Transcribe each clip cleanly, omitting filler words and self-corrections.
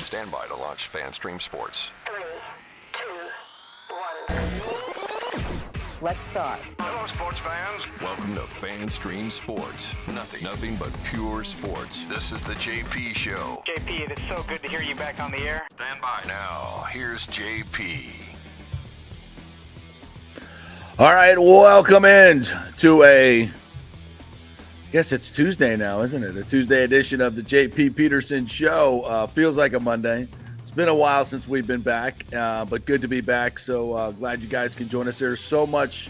Stand by to launch FanStream Sports. 3, 2, 1. Let's start. Hello, sports fans. Welcome to FanStream Sports. Nothing but pure sports. This is the JP Show. JP, it's so good to hear you back on the air. Stand by. Now, here's JP. All right, welcome in to I guess it's Tuesday now, isn't it? A Tuesday edition of the JP Peterson Show. Feels like a Monday. It's been a while since we've been back, but good to be back. So glad you guys can join us. There's so much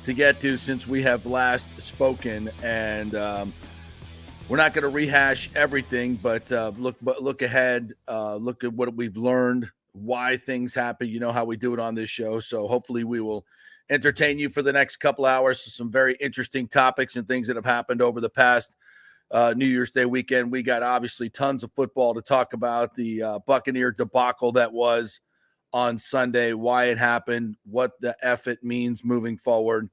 to get to since we have last spoken, and we're not going to rehash everything, but look ahead, look at what we've learned, why things happen. You know how we do it on this show. So hopefully we will entertain you for the next couple hours. Some very interesting topics and things that have happened over the past New Year's Day weekend. We got obviously tons of football to talk about. The Buccaneer debacle that was on Sunday, why it happened, what the F it means moving forward.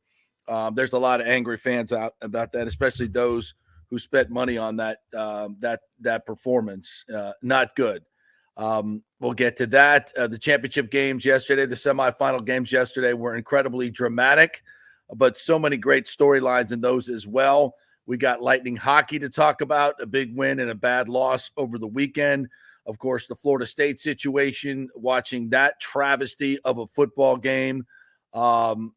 There's a lot of angry fans out about that, especially those who spent money on that performance. Not good. We'll get to that. The championship games yesterday, the semifinal games yesterday were incredibly dramatic, but so many great storylines in those as well. We got Lightning hockey to talk about, a big win and a bad loss over the weekend. Of course, the Florida State situation, watching that travesty of a football game, and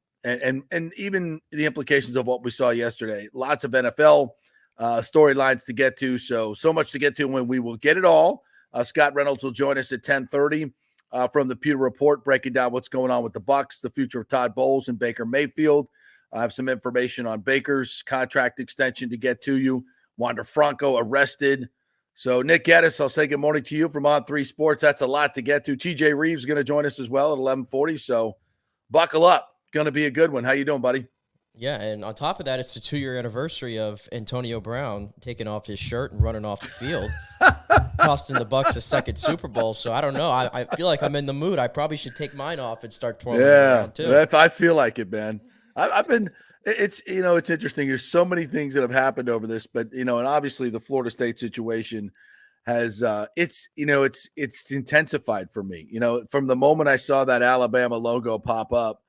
even the implications of what we saw yesterday. Lots of NFL storylines to get to, so much to get to when we will get it all. Scott Reynolds will join us at 10:30 from the Pewter Report, breaking down what's going on with the Bucs, the future of Todd Bowles and Baker Mayfield. I have some information on Baker's contract extension to get to you. Wander Franco arrested. So Nick Geddes, I'll say good morning to you from On3 Sports. That's a lot to get to. TJ Rives is going to join us as well at 11:40. So buckle up. Going to be a good one. How you doing, buddy? Yeah, and on top of that, it's the 2-year anniversary of Antonio Brown taking off his shirt and running off the field, costing the Bucs a second Super Bowl. So I don't know. I feel like I'm in the mood. I probably should take mine off and start twirling around too. I feel like it, man. I've been. It's interesting. There's so many things that have happened over this, but and obviously the Florida State situation has it's intensified for me. From the moment I saw that Alabama logo pop up.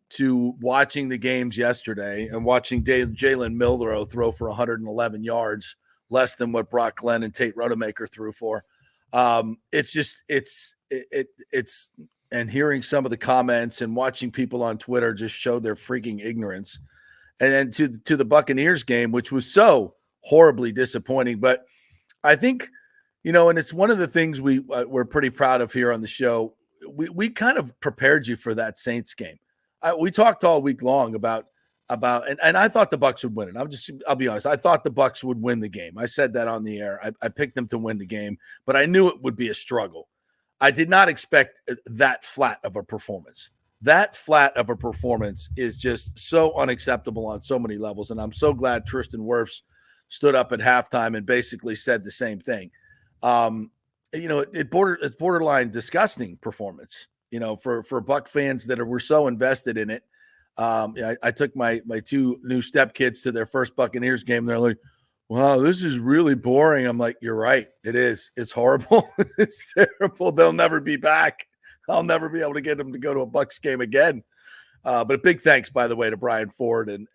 To watching the games yesterday and watching Jalen Milroe throw for 111 yards, less than what Brock Glenn and Tate Rodemaker threw for. It's and hearing some of the comments and watching people on Twitter just show their freaking ignorance. And then to the Buccaneers game, which was so horribly disappointing. But I think, and it's one of the things we're pretty proud of here on the show. We kind of prepared you for that Saints game. We talked all week long about and I thought the Bucs would win it. I'll be honest. I thought the Bucs would win the game. I said that on the air. I picked them to win the game, but I knew it would be a struggle. I did not expect that flat of a performance. That flat of a performance is just so unacceptable on so many levels, and I'm so glad Tristan Wirfs stood up at halftime and basically said the same thing. It's borderline disgusting performance, for Buck fans that were so invested in it. I took my two new stepkids to their first Buccaneers game. They're like, wow, this is really boring. I'm like, you're right. It is. It's horrible. It's terrible. They'll never be back. I'll never be able to get them to go to a Bucs game again. But a big thanks, by the way, to Brian Ford and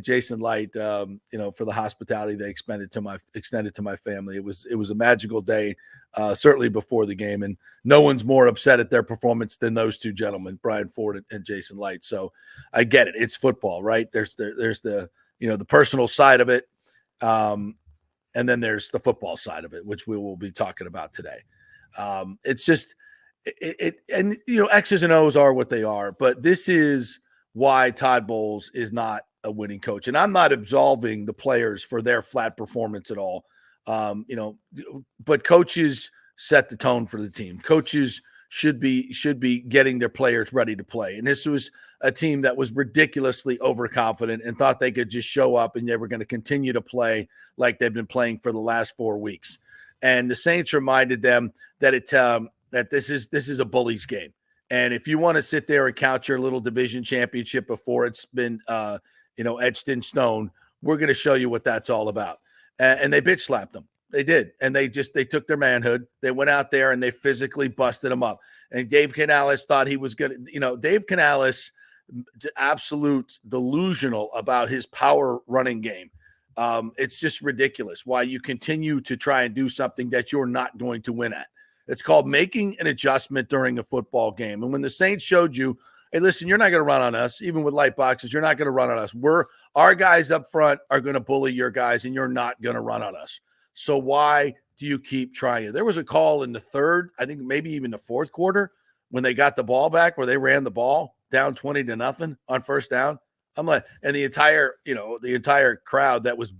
Jason Light, for the hospitality they extended to my family. It was a magical day, certainly before the game, and no one's more upset at their performance than those two gentlemen, Brian Ford and Jason Light. So I get it; it's football, right? There's the personal side of it, and then there's the football side of it, which we will be talking about today. It's just and X's and O's are what they are, but this is why Todd Bowles is not a winning coach. And I'm not absolving the players for their flat performance at all. But coaches set the tone for the team. Coaches should be getting their players ready to play. And this was a team that was ridiculously overconfident and thought they could just show up and they were going to continue to play like they've been playing for the last 4 weeks. And the Saints reminded them that that this is a bully's game. And if you want to sit there and count your little division championship before it's been etched in stone, we're going to show you what that's all about. And they bitch slapped them. They did. And they took their manhood. They went out there and they physically busted him up. And Dave Canales thought he was going to, Dave Canales, absolute delusional about his power running game. It's just ridiculous why you continue to try and do something that you're not going to win at. It's called making an adjustment during a football game. And when the Saints showed you, hey, listen, you're not going to run on us, even with light boxes, you're not going to run on us. Our guys up front are going to bully your guys, and you're not going to run on us. So why do you keep trying? There was a call in the third, I think maybe even the fourth quarter, when they got the ball back, where they ran the ball down 20-0 on first down. I'm like, and the entire crowd that was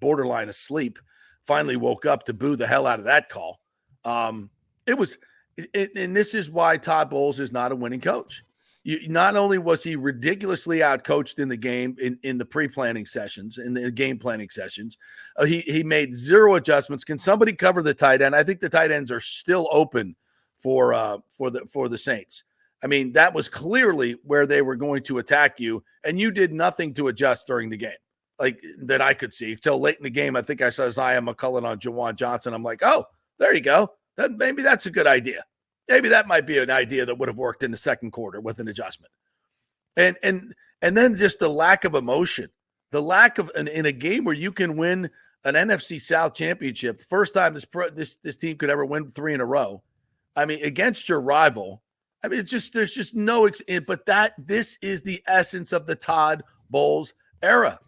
borderline asleep finally woke up to boo the hell out of that call. And this is why Todd Bowles is not a winning coach. Not only was he ridiculously outcoached in the game, in the pre-planning sessions, in the game planning sessions, he made zero adjustments. Can somebody cover the tight end? I think the tight ends are still open for the Saints. I mean, that was clearly where they were going to attack you, and you did nothing to adjust during the game, like that I could see. Until late in the game, I think I saw Isaiah McCullough on Jawan Johnson. I'm like, oh, there you go. Maybe that's a good idea. Maybe that might be an idea that would have worked in the second quarter with an adjustment. And then just the lack of emotion, the lack of in a game where you can win an NFC South championship, the first time this team could ever win 3 in a row. I mean, against your rival. I mean, there's just no, but this is the essence of the Todd Bowles era.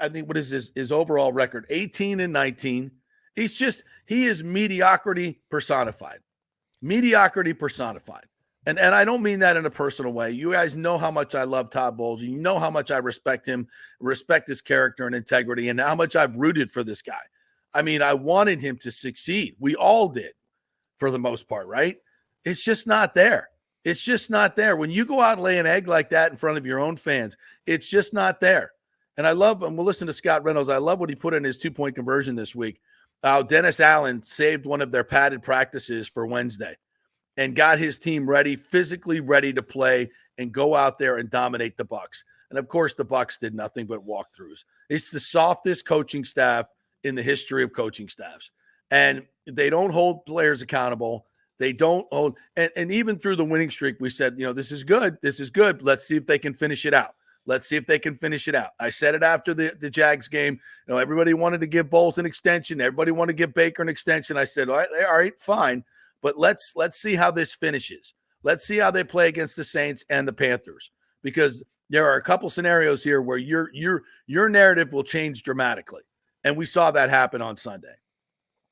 I think, what is his overall record? 18-19. He is mediocrity personified. Mediocrity personified. And I don't mean that in a personal way. You guys know how much I love Todd Bowles. You know how much I respect him, respect his character and integrity, and how much I've rooted for this guy. I mean, I wanted him to succeed. We all did, for the most part, right? It's just not there. It's just not there. When you go out and lay an egg like that in front of your own fans, it's just not there. And we'll listen to Scott Reynolds. I love what he put in his 2-point conversion this week. Dennis Allen saved one of their padded practices for Wednesday and got his team ready, physically ready to play and go out there and dominate the Bucs. And of course, the Bucs did nothing but walkthroughs. It's the softest coaching staff in the history of coaching staffs. And they don't hold players accountable. They don't hold, and even through the winning streak, we said, this is good. This is good. Let's see if they can finish it out. I said it after the Jags game. Everybody wanted to give Bowles an extension. Everybody wanted to give Baker an extension. I said, all right, fine. But let's see how this finishes. Let's see how they play against the Saints and the Panthers, because there are a couple scenarios here where your narrative will change dramatically. And we saw that happen on Sunday.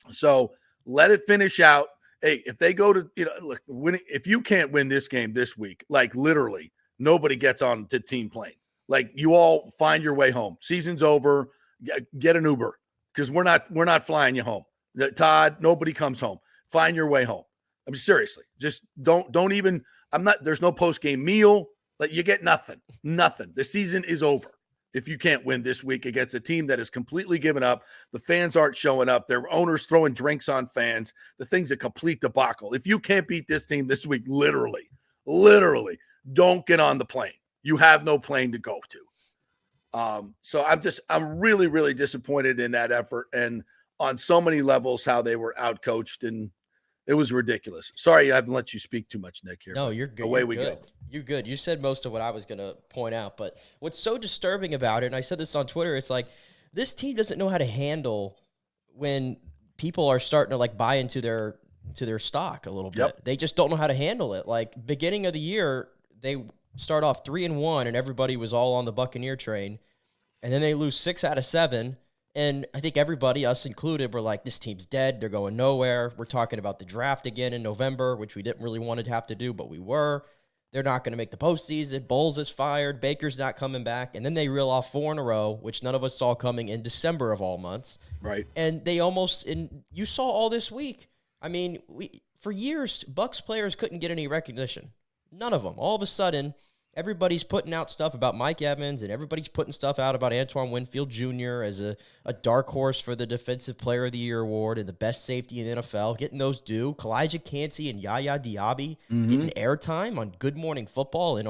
So let it finish out. Hey, if they go to, look, winning, if you can't win this game this week, like literally nobody gets on the team plane. Like, you all find your way home. Season's over. Get an Uber, because we're not flying you home. Todd, nobody comes home. Find your way home. I mean, seriously, just don't even. There's no post game meal. Like, you get nothing. The season is over if you can't win this week against a team that has completely given up. The fans aren't showing up. Their owners throwing drinks on fans. The thing's a complete debacle. If you can't beat this team this week, literally, don't get on the plane. You have no plane to go to. So I'm really, really disappointed in that effort, and on so many levels how they were outcoached, and it was ridiculous. Sorry, I haven't let you speak too much, Nick, here. No, you're good. Away we go. You're good. You said most of what I was going to point out, but what's so disturbing about it, and I said this on Twitter, it's like this team doesn't know how to handle when people are starting to like buy into their stock a little bit. Yep. They just don't know how to handle it. Like, beginning of the year, they start off 3-1, and everybody was all on the Buccaneer train, and then they lose 6 out of 7. And I think everybody, us included, were like, this team's dead. They're going nowhere. We're talking about the draft again in November, which we didn't really want to have to do, but we were. They're not going to make the postseason. Bowles is fired. Baker's not coming back. And then they reel off 4 in a row, which none of us saw coming in December of all months. Right. And they you saw all this week. I mean, for years, Bucs players couldn't get any recognition. None of them. All of a sudden, everybody's putting out stuff about Mike Evans, and everybody's putting stuff out about Antoine Winfield Jr. as a dark horse for the Defensive Player of the Year award and the best safety in the NFL, getting those due. Kalijah Kancey and Yaya Diaby getting airtime on Good Morning Football, and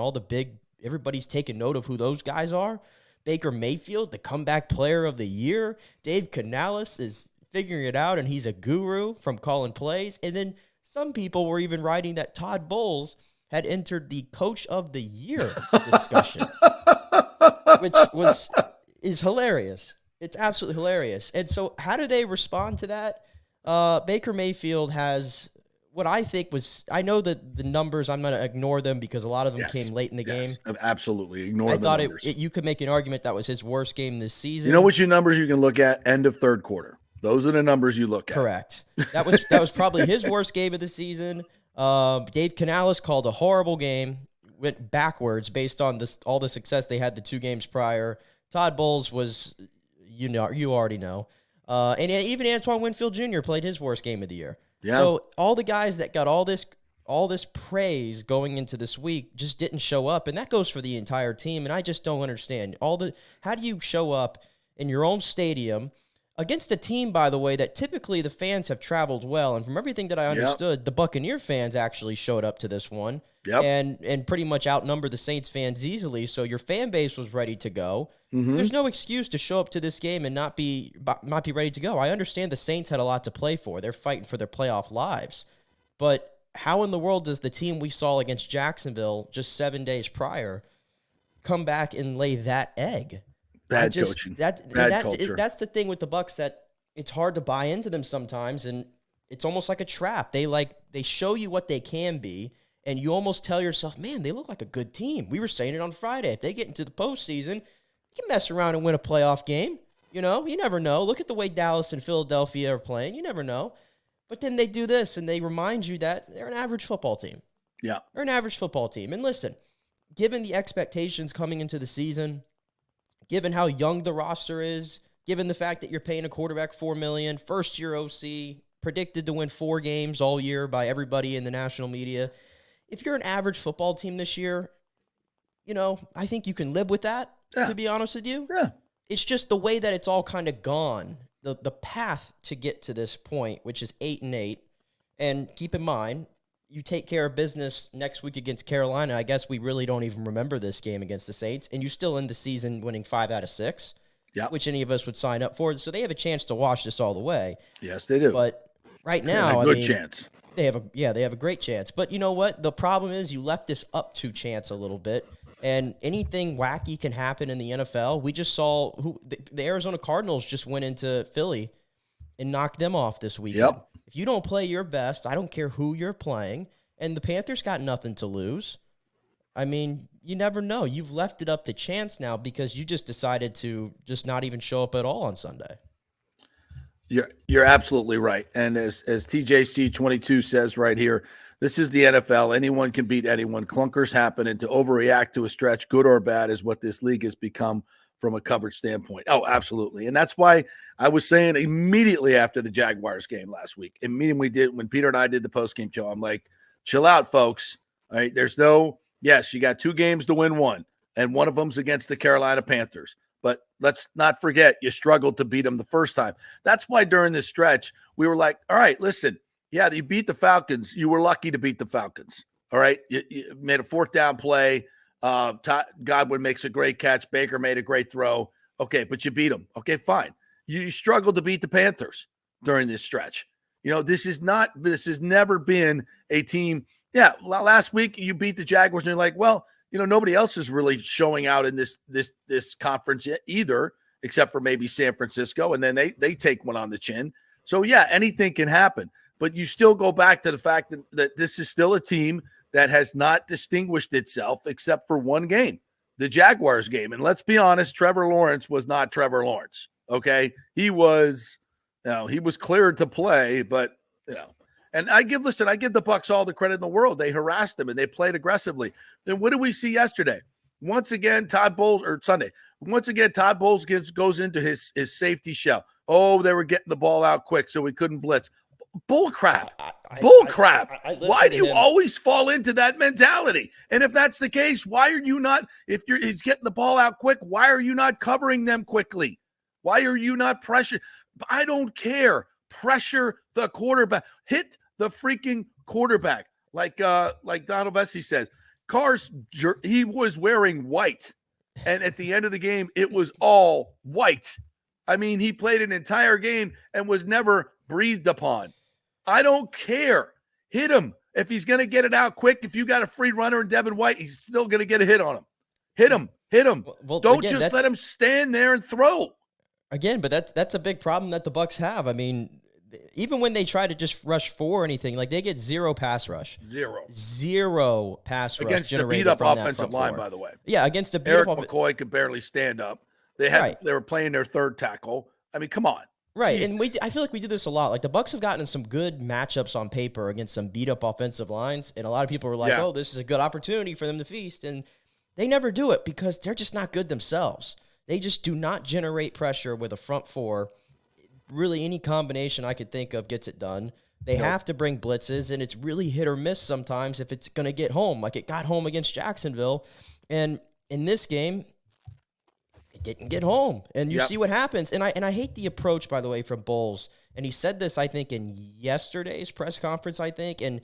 everybody's taking note of who those guys are. Baker Mayfield, the comeback player of the year. Dave Canales is figuring it out, and he's a guru from calling plays. And then some people were even writing that Todd Bowles had entered the coach of the year discussion, which is hilarious. It's absolutely hilarious. And so how do they respond to that? Baker Mayfield has what I think was, I know that the numbers, I'm going to ignore them because a lot of them came late in the game. Absolutely. Ignore the numbers. I thought you could make an argument that was his worst game this season. You know which numbers you can look at? End of third quarter. Those are the numbers you look at. Correct. That was probably his worst game of the season. Dave Canales called a horrible game, went backwards based on all the success they had the 2 games prior. Todd Bowles was, you already know. And even Antoine Winfield Jr. played his worst game of the year. Yeah. So all the guys that got all this praise going into this week just didn't show up, and that goes for the entire team. And I just don't understand how do you show up in your own stadium against a team, by the way, that typically the fans have traveled well. And from everything that I understood, the Buccaneer fans actually showed up to this one and pretty much outnumbered the Saints fans easily. So your fan base was ready to go. Mm-hmm. There's no excuse to show up to this game and not be ready to go. I understand the Saints had a lot to play for. They're fighting for their playoff lives. But how in the world does the team we saw against Jacksonville just 7 days prior come back and lay that egg? Bad coaching. Bad culture. That's the thing with the Bucs, that it's hard to buy into them sometimes, and it's almost like a trap. They show you what they can be, and you almost tell yourself, man, they look like a good team. We were saying it on Friday. If they get into the postseason, you can mess around and win a playoff game. You never know. Look at the way Dallas and Philadelphia are playing. You never know. But then they do this, and they remind you that they're an average football team. Yeah. They're an average football team. And listen, given the expectations coming into the season, given how young the roster is, given the fact that you're paying a quarterback $4 million, first-year OC, predicted to win 4 games all year by everybody in the national media, if you're an average football team this year, I think you can live with that, to be honest with you. Yeah. It's just the way that it's all kind of gone, the path to get to this point, which is 8-8. And keep in mind, you take care of business next week against Carolina. I guess we really don't even remember this game against the Saints, and you still end the season winning 5 out of 6, which any of us would sign up for. So they have a chance to wash this all the way. Yes, they do. But right now, chance. They have a great chance. But you know what? The problem is you left this up to chance a little bit, and anything wacky can happen in the NFL. We just saw the Arizona Cardinals just went into Philly and knocked them off this weekend. Yep. If you don't play your best, I don't care who you're playing, and the Panthers got nothing to lose. I mean, you never know. You've left it up to chance now because you just decided to just not even show up at all on Sunday. You're absolutely right. And as TJC22 says right here, this is the NFL. Anyone can beat anyone. Clunkers happen, and to overreact to a stretch, good or bad, is what this league has become from a coverage standpoint. Oh, absolutely. And that's why I was saying immediately after the Jaguars game last week, when Peter and I did the post-game show, I'm like, chill out, folks. All right. Yes, you got 2 games to win 1, and one of them's against the Carolina Panthers. But let's not forget, you struggled to beat them the first time. That's why during this stretch, we were like, all right, listen, you beat the Falcons. You were lucky to beat the Falcons. All right. You made a 4th down play. Godwin makes a great catch. Baker made a great throw. Okay, but you beat them. Okay, fine. You struggled to beat the Panthers during this stretch. This has never been a team. Yeah, last week you beat the Jaguars, and you're like, well, nobody else is really showing out in this conference yet either, except for maybe San Francisco, and then they take one on the chin. So yeah, anything can happen. But you still go back to the fact that this is still a team that has not distinguished itself except for one game, the Jaguars game. And let's be honest, Trevor Lawrence was not Trevor Lawrence. Okay. He was cleared to play, but and I give the Bucs all the credit in the world. They harassed them and they played aggressively. And what did we see yesterday? Once again, Todd Bowles goes into his safety shell. Oh, they were getting the ball out quick, so we couldn't blitz. Bull crap. Why do you always fall into that mentality? And if that's the case, why are you not, he's getting the ball out quick, why are you not covering them quickly? Why are you not pressuring? I don't care. Pressure the quarterback. Hit the freaking quarterback. Like Donald Vesey says, he was wearing white And at the end of the game, it was all white. I mean, he played an entire game and was never breathed upon. I don't care. Hit him. If he's going to get it out quick, if you got a free runner in Devin White, he's still going to get a hit on him. Hit him. Hit him. Well, don't again, just let him stand there and throw. Again, but that's a big problem that the Bucs have. I mean, even when they try to just rush for anything, like they get zero pass rush. Zero pass rush against the beat-up offensive line, by the way. Yeah, against the beat-up. Eric McCoy could barely stand up. They were playing their third tackle. I mean, come on. Right, Jesus. and I feel like we do this a lot. Like the Bucs have gotten some good matchups on paper against some beat-up offensive lines, and a lot of people were like, "Oh, this is a good opportunity for them to feast," and they never do it because they're just not good themselves. They just do not generate pressure with a front four. Really, any combination I could think of gets it done. They have to bring blitzes, and it's really hit or miss sometimes if it's going to get home. Like it got home against Jacksonville, and in this game, it didn't get home. And you see what happens. And I hate the approach, by the way, from Bowles. And he said this, I think, in yesterday's press conference, and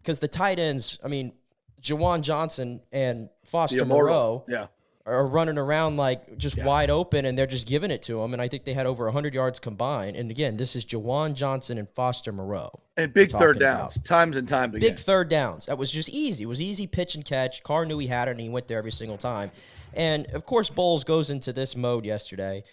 because the tight ends, I mean, Juwan Johnson and Foster Moreau are running around like just wide open, and they're just giving it to him. And I think they had over 100 yards combined. And again, this is Juwan Johnson and Foster Moreau. And big third downs, times and time again. Big third downs. That was just easy. It was easy pitch and catch. Carr knew he had it, and he went there every single time. And, of course, Bowles goes into this mode yesterday.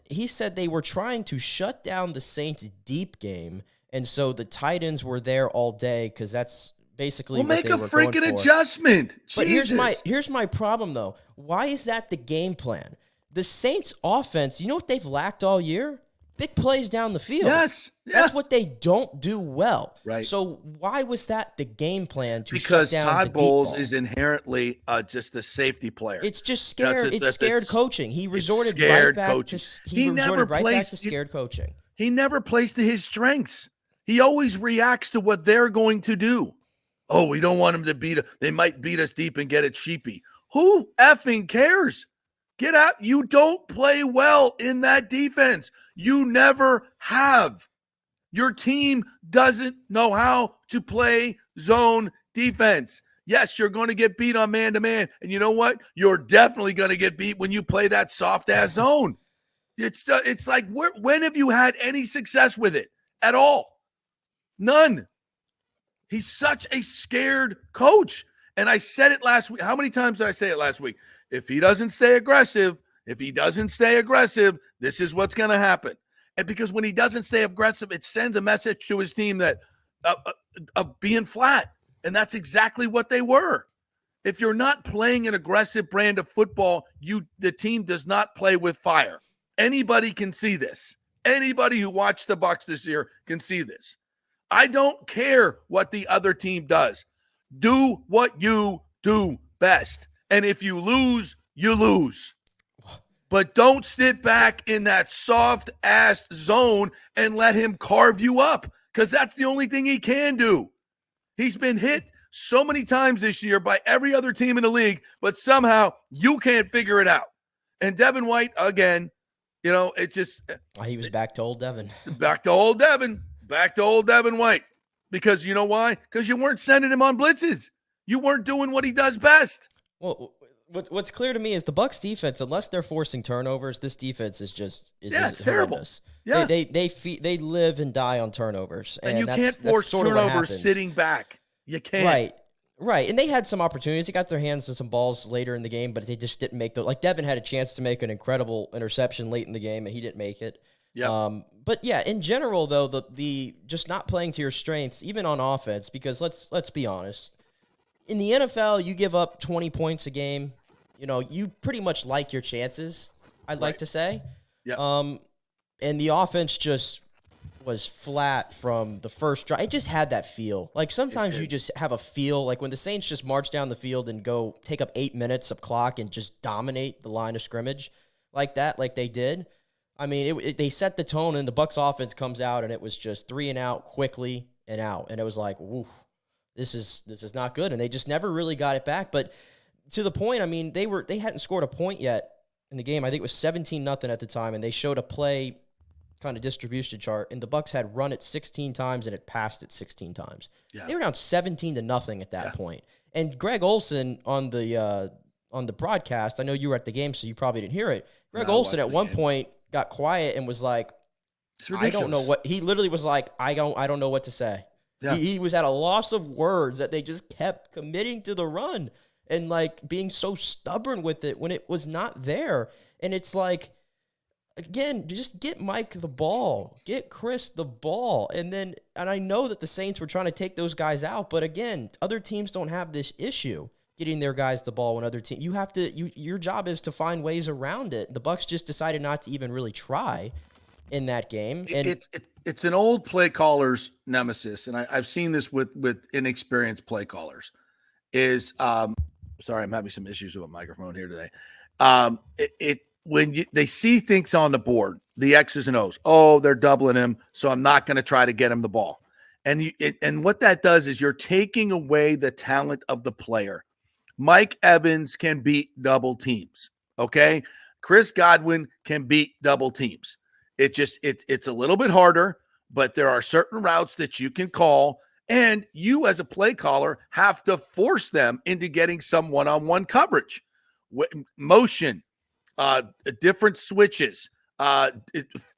He said they were trying to shut down the Saints' deep game, and so the tight ends were there all day because that's basically what they were going for. Make a freaking adjustment. But here's my problem, though. Why is that the game plan? The Saints' offense, you know what they've lacked all year? Big plays down the field. Yes. Yeah. That's what they don't do well. Right. So why was that the game plan to because shut down Todd the Bowles deep ball? is inherently just a safety player. It's just scared. It's scared coaching. He resorted right back to scared coaching. He never plays to his strengths. He always reacts to what they're going to do. Oh, we don't want them to beat us. They might beat us deep and get it sheepy. Who effing cares? Get out. You don't play well in that defense. You never have. Your team doesn't know how to play zone defense. Yes, you're going to get beat on man-to-man. And you know what? You're definitely going to get beat when you play that soft-ass zone. It's like, when have you had any success with it at all? None. He's such a scared coach. And I said it last week. How many times did I say it last week? If he doesn't stay aggressive, this is what's going to happen. And because when he doesn't stay aggressive, it sends a message to his team that of being flat. And that's exactly what they were. If you're not playing an aggressive brand of football, the team does not play with fire. Anybody can see this. Anybody who watched the Bucs this year can see this. I don't care what the other team does. Do what you do best. And if you lose, you lose. But don't sit back in that soft-ass zone and let him carve you up, because that's the only thing he can do. He's been hit so many times this year by every other team in the league, but somehow you can't figure it out. And Devin White, again, it's just... he was back to old Devin. Back to old Devin White. Because you know why? Because you weren't sending him on blitzes. You weren't doing what he does best. Well, what's clear to me is the Bucs defense, unless they're forcing turnovers, this defense is terrible. Yeah, they live and die on turnovers, and you can't force turnovers sitting back. You can't. Right. And they had some opportunities. They got their hands on some balls later in the game, but they just didn't make those. Like Devin had a chance to make an incredible interception late in the game, and he didn't make it. Yeah. But yeah, in general though, the just not playing to your strengths, even on offense, because let's be honest. In the NFL, you give up 20 points a game, you pretty much like your chances, I'd like to say. Yeah. And the offense just was flat from the first drive. It just had that feel. Like sometimes you just have a feel, like when the Saints just march down the field and go take up 8 minutes of clock and just dominate the line of scrimmage like that, like they did. I mean, they set the tone, and the Bucs offense comes out, and it was just 3 and out quickly and out. And it was like, woof. This is not good, and they just never really got it back. But to the point, I mean, they hadn't scored a point yet in the game. I think it was 17-0 at the time, and they showed a play kind of distribution chart, and the Bucs had run it 16 times and it passed it 16 times. Yeah. They were down 17-0 at that point. And Greg Olsen on the on the broadcast. I know you were at the game, so you probably didn't hear it. Greg No, I Olsen watched at the one game. point got quiet and was like, It's I don't know ridiculous. what, he literally was like, I don't know what to say. Yeah. He was at a loss of words that they just kept committing to the run and like being so stubborn with it when it was not there. And it's like, again, just get Mike the ball, get Chris the ball. And I know that the Saints were trying to take those guys out, but again, other teams don't have this issue getting their guys the ball when other teams, your job is to find ways around it. The Bucs just decided not to even really try in that game. And It's an old play caller's nemesis, and I've seen this with inexperienced play callers. Sorry, I'm having some issues with my microphone here today. When they see things on the board, the X's and O's. Oh, they're doubling him, so I'm not going to try to get him the ball. And what that does is you're taking away the talent of the player. Mike Evans can beat double teams. Okay, Chris Godwin can beat double teams. It's a little bit harder, but there are certain routes that you can call, and you as a play caller have to force them into getting some one-on-one coverage, motion, different switches,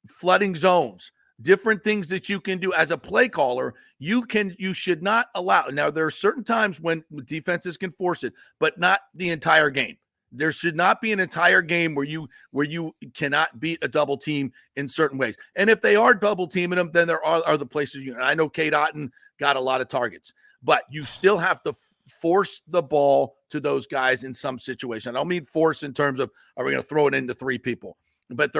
flooding zones, different things that you can do as a play caller. You should not allow. Now, there are certain times when defenses can force it, but not the entire game. There should not be an entire game where you cannot beat a double team in certain ways. And if they are double teaming them, then there are other places. I know Kate Otten got a lot of targets, but you still have to force the ball to those guys in some situation. I don't mean force in terms of, are we going to throw it into three people? But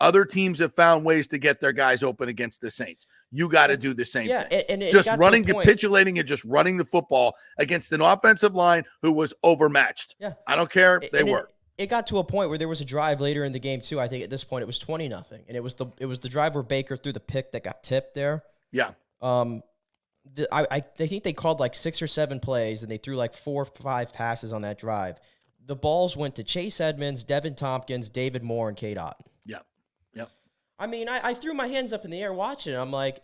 other teams have found ways to get their guys open against the Saints. You got to do the same thing. And just running, capitulating, and just running the football against an offensive line who was overmatched. Yeah. I don't care. They were. It got to a point where there was a drive later in the game too. I think at this point it was 20-0, and it was the drive where Baker threw the pick that got tipped there. Yeah. I think they called like 6 or 7 plays, and they threw like 4 or 5 passes on that drive. The balls went to Chase Edmonds, Devin Tompkins, David Moore, and Kate Otten. Yep. I mean, I threw my hands up in the air watching it. I'm like,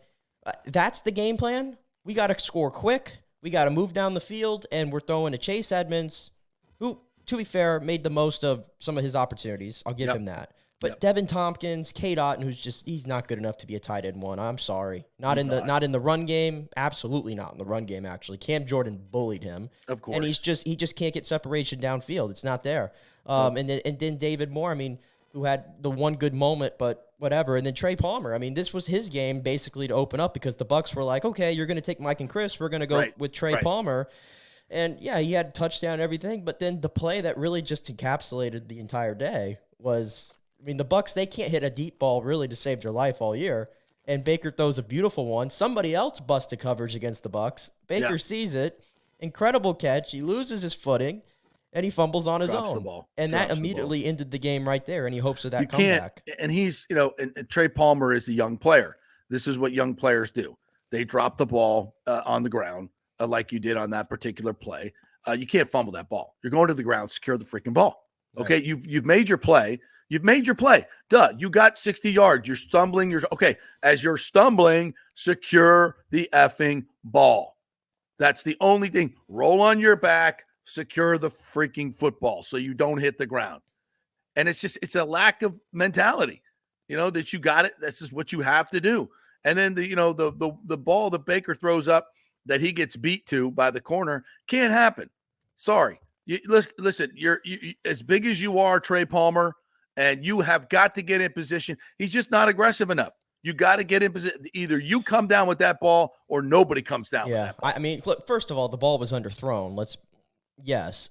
that's the game plan? We got to score quick. We got to move down the field, and we're throwing to Chase Edmonds, who, to be fair, made the most of some of his opportunities. I'll give him that. But Devin Tompkins, Kate Otten, he's not good enough to be a tight end one. I'm sorry. Not in the run game. Absolutely not in the run game, actually. Cam Jordan bullied him. Of course. And he just can't get separation downfield. It's not there. And then David Moore, I mean, who had the one good moment, but whatever. And then Trey Palmer. I mean, this was his game basically to open up because the Bucs were like, okay, you're going to take Mike and Chris. We're going to go with Trey Palmer. And, yeah, he had a touchdown and everything. But then the play that really just encapsulated the entire day was – I mean, the Bucs, they can't hit a deep ball really to save their life all year. And Baker throws a beautiful one. Somebody else busted coverage against the Bucs. Baker sees it. Incredible catch. He loses his footing, and he fumbles on his own. The ball. And that immediately ended the game right there, and he hopes of that comeback. And he's, and Trey Palmer is a young player. This is what young players do. They drop the ball on the ground like you did on that particular play. You can't fumble that ball. You're going to the ground, secure the freaking ball. Okay, right. You've made your play. You've made your play. Duh, you got 60 yards. You're stumbling. As you're stumbling, secure the effing ball. That's the only thing. Roll on your back, secure the freaking football so you don't hit the ground. And it's a lack of mentality, that you got it. This is what you have to do. And then the ball that Baker throws up that he gets beat to by the corner can't happen. Sorry. Listen, you're as big as you are, Trey Palmer, and you have got to get in position. He's just not aggressive enough. You got to get in position. Either you come down with that ball or nobody comes down with that ball. I mean, look, first of all, the ball was underthrown.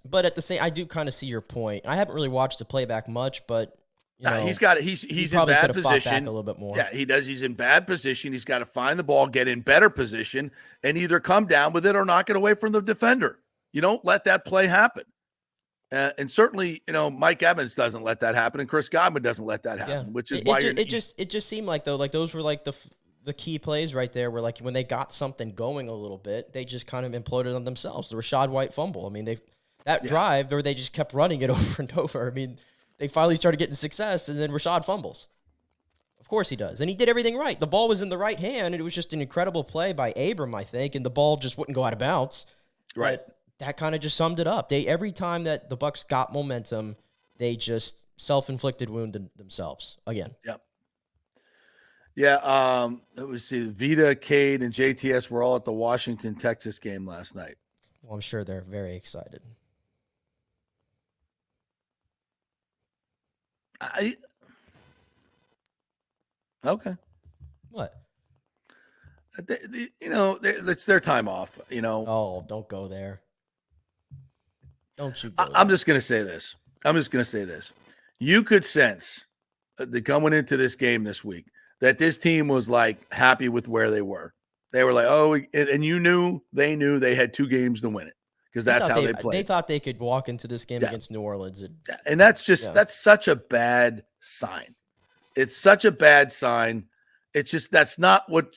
But at the same, I do kind of see your point. I haven't really watched the playback much, but he's in bad position. Back a little bit more. Yeah, he does. He's in bad position. He's got to find the ball, get in better position, and either come down with it or knock it away from the defender. You don't let that play happen. And certainly, Mike Evans doesn't let that happen, and Chris Godwin doesn't let that happen, which is why it just seemed like, though, like those were like the key plays right there, where like when they got something going a little bit, they just kind of imploded on themselves. The Rachaad White fumble. I mean, drive where they just kept running it over and over. I mean, they finally started getting success, and then Rachaad fumbles. Of course he does, and he did everything right. The ball was in the right hand, and it was just an incredible play by Abram, I think, and the ball just wouldn't go out of bounds. Right. that kind of just summed it up. Every time that the Bucs got momentum, they just self-inflicted wound themselves again. Yep. Yeah. Let me see. Vita, Cade, and JTS were all at the Washington, Texas game last night. Well, I'm sure they're very excited. Okay. What? It's their time off. Oh, don't go there. Don't you go I'm there. just going to say this. You could sense that coming into this game this week that this team was like happy with where they were. They were like, oh, and they knew they had 2 games to win it because that's how they played. They thought they could walk into this game against New Orleans. And that's such a bad sign. It's such a bad sign. It's just, that's not what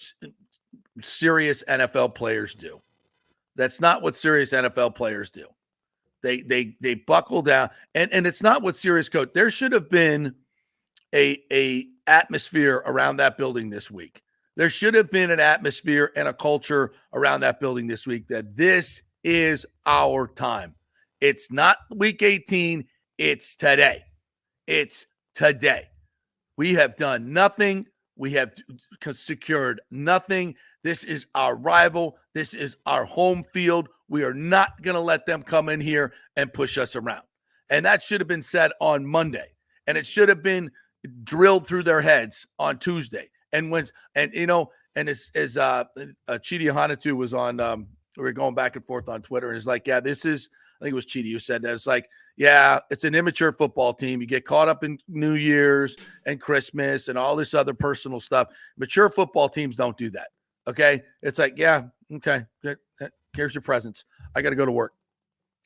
serious NFL players do. That's not what serious NFL players do. They buckle down, and it's not what serious coach. There should have been a atmosphere around that building this week. There should have been an atmosphere and a culture around that building this week that this is our time. It's not week 18. It's today. It's today. We have done nothing. We have secured nothing. This is our rival. This is our home field. We are not going to let them come in here and push us around. And that should have been said on Monday. And it should have been drilled through their heads on Tuesday. And as Chidi Hanatu was on, we were going back and forth on Twitter, and it's like, yeah, this is, I think it was Chidi who said that. It's like, yeah, it's an immature football team. You get caught up in New Year's and Christmas and all this other personal stuff. Mature football teams don't do that. Okay. It's like, yeah, okay. Here's your presents. I got to go to work.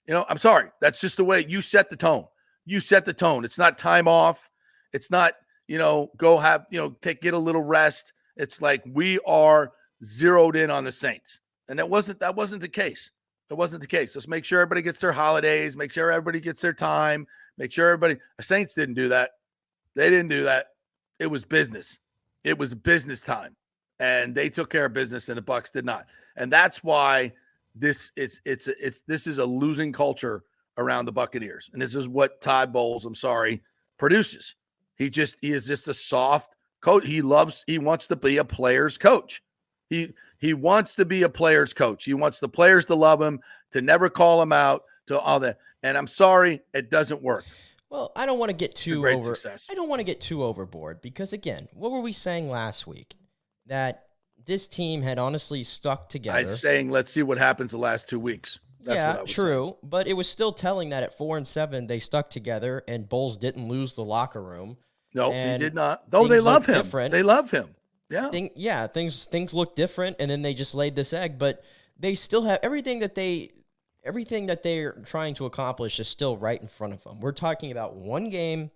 I'm sorry. That's just the way you set the tone. You set the tone. It's not time off. It's not, go have, get a little rest. It's like we are zeroed in on the Saints. And that wasn't the case. It wasn't the case. Let's make sure everybody gets their holidays, make sure everybody gets their time, make sure the Saints didn't do that. They didn't do that. It was business. It was business time. And they took care of business and the Bucs did not. And that's why this is a losing culture around the Buccaneers. And this is what Todd Bowles, produces. He is just a soft coach. He wants to be a player's coach. He wants to be a player's coach. He wants the players to love him, to never call him out, to all that. And I'm sorry, it doesn't work. Well, I don't want to get too overboard because, again, what were we saying last week? That this team had honestly stuck together. I was saying, let's see what happens the last 2 weeks. That's what I was saying. But it was still telling that at 4-7 they stuck together and Bowles didn't lose the locker room. No, he did not. Though they love him. They love him. Yeah. Things look different, and then they just laid this egg, but they still have everything that they're trying to accomplish is still right in front of them. We're talking about one game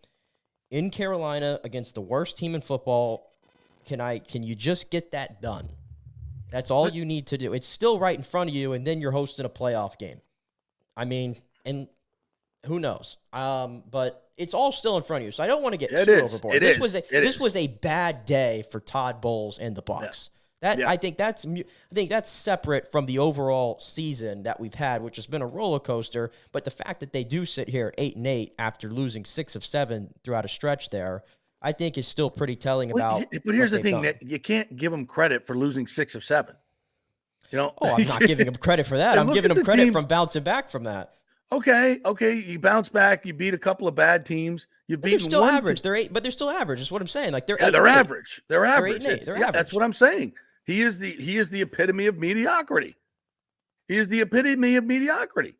in Carolina against the worst team in football. Can you just get that done? That's all you need to do. It's still right in front of you, and then you're hosting a playoff game. I mean, and who knows? But it's all still in front of you, so I don't want to get too overboard. This was a bad day for Todd Bowles and the Bucs. I think that's separate from the overall season that we've had, which has been a roller coaster. But the fact that they do sit here 8-8 after losing 6 of 7 throughout a stretch there, I think is still pretty telling about. But here's the thing: that you can't give them credit for losing 6 of 7. I'm not giving them credit for that. I'm giving them credit from bouncing back from that. Okay, you bounce back. You beat a couple of bad teams. You've beaten. They're still average. They're 8, but they're still average. Is what I'm saying. Like they're average. They're average. They're average. That's what I'm saying. He is the epitome of mediocrity. He is the epitome of mediocrity,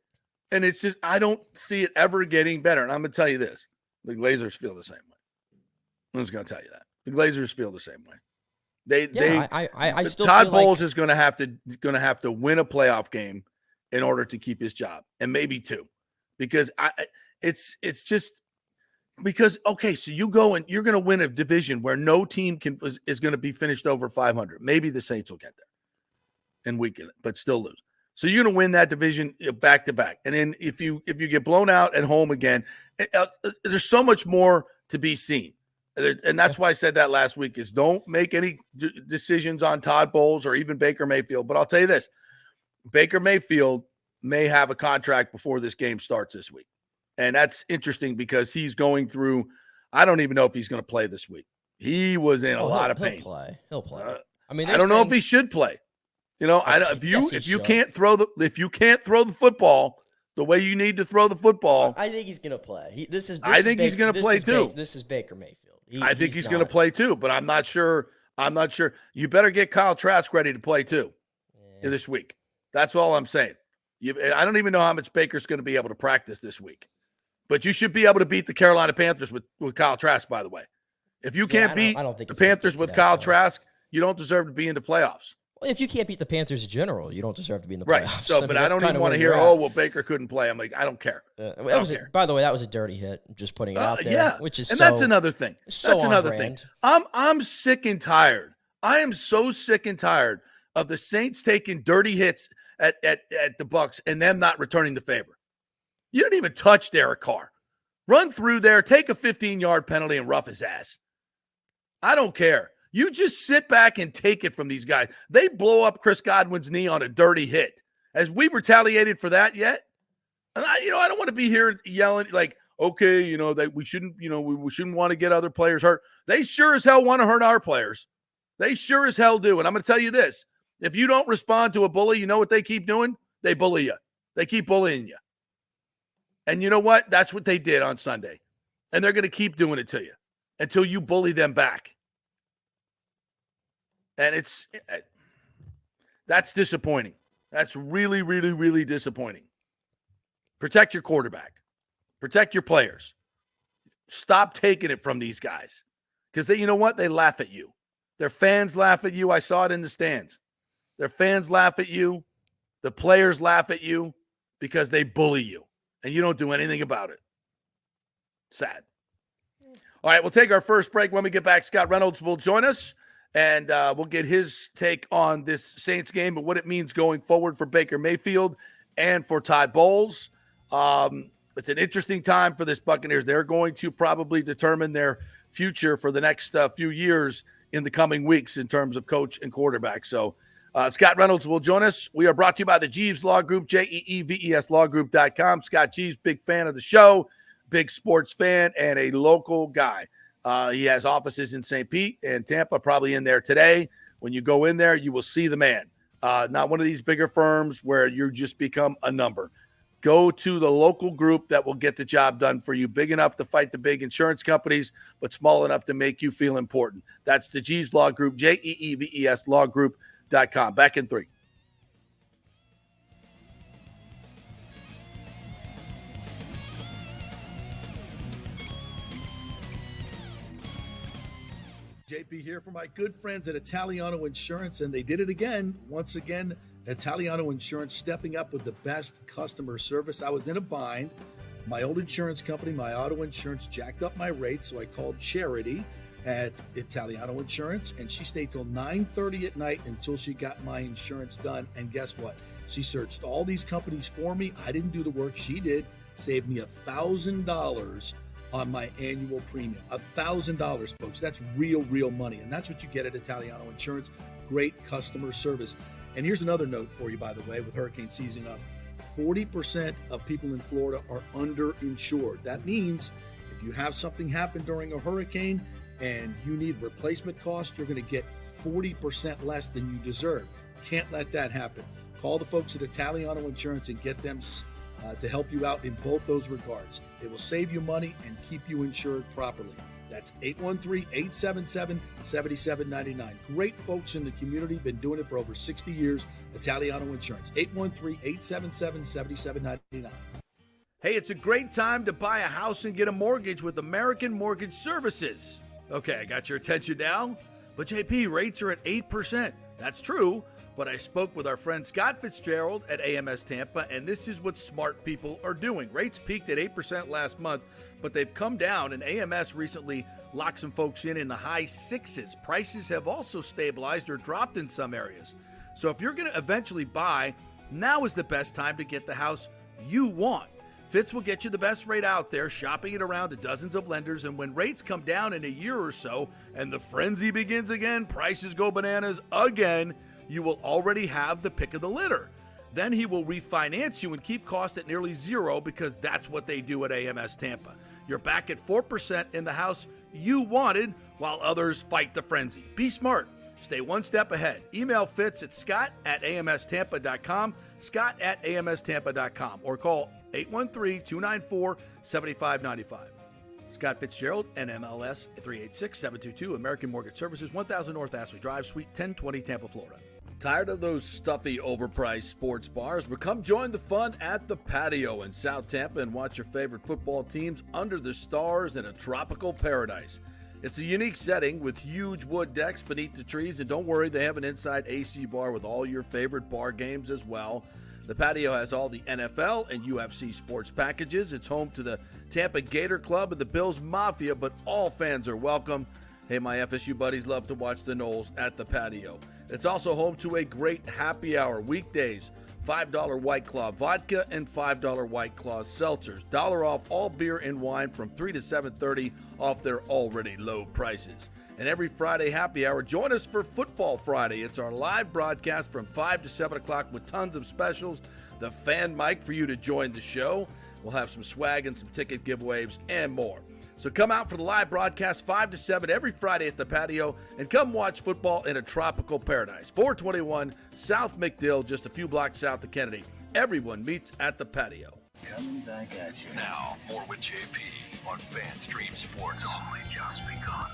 and it's just I don't see it ever getting better. And I'm going to tell you this: the Glazers feel the same way. I'm just going to tell you that the Glazers feel the same way. I still Todd Bowles is going to have to win a playoff game in order to keep his job, and maybe 2, because it's just because so you go and you're going to win a division where no team is going to be finished over 500. Maybe the Saints will get there and weaken it, but still lose. So you're going to win that division back to back, and then if you get blown out at home again, there's so much more to be seen. And that's why I said that last week is don't make any decisions on Todd Bowles or even Baker Mayfield. But I'll tell you this, Baker Mayfield may have a contract before this game starts this week. And that's interesting because he's going through, I don't even know if he's going to play this week. He was in a lot of pain. He'll play. I mean, I don't know if he should play. If you can't throw the football the way you need to throw the football, I think he's going to play. I think he's going to play too. This is Baker Mayfield. I think he's going to play too, but I'm not sure. You better get Kyle Trask ready to play too this week. That's all I'm saying. I don't even know how much Baker's going to be able to practice this week, but you should be able to beat the Carolina Panthers with Kyle Trask, by the way. If you can't beat the Panthers with Kyle Trask, you don't deserve to be in the playoffs. Well, if you can't beat the Panthers in general, you don't deserve to be in the playoffs. Right. So, but I don't even want to hear, Baker couldn't play. I'm like, I don't care. By the way, that was a dirty hit. Just putting it out there. Yeah. That's another thing. That's another thing. I'm sick and tired. I am so sick and tired of the Saints taking dirty hits at the Bucs and them not returning the favor. You didn't even touch Derek Carr. Run through there, take a 15-yard penalty, and rough his ass. I don't care. You just sit back and take it from these guys. They blow up Chris Godwin's knee on a dirty hit. Has we retaliated for that yet? And I don't want to be here yelling like, okay, that we shouldn't, we shouldn't want to get other players hurt. They sure as hell want to hurt our players. They sure as hell do. And I'm going to tell you this. If you don't respond to a bully, you know what they keep doing? They bully you. They keep bullying you. And you know what? That's what they did on Sunday. And they're going to keep doing it to you until you bully them back. And that's disappointing. That's really, really, really disappointing. Protect your quarterback. Protect your players. Stop taking it from these guys. Because you know what? They laugh at you. Their fans laugh at you. I saw it in the stands. Their fans laugh at you. The players laugh at you because they bully you. And you don't do anything about it. Sad. All right, we'll take our first break. When we get back, Scott Reynolds will join us. And we'll get his take on this Saints game and what it means going forward for Baker Mayfield and for Todd Bowles. It's an interesting time for this Buccaneers. They're going to probably determine their future for the next few years in the coming weeks in terms of coach and quarterback. So Scott Reynolds will join us. We are brought to you by the Jeeves Law Group, JEEVES lawgroup.com. Scott Jeeves, big fan of the show, big sports fan, and a local guy. He has offices in St. Pete and Tampa, probably in there today. When you go in there, you will see the man. Not one of these bigger firms where you just become a number. Go to the local group that will get the job done for you. Big enough to fight the big insurance companies, but small enough to make you feel important. That's the Jeeves Law Group, JEEVES lawgroup.com. Back in 3. JP here for my good friends at Italiano Insurance, and they did it again. Once again, Italiano Insurance stepping up with the best customer service. I was in a bind. My old insurance company, my auto insurance, jacked up my rates, so I called Charity at Italiano Insurance, and she stayed till 9:30 at night until she got my insurance done. And guess what? She searched all these companies for me. I didn't do the work. She did. Saved me $1,000 on my annual premium. $1,000, folks. That's real money. And that's what you get at Italiano Insurance. Great customer service. And here's another note for you, by the way, with hurricane season up. 40% of people in Florida are underinsured. That means if you have something happen during a hurricane and you need replacement cost, you're going to get 40% less than you deserve. Can't let that happen. Call the folks at Italiano Insurance and get them to help you out in both those regards. It will save you money and keep you insured properly. That's 813-877-7799. Great folks in the community, been doing it for over 60 years. Italiano Insurance, 813-877-7799. Hey, it's a great time to buy a house and get a mortgage with American Mortgage Services. Okay, I got your attention now. But JP, rates are at 8%. That's true. But I spoke with our friend Scott Fitzgerald at AMS Tampa, and this is what smart people are doing. Rates peaked at 8% last month, but they've come down, and AMS recently locked some folks in the high 6s. Prices have also stabilized or dropped in some areas. So if you're going to eventually buy, now is the best time to get the house you want. Fitz will get you the best rate out there, shopping it around to dozens of lenders, and when rates come down in a year or so, and the frenzy begins again, prices go bananas again, you will already have the pick of the litter. Then he will refinance you and keep costs at nearly zero because that's what they do at AMS Tampa. You're back at 4% in the house you wanted while others fight the frenzy. Be smart. Stay one step ahead. Email Fitz at scott@amstampa.com, scott@amstampa.com, or call 813-294-7595. Scott Fitzgerald, NMLS 386722, American Mortgage Services, 1000 North Ashley Drive, Suite 1020, Tampa, Florida. Tired of those stuffy, overpriced sports bars? Well, come join the fun at the Patio in South Tampa and watch your favorite football teams under the stars in a tropical paradise. It's a unique setting with huge wood decks beneath the trees, and don't worry, they have an inside AC bar with all your favorite bar games as well. The Patio has all the NFL and UFC sports packages. It's home to the Tampa Gator Club and the Bills Mafia, but all fans are welcome. Hey, my FSU buddies love to watch the Noles at the Patio. It's also home to a great happy hour weekdays. $5 White Claw vodka and $5 White Claw seltzers. $1 off all beer and wine from 3 to 7:30 off their already low prices. And every Friday happy hour, join us for Football Friday. It's our live broadcast from 5 to 7 o'clock with tons of specials. The fan mic for you to join the show. We'll have some swag and some ticket giveaways and more. So come out for the live broadcast 5 to 7 every Friday at the Patio and come watch football in a tropical paradise. 421 South McDill, just a few blocks south of Kennedy. Everyone meets at the Patio. Coming back at you. Now, more with JP on FanStream Sports. It's only just begun.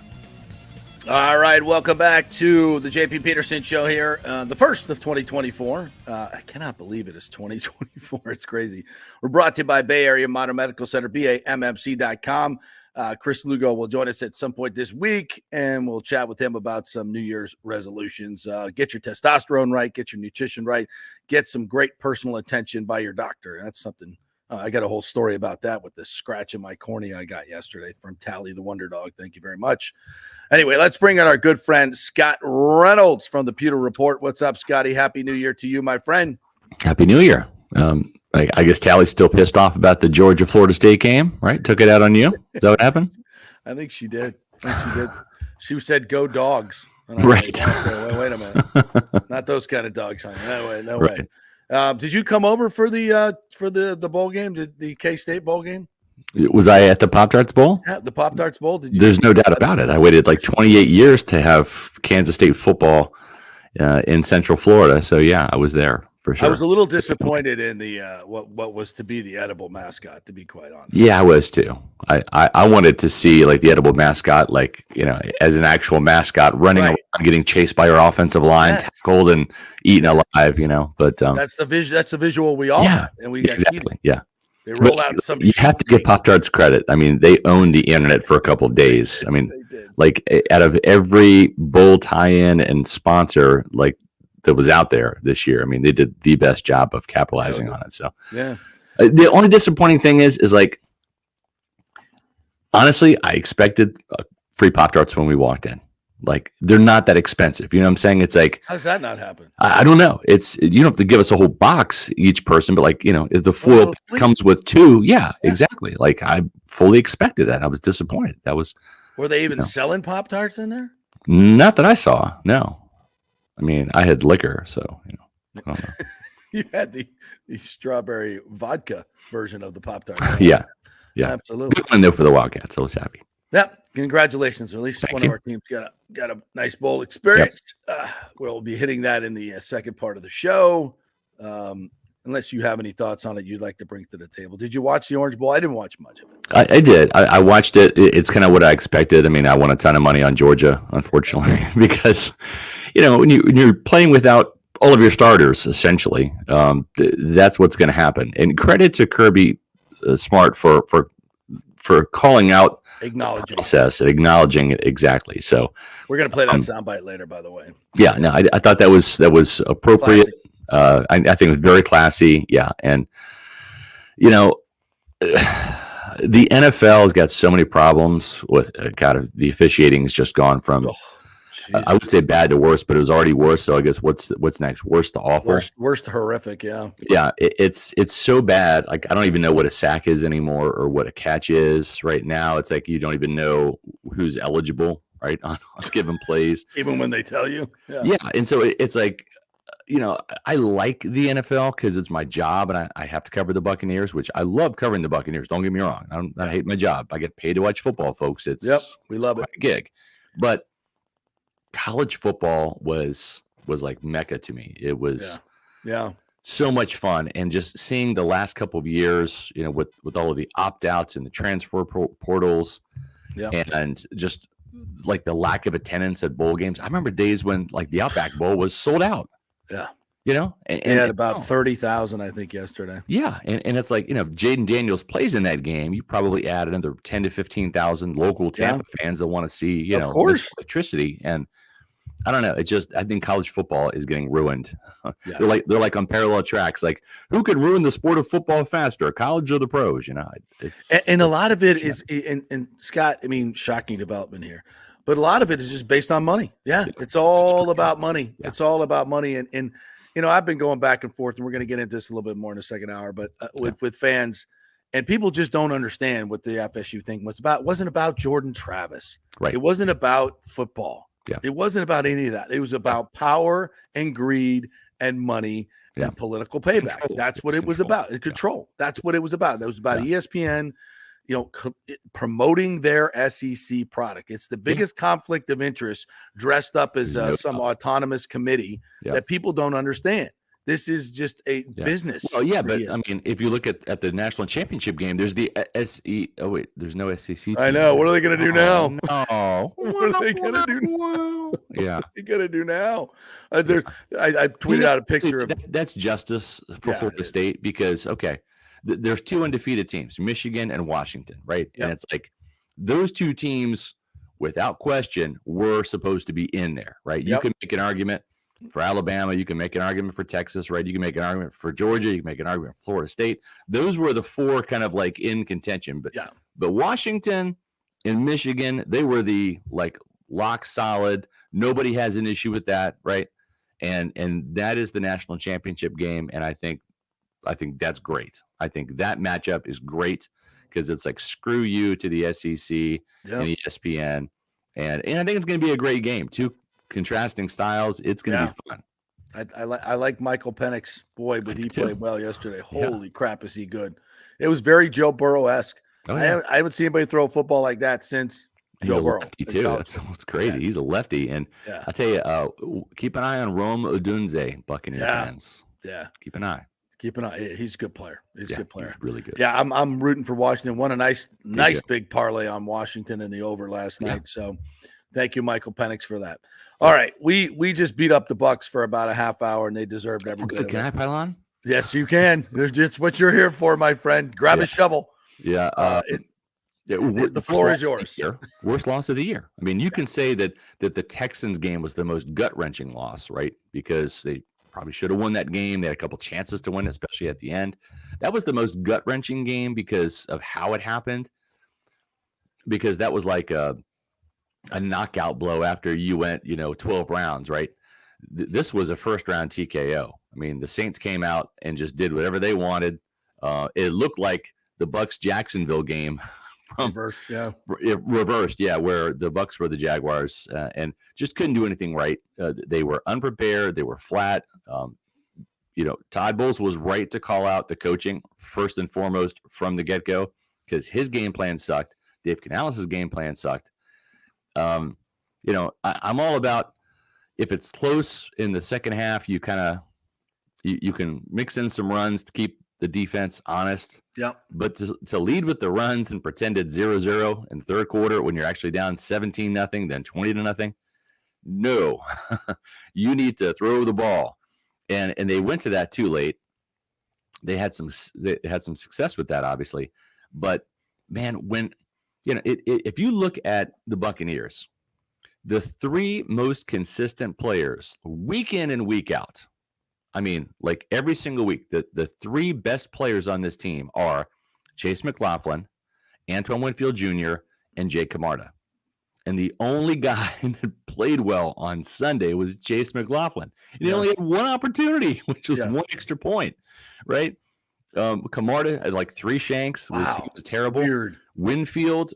All right, welcome back to the JP Peterson Show here, the first of 2024. I cannot believe it is 2024. It's crazy. We're brought to you by Bay Area Modern Medical Center, BAMMC.com. Chris Lugo will join us at some point this week, and we'll chat with him about some New Year's resolutions. Get your testosterone right, get your nutrition right, get some great personal attention by your doctor. That's something. I got a whole story about that with the scratch in my cornea I got yesterday from Tally the Wonder Dog. Thank you very much. Anyway, let's bring in our good friend Scott Reynolds from the Pewter Report. What's up, Scotty? Happy New Year to you, my friend. Happy New Year. I guess Tally's still pissed off about the Georgia-Florida State game, right? Took it out on you. Is that what happened? I think she did. She said, "Go Dogs." Right. Like, wait a minute. Not those kind of dogs, honey. No way. Did you come over for the bowl game? The K-State bowl game? Was I at the Pop-Tarts Bowl? Yeah, the Pop-Tarts Bowl. There's no doubt about it. I waited like 28 years to have Kansas State football in Central Florida. So yeah, I was there for sure. I was a little disappointed in the what was to be the edible mascot, to be quite honest. Yeah, I was too. I wanted to see like the edible mascot, like, as an actual mascot running around, getting chased by our offensive line, tackled and eaten alive, But that's the visual we all got, and we got exactly. Yeah. They roll out some. You have to give Pop-Tarts credit. I mean, they owned the internet for a couple of days. I mean, like out of every bowl tie-in and sponsor, like that was out there this year, I mean, they did the best job of capitalizing on it. So yeah. The only disappointing thing is like, honestly, I expected free Pop-Tarts when we walked in. Like, they're not that expensive. You know what I'm saying? It's like, how's that not happen? I don't know. You don't have to give us a whole box each person, but like, if the foil comes with two, yeah, exactly. Like, I fully expected that. I was disappointed. Were they even selling Pop-Tarts in there? Not that I saw. No. I mean, I had liquor, so I don't know. You had the strawberry vodka version of the Pop-Tart. Yeah, absolutely. Good one though for the Wildcats. I was happy. Yep. Congratulations. At least one of our teams got a nice bowl experience. Yep. We'll be hitting that in the second part of the show. Unless you have any thoughts on it you'd like to bring to the table. Did you watch the Orange Bowl? I didn't watch much of it. I did. I watched it. It's kind of what I expected. I mean, I won a ton of money on Georgia, unfortunately, because, when you're playing without all of your starters, essentially, that's what's going to happen. And credit to Kirby Smart for calling out acknowledging it exactly. So we're going to play that soundbite later, by the way. Yeah, no, I thought that was appropriate. I think it was very classy. Yeah. And, the NFL has got so many problems with the officiating has just gone from, I would say bad to worse, but it was already worse. So I guess what's next? Worse to awful? Worst to horrific. Yeah. Yeah. It's so bad. Like, I don't even know what a sack is anymore or what a catch is right now. It's like, you don't even know who's eligible, right? On given plays. Even when they tell you. Yeah. And so it's like, I like the NFL because it's my job and I have to cover the Buccaneers, which I love covering the Buccaneers. Don't get me wrong. I hate my job. I get paid to watch football, folks. We It's love it. quite a gig. But college football was like Mecca to me. It was so much fun. And just seeing the last couple of years, with all of the opt-outs and the transfer portals and just like the lack of attendance at bowl games. I remember days when like the Outback Bowl was sold out. Yeah. And had about 30,000, I think, yesterday. Yeah. And it's like, if Jaden Daniels plays in that game, you probably add another 10 to 15,000 local Tampa fans that want to see, of course, electricity. And I don't know. I think college football is getting ruined. Yeah. They're like on parallel tracks. Like, who could ruin the sport of football faster, college or the pros? And a lot of it is, and Scott, I mean, shocking development here, but a lot of it is just based on money. Yeah, it's all about money. Yeah. It's all about money. And I've been going back and forth, and we're going to get into this a little bit more in the second hour, but with fans, and people just don't understand what the FSU thing was about. It wasn't about Jordan Travis. Right. It wasn't about football. Yeah. It wasn't about any of that. It was about power and greed and money and political payback. Control. That's what it was about. Control. That's what it was about. That was about ESPN, promoting their SEC product. It's the biggest conflict of interest dressed up as some autonomous committee that people don't understand. This is just a business. Well, but I mean, if you look at the national championship game, there's the SE. Oh wait, there's no SEC team. I know. What are they going to do now? No. What are they going to do now? Yeah. What are they going to do now? I tweeted out a picture of that's justice for Florida State because there's two undefeated teams, Michigan and Washington, right? Yep. And it's like those two teams, without question, were supposed to be in there, right? You can make an argument for Alabama, you can make an argument for Texas, right? You can make an argument for Georgia, you can make an argument for Florida State. Those were the four kind of like in contention. But Washington and Michigan, they were the like lock solid. Nobody has an issue with that, right? And that is the national championship game. And I think that's great. I think that matchup is great because it's like screw you to the SEC and ESPN. And I think it's going to be a great game. Two contrasting styles. It's going to be fun. I like Michael Penix. Boy, but he played well yesterday. Holy crap, is he good. It was very Joe Burrow-esque. I haven't seen anybody throw a football like that since Joe Burrow. Lefty too. That's crazy. Yeah. He's a lefty. And I tell you, keep an eye on Rome Odunze, Buccaneers fans. Yeah. Keep an eye. He's a good player. He's a good player. He's really good. Yeah, I'm rooting for Washington. Won a nice big parlay on Washington in the over last night. So thank you, Michael Penix, for that. All right. We just beat up the Bucs for about a half hour, and they deserved every bit of it. Can I pile on? Yes, you can. It's what you're here for, my friend. Grab a shovel. Yeah. The floor is yours. Worst loss of the year. I mean, you can say that the Texans game was the most gut-wrenching loss, right? Because they probably should have won that game. They had a couple chances to win, especially at the end. That was the most gut-wrenching game because of how it happened. Because that was like a knockout blow after you went, 12 rounds, right? This was a first-round TKO. I mean, the Saints came out and just did whatever they wanted. It looked like the Bucs-Jacksonville game. Reversed, where the Bucs were the Jaguars and just couldn't do anything right. They were unprepared. They were flat. Todd Bowles was right to call out the coaching first and foremost from the get-go because his game plan sucked. Dave Canales' game plan sucked. I'm all about if it's close in the second half, you kind of you can mix in some runs to keep the defense honest. But to lead with the runs and pretend it's 0-0 in the third quarter when you're actually down 17-0, then 20-0, no. You need to throw the ball. And they went to that too late. They had some success with that, obviously. But man, when if you look at the Buccaneers, the three most consistent players week in and week out, I mean, like every single week, the three best players on this team are Chase McLaughlin, Antoine Winfield Jr., and Jake Camarda. And the only guy that played well on Sunday was Chase McLaughlin. And he only had one opportunity, which was one extra point, right? Camarda had like 3 shanks. He was terrible. Weird. Winfield,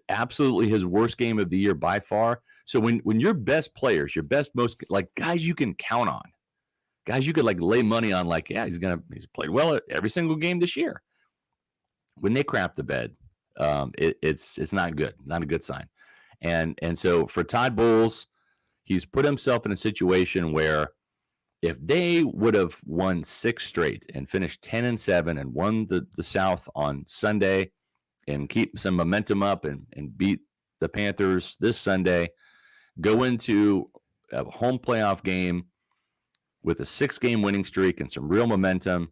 absolutely his worst game of the year by far. So when your best players, your best, most like guys you can count on, guys you could like lay money on, like, yeah, he's played well at every single game this year. When they crap the bed, it's not good, not a good sign. And so for Todd Bowles, he's put himself in a situation where if they would have won 6 straight and finished 10-7 and won the South on Sunday and keep some momentum up and beat the Panthers this Sunday, go into a home playoff game with a 6-game winning streak and some real momentum.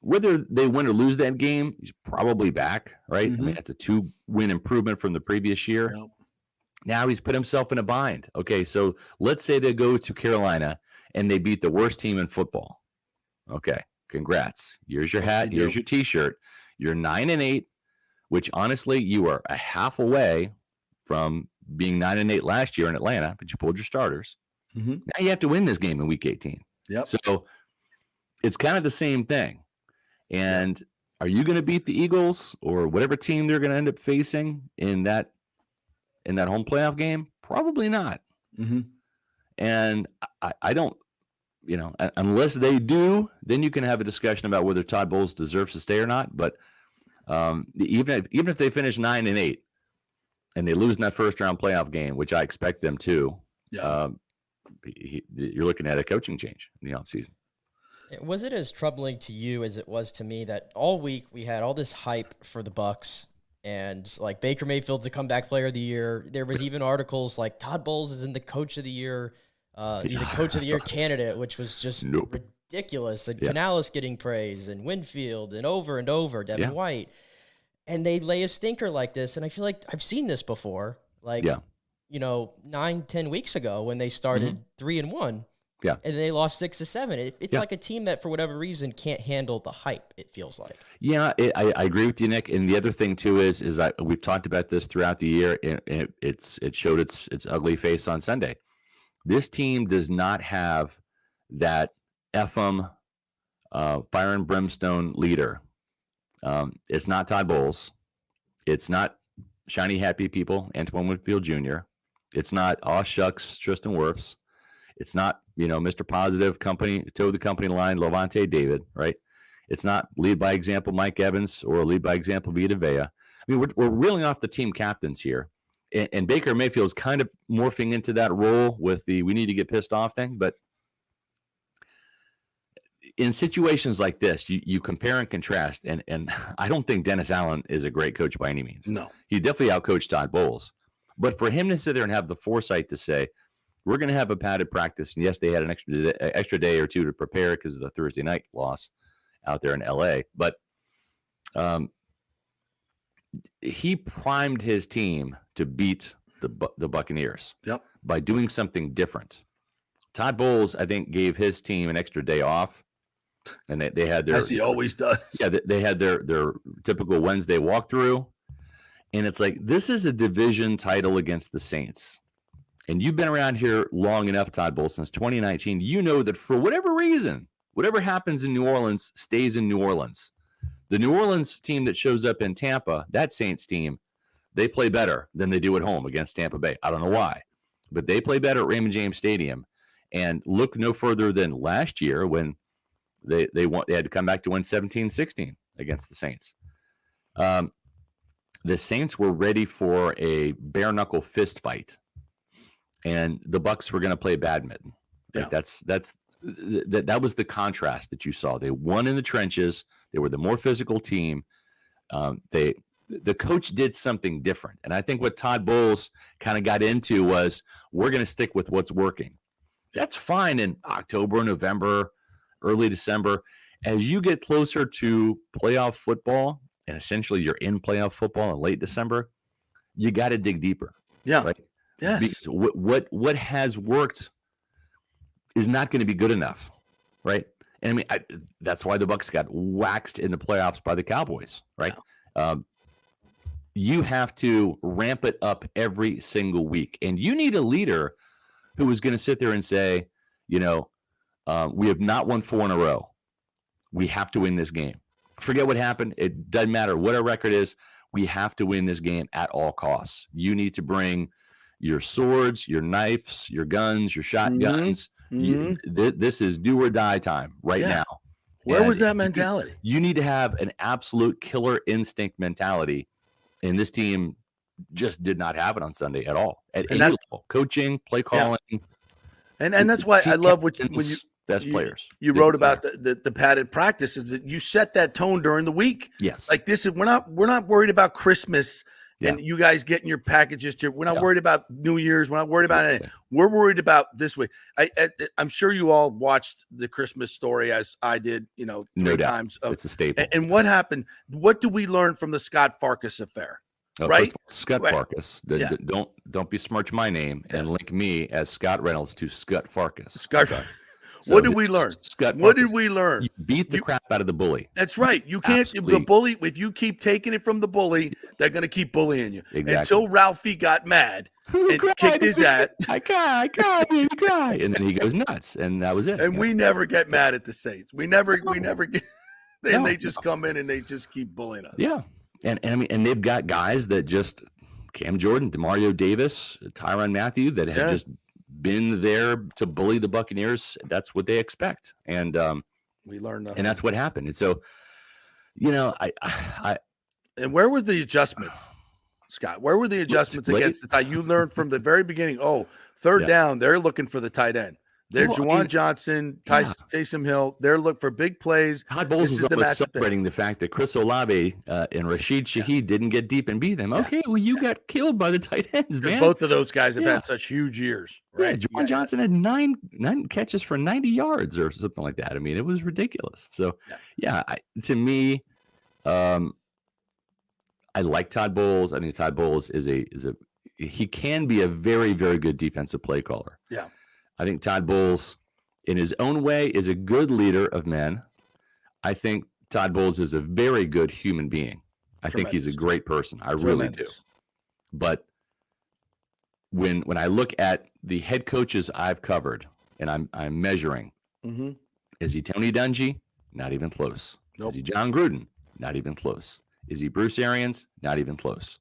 Whether they win or lose that game, he's probably back, right? Mm-hmm. I mean, that's a 2-win improvement from the previous year. Yep. Now he's put himself in a bind. Okay, so let's say they go to Carolina and they beat the worst team in football. Okay, congrats. Here's your hat. Here's your T-shirt. You're 9-8, which honestly you are a half away from being 9-8 last year in Atlanta, but you pulled your starters. Mm-hmm. Now you have to win this game in Week 18. Yep. So it's kind of the same thing. And are you going to beat the Eagles or whatever team they're going to end up facing in that home playoff game? Probably not. Mm-hmm. And I don't, unless they do, then you can have a discussion about whether Todd Bowles deserves to stay or not. But even if they finish 9-8 and they lose in that first round playoff game, which I expect them to, you're looking at a coaching change in the offseason. Was it as troubling to you as it was to me that all week we had all this hype for the Bucs and like Baker Mayfield's a comeback player of the year? There was even articles like Todd Bowles is in the coach of the year. He's a coach of the year candidate, which was just ridiculous. And Canales getting praise and Winfield and over, Devin White. And they lay a stinker like this. And I feel like I've seen this before. Like, 9-10 weeks ago when they started 3-1. Yeah. And they lost 6-7. It's like a team that, for whatever reason, can't handle the hype, it feels like. Yeah, I agree with you, Nick. And the other thing, too, is that we've talked about this throughout the year. It showed its ugly face on Sunday. This team does not have that fire and brimstone leader. It's not Todd Bowles. It's not shiny, happy people, Antoine Winfield Jr. It's not, aw shucks, Tristan Wirfs. It's not, Mr. Positive company, toe the company line, Levante David, right? It's not lead by example Mike Evans or lead by example Vita Vea. I mean, we're reeling off the team captains here. And Baker Mayfield is kind of morphing into that role with the we need to get pissed off thing. But in situations like this, you compare and contrast. And I don't think Dennis Allen is a great coach by any means. No. He definitely outcoached Todd Bowles. But for him to sit there and have the foresight to say, we're going to have a padded practice. And yes, they had an extra day or two to prepare because of the Thursday night loss out there in L.A. But he primed his team to beat the Buccaneers by doing something different. Todd Bowles, I think, gave his team an extra day off. And they had their, as he always does. Yeah, they had their typical Wednesday walkthrough. And it's like, this is a division title against the Saints. And you've been around here long enough, Todd Bowles, since 2019. You know that for whatever reason, whatever happens in New Orleans stays in New Orleans. The New Orleans team that shows up in Tampa, that Saints team, they play better than they do at home against Tampa Bay. I don't know why, but they play better at Raymond James Stadium. And look no further than last year when they had to come back to win 17-16 against the Saints. The Saints were ready for a bare knuckle fist fight, and the Bucs were going to play badminton. Like that was the contrast that you saw. They won in the trenches. They were the more physical team. The coach did something different, and I think what Todd Bowles kind of got into was we're going to stick with what's working. That's fine in October, November, early December. As you get closer to playoff football, and essentially you're in playoff football in late December, you got to dig deeper. Yeah. Right? Yes. Because what has worked is not going to be good enough, right? And I mean, that's why the Bucs got waxed in the playoffs by the Cowboys, right? Yeah. You have to ramp it up every single week, and you need a leader who is going to sit there and say, we have not won 4 in a row. We have to win this game. Forget what happened. It doesn't matter what our record is. We have to win this game at all costs. You need to bring your swords, your knives, your guns, your shotguns. This is do or die time right now. Where was that And mentality? You need to have an absolute killer instinct mentality, and this team just did not have it on Sunday at all. At any level, coaching, play calling, and that's why I love when you best players. You wrote about the padded practices that you set that tone during the week. Yes, like this is we're not worried about Christmas. And you guys getting your packages to. We're not worried about New Year's. We're not worried about anything. We're worried about this week. I'm sure you all watched the Christmas Story as I did. No three doubt. times. It's a staple. And what happened? What do we learn from the Scott Farkas affair? Right, Scott Farkas. Don't besmirch my name and link me as Scott Reynolds to Scott Farkas. So what did we learn? What did we learn? You beat the crap out of the bully. That's right. You can't. The bully. If you keep taking it from the bully, they're going to keep bullying you. Exactly. Until Ralphie got mad and kicked his ass. I cry, and then he goes nuts, and that was it. And we never get mad at the Saints. We never get. And they just come in and they just keep bullying us. Yeah, and I mean, and they've got guys that just Cam Jordan, Demario Davis, Tyrann Mathieu that have just been there to bully the Buccaneers. That's what they expect, and we learned nothing. And that's what happened. And so, I and where were the adjustments, Scott? Where were the adjustments against the tight? You learned from the very beginning. Third down, they're looking for the tight end. They're Juwan Johnson, Taysom Hill. They're looking for big plays. Todd Bowles is almost celebrating the fact that Chris Olave and Rashid Shaheed didn't get deep and beat them. Okay, well, you got killed by the tight ends, man. Both of those guys have had such huge years, right? Juwan Johnson had nine catches for 90 yards or something like that. I mean, it was ridiculous. So, to me, I like Todd Bowles. I think Todd Bowles he can be a very, very good defensive play caller. Yeah. I think Todd Bowles, in his own way, is a good leader of men. I think Todd Bowles is a very good human being. I think he's a great person. I really do. But when I look at the head coaches I've covered, and I'm measuring, is he Tony Dungy? Not even close. Nope. Is he John Gruden? Not even close. Is he Bruce Arians? Not even close.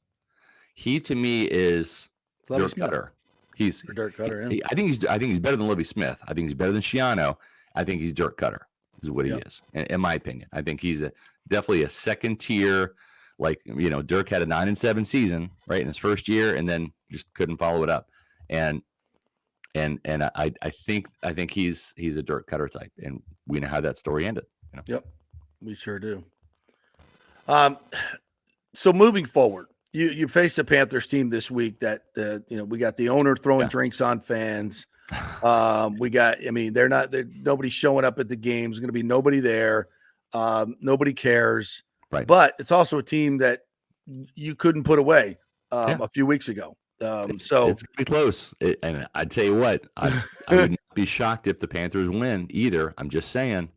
He, to me, is Dirk Cutter. He's Dirk Cutter. I think he's better than Lovie Smith. I think he's better than Schiano. I think he's Dirk Cutter is what he is, in my opinion. I think he's definitely a second tier. Like, Dirk had a 9-7 season right in his first year, and then just couldn't follow it up. And I think he's a Dirk Cutter type, and we know how that story ended. Yep, we sure do. So moving forward. You face a Panthers team this week that we got the owner throwing drinks on fans. Nobody's showing up at the games. There's going to be nobody there. Nobody cares. Right. But it's also a team that you couldn't put away a few weeks ago. So it's going to be close. And I'd tell you what, I would not be shocked if the Panthers win either. I'm just saying.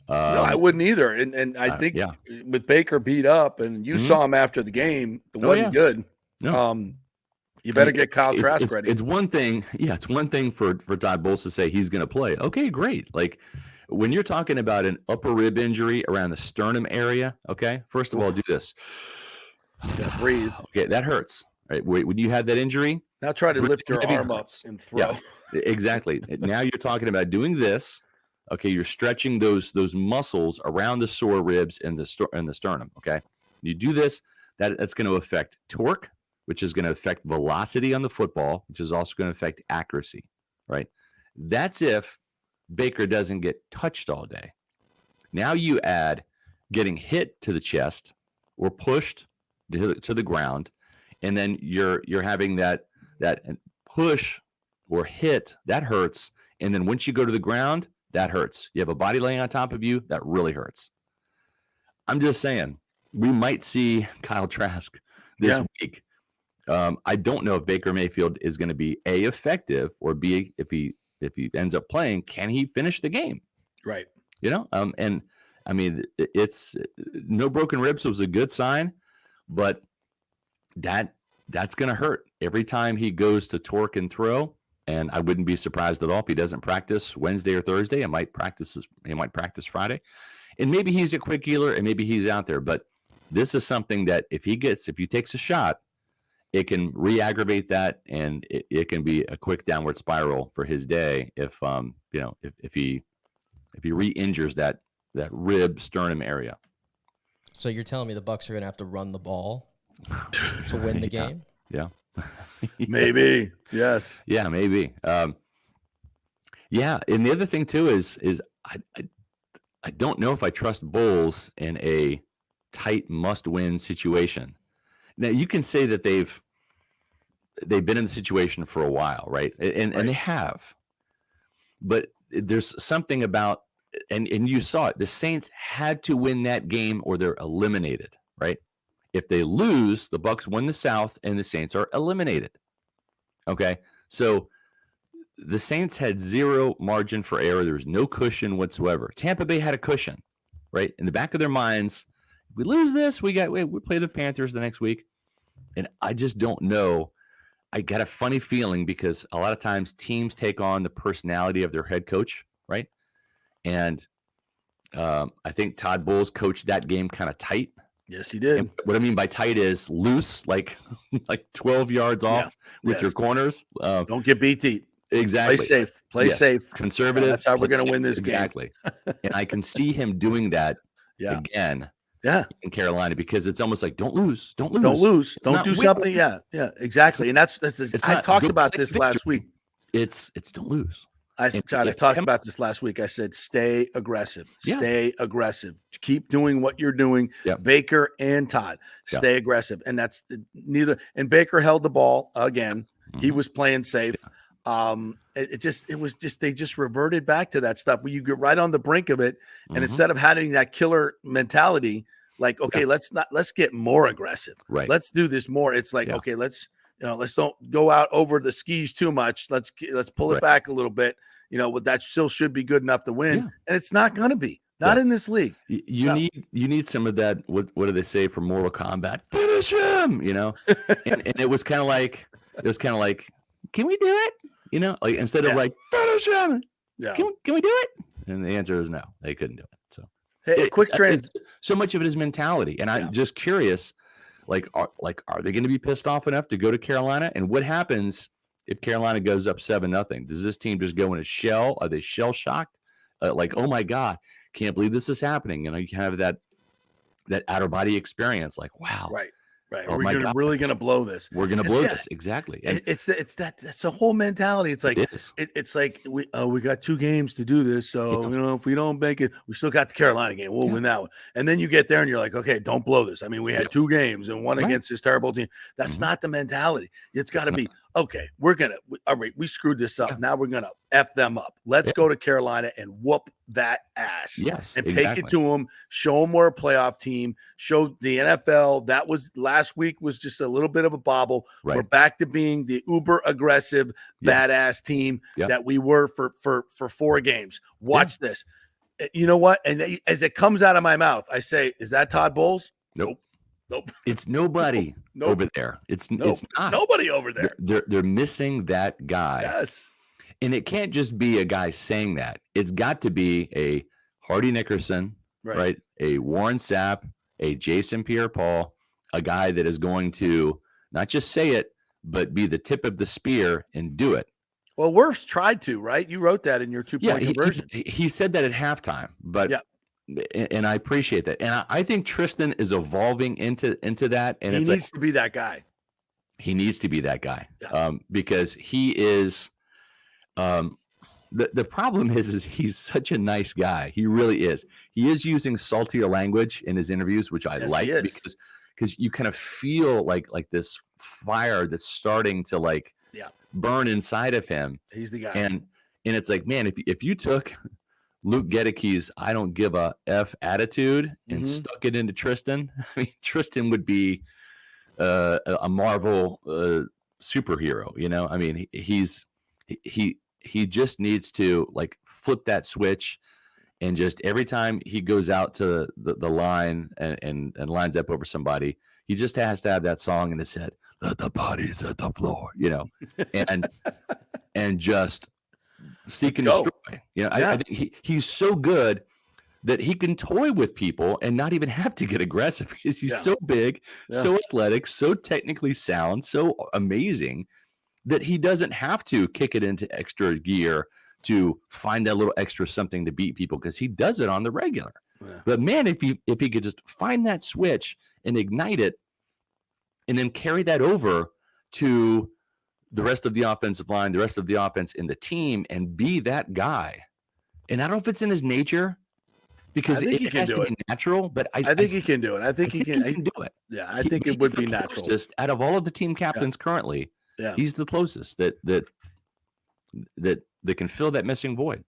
No, I wouldn't either. And I think with Baker beat up, and you saw him after the game, it wasn't good. No. You better get Kyle Trask ready. It's one thing. Yeah, it's one thing for Todd Bowles to say he's going to play. Okay, great. Like when you're talking about an upper rib injury around the sternum area, okay, first of all, do this. Breathe. Okay, that hurts. Right? When you have that injury, now try to lift your arm up and throw. Yeah, exactly. Now you're talking about doing this. Okay, you're stretching those muscles around the sore ribs and the sternum. Okay, you do this, that's going to affect torque, which is going to affect velocity on the football, which is also going to affect accuracy. Right? That's if Baker doesn't get touched all day. Now you add getting hit to the chest or pushed to the ground, and then you're having that push or hit that hurts, and then once you go to the ground. That hurts. You have a body laying on top of you. That really hurts. I'm just saying, we might see Kyle Trask this week. I don't know if Baker Mayfield is going to be A, effective, or B, if he ends up playing, can he finish the game? Right. And I mean, it's no broken ribs was a good sign, but that's going to hurt every time he goes to torque and throw. And I wouldn't be surprised at all if he doesn't practice Wednesday or Thursday. He might practice Friday. And maybe he's a quick healer and maybe he's out there. But this is something that if he takes a shot it can re-aggravate that, and it can be a quick downward spiral for his day if if he re-injures that rib sternum area. So you're telling me the Bucs are going to have to run the ball to win the game? Yeah. Maybe. Yes. Yeah, maybe. Yeah, and the other thing too is I don't know if I trust Bulls in a tight must-win situation. Now you can say that they've been in the situation for a while, right? And they have, but there's something about and you saw it. The Saints had to win that game or they're eliminated, right? If they lose, the Bucs win the South and the Saints are eliminated. Okay, so the Saints had zero margin for error. There was no cushion whatsoever. Tampa Bay had a cushion, right? In the back of their minds, if we lose this, we play the Panthers the next week. And I just don't know. I got a funny feeling because a lot of times teams take on the personality of their head coach, right? And I think Todd Bowles coached that game kind of tight. Yes, he did. And what I mean by tight is loose, like 12 yards off with your corners. Don't get BT. Exactly. Play safe. Conservative. That's how we're going to win this game. Exactly. And I can see him doing that again. Yeah. In Carolina, because it's almost like don't lose. Don't do something. Yeah, exactly. And that's I talked about this last week. It's don't lose. I talked about this last week. I said, stay aggressive. Yeah. Stay aggressive. Keep doing what you're doing. Yep. Baker and Todd, stay aggressive. And that's neither. And Baker held the ball again. Mm-hmm. He was playing safe. They just reverted back to that stuff where you get right on the brink of it. And instead of having that killer mentality, like, okay, let's get more aggressive. Right. Let's do this more. It's like, okay, let's don't go out over the skis too much. Let's pull it back a little bit. That still should be good enough to win. Yeah. And it's not going to be. Not in this league. You need some of that. What do they say for Mortal Kombat? Finish him. And it was kind of like can we do it? Like instead of like finish him. Yeah. Can we do it? And the answer is no. They couldn't do it. So quick trend. So much of it is mentality, and I'm just curious. Are they going to be pissed off enough to go to Carolina? And what happens if Carolina goes up 7-0? Does this team just go in a shell? Are they shell shocked? Oh my God, can't believe this is happening. You can have that outer body experience. Like, wow. Right. Oh, we're really going to blow this. We're going to blow this. Exactly. And it's the whole mentality. It's like, it's like we got 2 games to do this. So, if we don't make it, we still got the Carolina game. We'll win that one. And then you get there and you're like, okay, don't blow this. I mean, we had 2 games and one against this terrible team. That's not the mentality. It's got to be, okay, all right, we screwed this up. Now we're going to F them up. Let's go to Carolina and whoop that ass. Yes. And take it to them, show them we're a playoff team, show the NFL. That was last week was just a little bit of a bobble. Right. We're back to being the uber aggressive, badass team that we were for 4 games. Watch this. You know what? And as it comes out of my mouth, I say, is that Todd Bowles? Nope. It's nobody over there. It's nobody over there. They're missing that guy. Yes. And it can't just be a guy saying that. It's got to be a Hardy Nickerson, right? A Warren Sapp, a Jason Pierre-Paul, a guy that is going to not just say it, but be the tip of the spear and do it. Well, Wirfs tried to, right? You wrote that in your 2-point conversion. He said that at halftime, but and I appreciate that. And I think Tristan is evolving into that. And he needs to be that guy. He needs to be that guy because he is. The problem is he's such a nice guy. He really is. He is using saltier language in his interviews, which I like because you kind of feel like this fire that's starting to burn inside of him. He's the guy. And it's like, man, if you took Luke Geddes' I don't give a F attitude and stuck it into Tristan, I mean, Tristan would be a Marvel superhero, I mean, he just needs to flip that switch, and just every time he goes out to the line and lines up over somebody, he just has to have that song in his head, let the bodies at the floor, and just seek and destroy. I think he's so good that he can toy with people and not even have to get aggressive because he's so big, so athletic, so technically sound, so amazing that he doesn't have to kick it into extra gear to find that little extra something to beat people because he does it on the regular. Yeah. But man, if he could just find that switch and ignite it and then carry that over to the rest of the offensive line, the rest of the offense in the team and be that guy. And I don't know if it's in his nature because it has to be natural, but I think he can do it. I think he can do it. Yeah, I think it would be natural. Out of all of the team captains currently, he's the closest that can fill that missing void.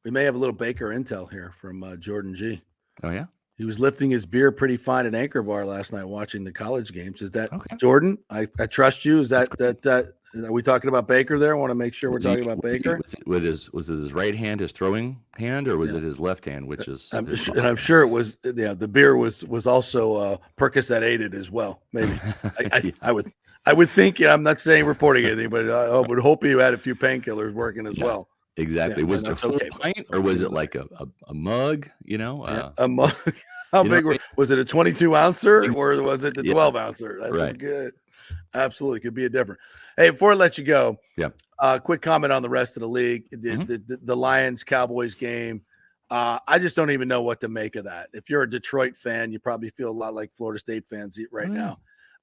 We may have a little Baker intel here from Jordan G. Oh, yeah? He was lifting his beer pretty fine at Anchor Bar last night watching the college games. Is that Jordan? I trust you. Is that are we talking about Baker there? I want to make sure we're talking about Baker. Was it his right hand, his throwing hand, or was it his left hand, which is I'm sure it was the beer was also Percocet aided as well. Maybe. I would think, I'm not saying reporting anything, but I would hope you had a few painkillers working as well. Exactly. Was it a full pint or was it like a mug? A mug. How big was it? A 22 ouncer or was it the 12 ouncer? That's good. Absolutely, could be a different. Hey, before I let you go, quick comment on the rest of the league. The Lions Cowboys game. I just don't even know what to make of that. If you're a Detroit fan, you probably feel a lot like Florida State fans right now.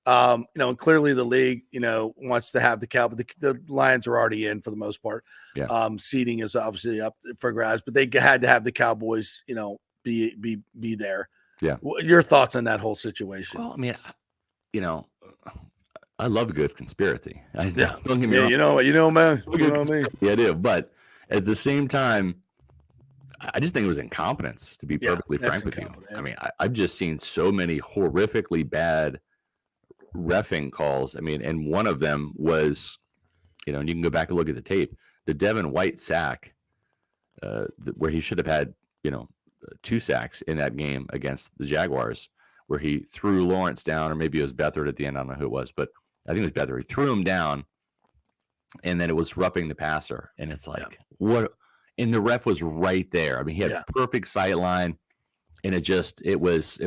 And clearly the league, wants to have the Cowboys. The Lions are already in for the most part. Yeah. Seeding is obviously up for grabs, but they had to have the Cowboys, be there. Yeah. Your thoughts on that whole situation? Well, I mean, I love a good conspiracy. Don't get me wrong. Man. You know me. Yeah, I do. But at the same time, I just think it was incompetence, to be perfectly frank with you. I mean, I've just seen so many horrifically bad reffing calls. I mean, and one of them was, and you can go back and look at the tape, the Devin White sack, where he should have had, 2 sacks in that game against the Jaguars, where he threw Lawrence down, or maybe it was Beathard at the end. I don't know who it was, but I think it was Beathard. He threw him down, and then it was roughing the passer. And it's like, what? And the ref was right there. I mean, he had perfect sight line, and it was,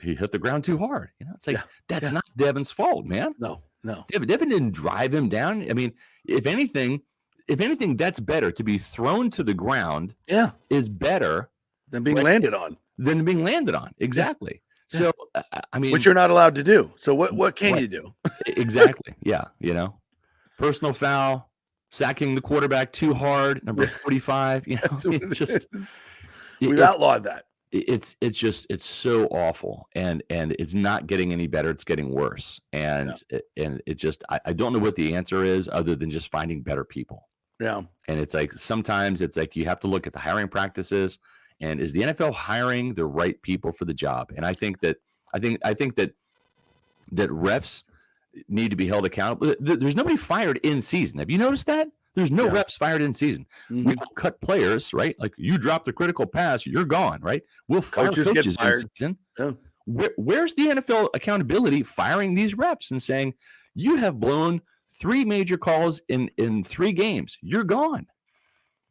he hit the ground too hard. It's like, that's not Devin's fault, man. No. Devin didn't drive him down. I mean, if anything, that's better. To be thrown to the ground is better than being landed on. Exactly. Yeah. So, I mean, which you're not allowed to do. So what can you do? Exactly. Yeah. Personal foul, sacking the quarterback too hard, number 45. We've outlawed that. It's so awful, and it's not getting any better. It's getting worse, and it just I don't know what the answer is other than just finding better people. Yeah, and it's like sometimes it's like you have to look at the hiring practices, and is the NFL hiring the right people for the job? And I think that refs need to be held accountable. There's nobody fired in season. Have you noticed that? There's no refs fired in season. Mm-hmm. We will cut players, right? Like you drop the critical pass, you're gone, right? We'll fire coaches in season. Yeah. Where's the NFL accountability firing these refs and saying, you have blown 3 major calls in 3 games. You're gone.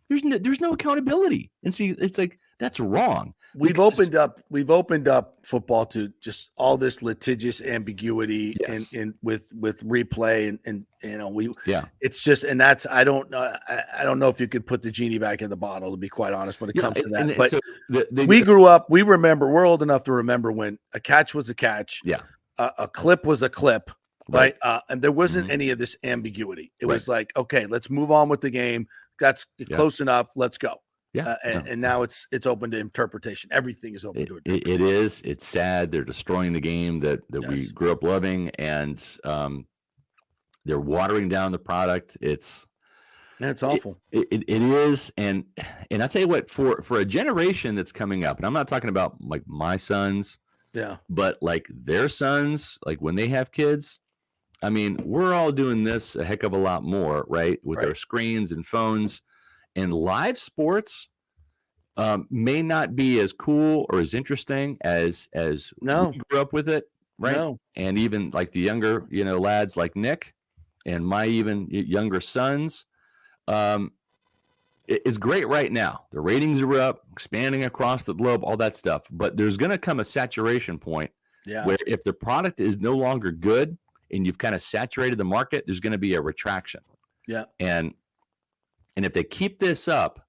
There's no accountability. And see, it's like, that's wrong. We've opened up football to just all this litigious ambiguity and with replay and it's just, and that's, I don't know if you could put the genie back in the bottle, to be quite honest, when it comes to that. But so we grew up, we're old enough to remember when a catch was a catch. Yeah. A clip was a clip. Right. And there wasn't any of this ambiguity. It was like, okay, let's move on with the game. That's close enough. Let's go. Yeah. And now it's open to interpretation. Everything is open to interpretation. It is. It's sad. They're destroying the game that we grew up loving, and they're watering down the product. It's awful. It is. And I tell you what, for a generation that's coming up, and I'm not talking about like my sons, but like their sons, like when they have kids, I mean, we're all doing this a heck of a lot more, right? With our screens and phones. And live sports may not be as cool or as interesting as we grew up with it, right? No. And even like the younger, lads like Nick and my even younger sons, it's great right now. The ratings are up, expanding across the globe, all that stuff. But there's going to come a saturation point where if the product is no longer good and you've kind of saturated the market, there's going to be a retraction. Yeah. And if they keep this up,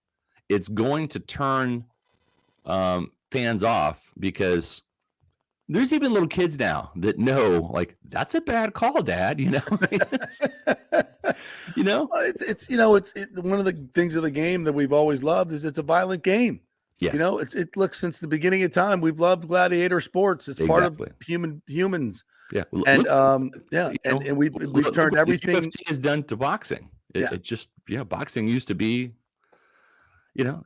it's going to turn fans off, because there's even little kids now that know, like, that's a bad call, Dad. You know, it's one of the things of the game that we've always loved is it's a violent game. Yes. You know, it looks since the beginning of time we've loved gladiator sports. It's part of humans. Yeah. And we've turned everything. What the UFC has done to boxing. It just, boxing used to be,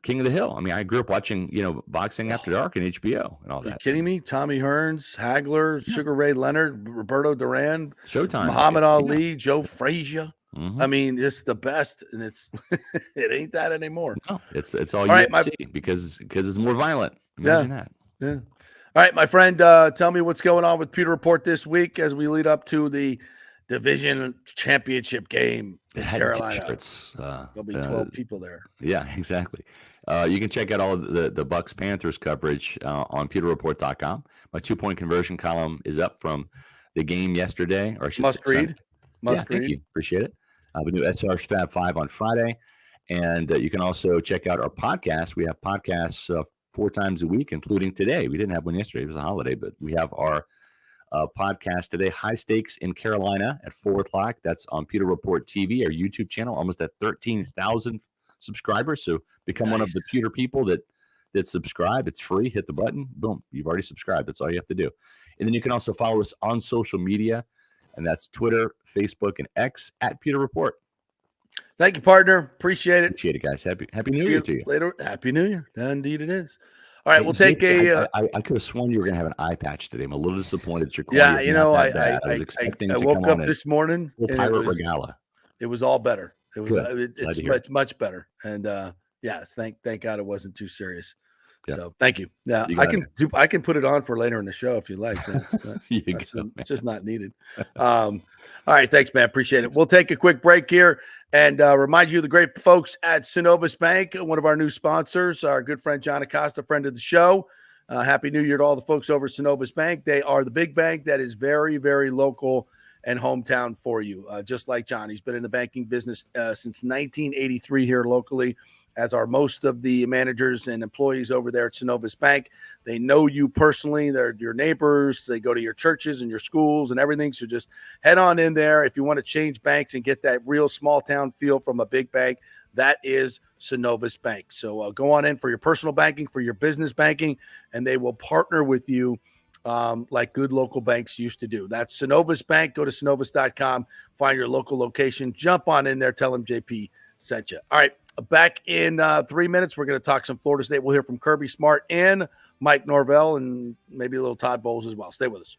king of the hill. I mean, I grew up watching, Boxing After Dark and HBO and all that. Are you kidding me? Tommy Hearns, Hagler, Sugar Ray Leonard, Roberto Duran, Showtime, Muhammad Ali, Joe Frazier. Mm-hmm. I mean, it's the best, and it ain't that anymore. No, it's all right, UFC because it's more violent. Imagine that. Yeah. All right, my friend, tell me what's going on with Pewter Report this week as we lead up to the division championship game in Carolina. There'll be 12 people there. Yeah, exactly. You can check out all of the Bucks Panthers coverage on pewterreport.com. My 2-point conversion column is up from the game yesterday. Or Must read. Thank you. Appreciate it. We do SR's Fab 5 on Friday. And you can also check out our podcast. We have podcasts 4 times a week, including today. We didn't have one yesterday. It was a holiday, but we have our podcast today, High Stakes in Carolina at 4:00. That's on Pewter Report TV, our YouTube channel, almost at 13,000 subscribers. So become one of the Pewter people that subscribe. It's free. Hit the button. Boom. You've already subscribed. That's all you have to do. And then you can also follow us on social media, and that's Twitter, Facebook, and X at Pewter Report. Thank you, partner. Appreciate it. Appreciate it, guys. Happy New Year to you. Later. Happy New Year. Indeed it is. All right, we'll take I could have sworn you were going to have an eye patch today. I'm a little disappointed that your quality I was expecting I to woke come up this morning and Pirate Regala. It was all better. It was it's much better. And thank God it wasn't too serious. Yeah. So thank you. Yeah, I can put it on for later in the show if you like. It's just not needed. All right, thanks, man. Appreciate it. We'll take a quick break here and remind you of the great folks at Synovus Bank, one of our new sponsors, our good friend John Acosta, friend of the show. Happy New Year to all the folks over at Synovus Bank. They are the big bank that is very, very local and hometown for you, just like John. He's been in the banking business since 1983 here locally, as are most of the managers and employees over there at Synovus Bank. They know you personally. They're your neighbors. They go to your churches and your schools and everything. So just head on in there. If you want to change banks and get that real small town feel from a big bank, that is Synovus Bank. So go on in for your personal banking, for your business banking, and they will partner with you like good local banks used to do. That's Synovus Bank. Go to synovus.com, find your local location, jump on in there, tell them JP sent you. All right. Back in 3 minutes, we're going to talk some Florida State. We'll hear from Kirby Smart and Mike Norvell and maybe a little Todd Bowles as well. Stay with us.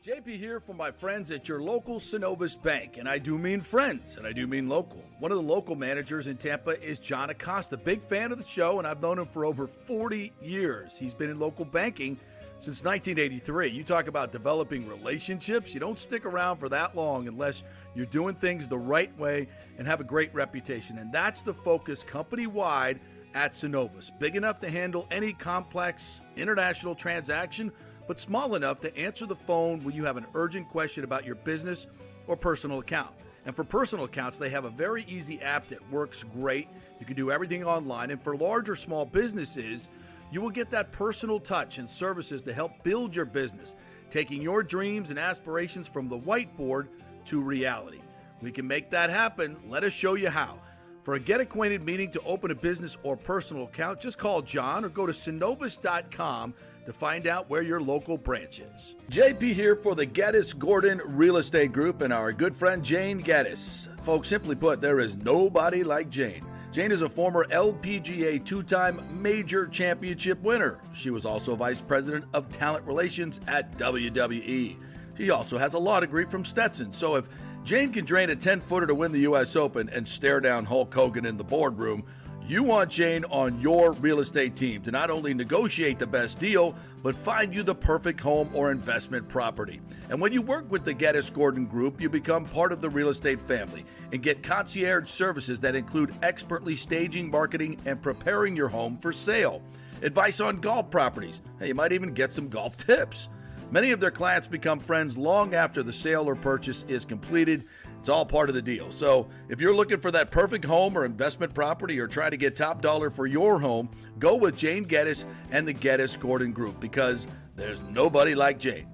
JP here for my friends at your local Synovus Bank, and I do mean friends, and I do mean local. One of the local managers in Tampa is John Acosta, big fan of the show, and I've known him for over 40 years. He's been in local banking since 1983. You talk about developing relationships. You don't stick around for that long unless you're doing things the right way and have a great reputation, and that's the focus company-wide at Synovus. Big enough to handle any complex international transaction, but small enough to answer the phone when you have an urgent question about your business or personal account. And for personal accounts, they have a very easy app that works great. You can do everything online. And for large or small businesses, you will get that personal touch and services to help build your business, taking your dreams and aspirations from the whiteboard to reality. We can make that happen. Let us show you how. For a get-acquainted meeting to open a business or personal account, just call John or go to synovus.com to find out where your local branch is. JP here for the Geddes Gordon Real Estate Group and our good friend Jane Geddes. Folks, simply put, there is nobody like Jane. Jane is a former LPGA two-time major championship winner. She was also vice president of talent relations at WWE. She also has a law degree from Stetson. So if Jane can drain a 10-footer to win the U.S. Open and stare down Hulk Hogan in the boardroom, You want Jane on your real estate team to not only negotiate the best deal, but find you the perfect home or investment property. And when you work with the Geddes Gordon Group, you become part of the real estate family and get concierge services that include expertly staging, marketing, and preparing your home for sale. Advice on golf properties. Hey, you might even get some golf tips. Many of their clients become friends long after the sale or purchase is completed. It's all part of the deal. So if you're looking for that perfect home or investment property or trying to get top dollar for your home, go with Jane Geddes and the Geddes Gordon Group because there's nobody like Jane.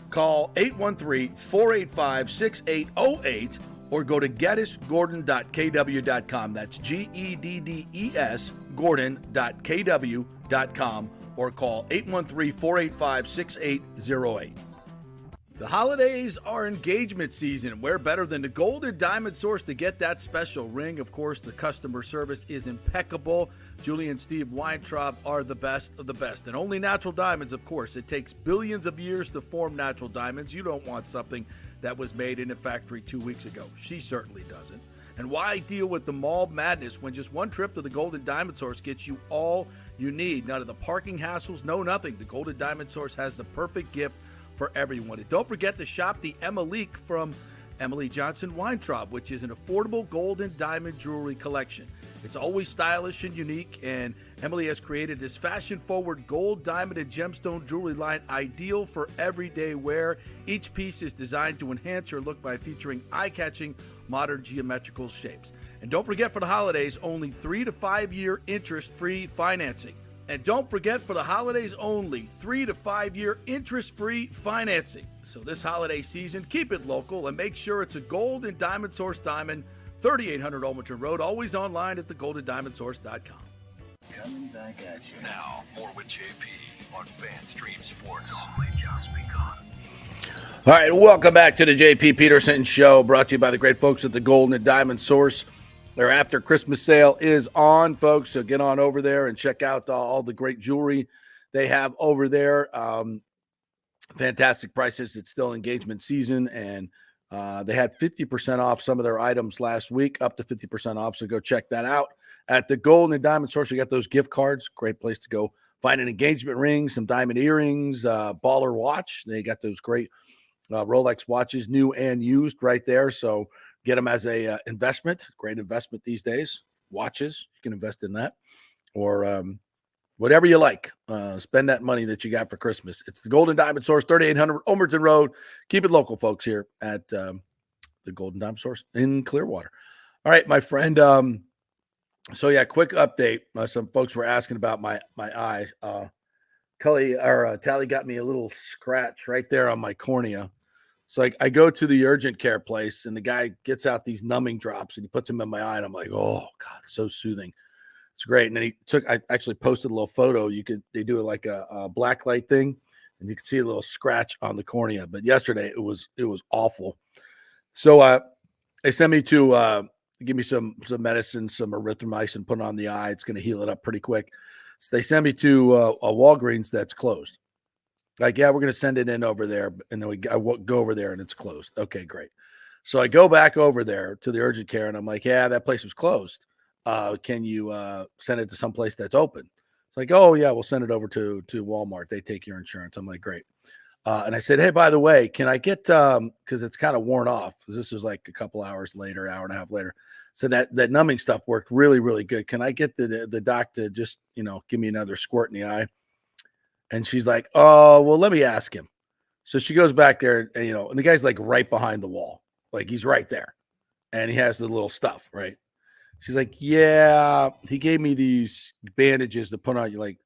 Call 813-485-6808 or go to geddesgordon.kw.com. That's GEDDES Gordon.kw.com or call 813-485-6808. The holidays are engagement season. Where better than the Gold and Diamond Source to get that special ring? Of course, the customer service is impeccable. Julie and Steve Weintraub are the best of the best. And only natural diamonds, of course. It takes billions of years to form natural diamonds. You don't want something that was made in a factory 2 weeks ago. She certainly doesn't. And why deal with the mall madness when just one trip to the Gold and Diamond Source gets you all you need? None of the parking hassles, no nothing. The Gold and Diamond Source has the perfect gift for everyone. And don't forget to shop the Emilique from Emily Johnson Weintraub, which is an affordable gold and diamond jewelry collection. It's always stylish and unique, and Emily has created this fashion-forward gold, diamond, and gemstone jewelry line ideal for everyday wear. Each piece is designed to enhance your look by featuring eye-catching modern geometrical shapes. And don't forget, for the holidays, only 3 to 5 year interest-free financing. And don't forget, for the holidays only, 3 to 5 year interest-free financing. So this holiday season, keep it local and make sure it's a Gold and Diamond Source diamond, 3800 Olmerton Road, always online at thegoldendiamondsource.com. Coming back at you. Now, more with JP on FanStream Sports. It's only just begun. All right, welcome back to the JP Peterson Show, brought to you by the great folks at the Golden and Diamond Source. Their after Christmas sale is on, folks, so get on over there and check out all the great jewelry they have over there. Fantastic prices. It's still engagement season, and they had 50% off some of their items last week, up to 50% off, so go check that out. At the Golden and Diamond Source, you got those gift cards. Great place to go find an engagement ring, some diamond earrings, baller watch. They got those great Rolex watches, new and used, right there, so get them as a investment. Great investment these days. Watches, you can invest in that. Or whatever you like. Spend that money that you got for Christmas. It's the Golden Diamond Source, 3800 Olmerton Road. Keep it local, folks, here at the Golden Diamond Source in Clearwater. All right, my friend. So, yeah, quick update. Some folks were asking about my eye. Tally got me a little scratch right there on my cornea. So I go to the urgent care place, and the guy gets out these numbing drops, and he puts them in my eye, and I'm like, oh, God, so soothing. It's great. And then I actually posted a little photo. They do like a black light thing, and you can see a little scratch on the cornea. But yesterday it was awful. So they sent me to give me some medicine, some erythromycin, put it on the eye. It's going to heal it up pretty quick. So they sent me to a Walgreens that's closed. Like, yeah, we're going to send it in over there. And then I go over there and it's closed. Okay, great. So I go back over there to the urgent care and I'm like, yeah, that place was closed. Can you send it to some place that's open? It's like, oh, yeah, we'll send it over to Walmart. They take your insurance. I'm like, great. And I said, hey, by the way, can I get, because it's kind of worn off. This was like a couple hours later, hour and a half later. So that numbing stuff worked really, really good. Can I get the doc to just, give me another squirt in the eye? And she's like, oh, well, let me ask him. So she goes back there, and, and the guy's like right behind the wall. Like he's right there. And he has the little stuff, right? She's like, yeah, he gave me these bandages to put on you. Like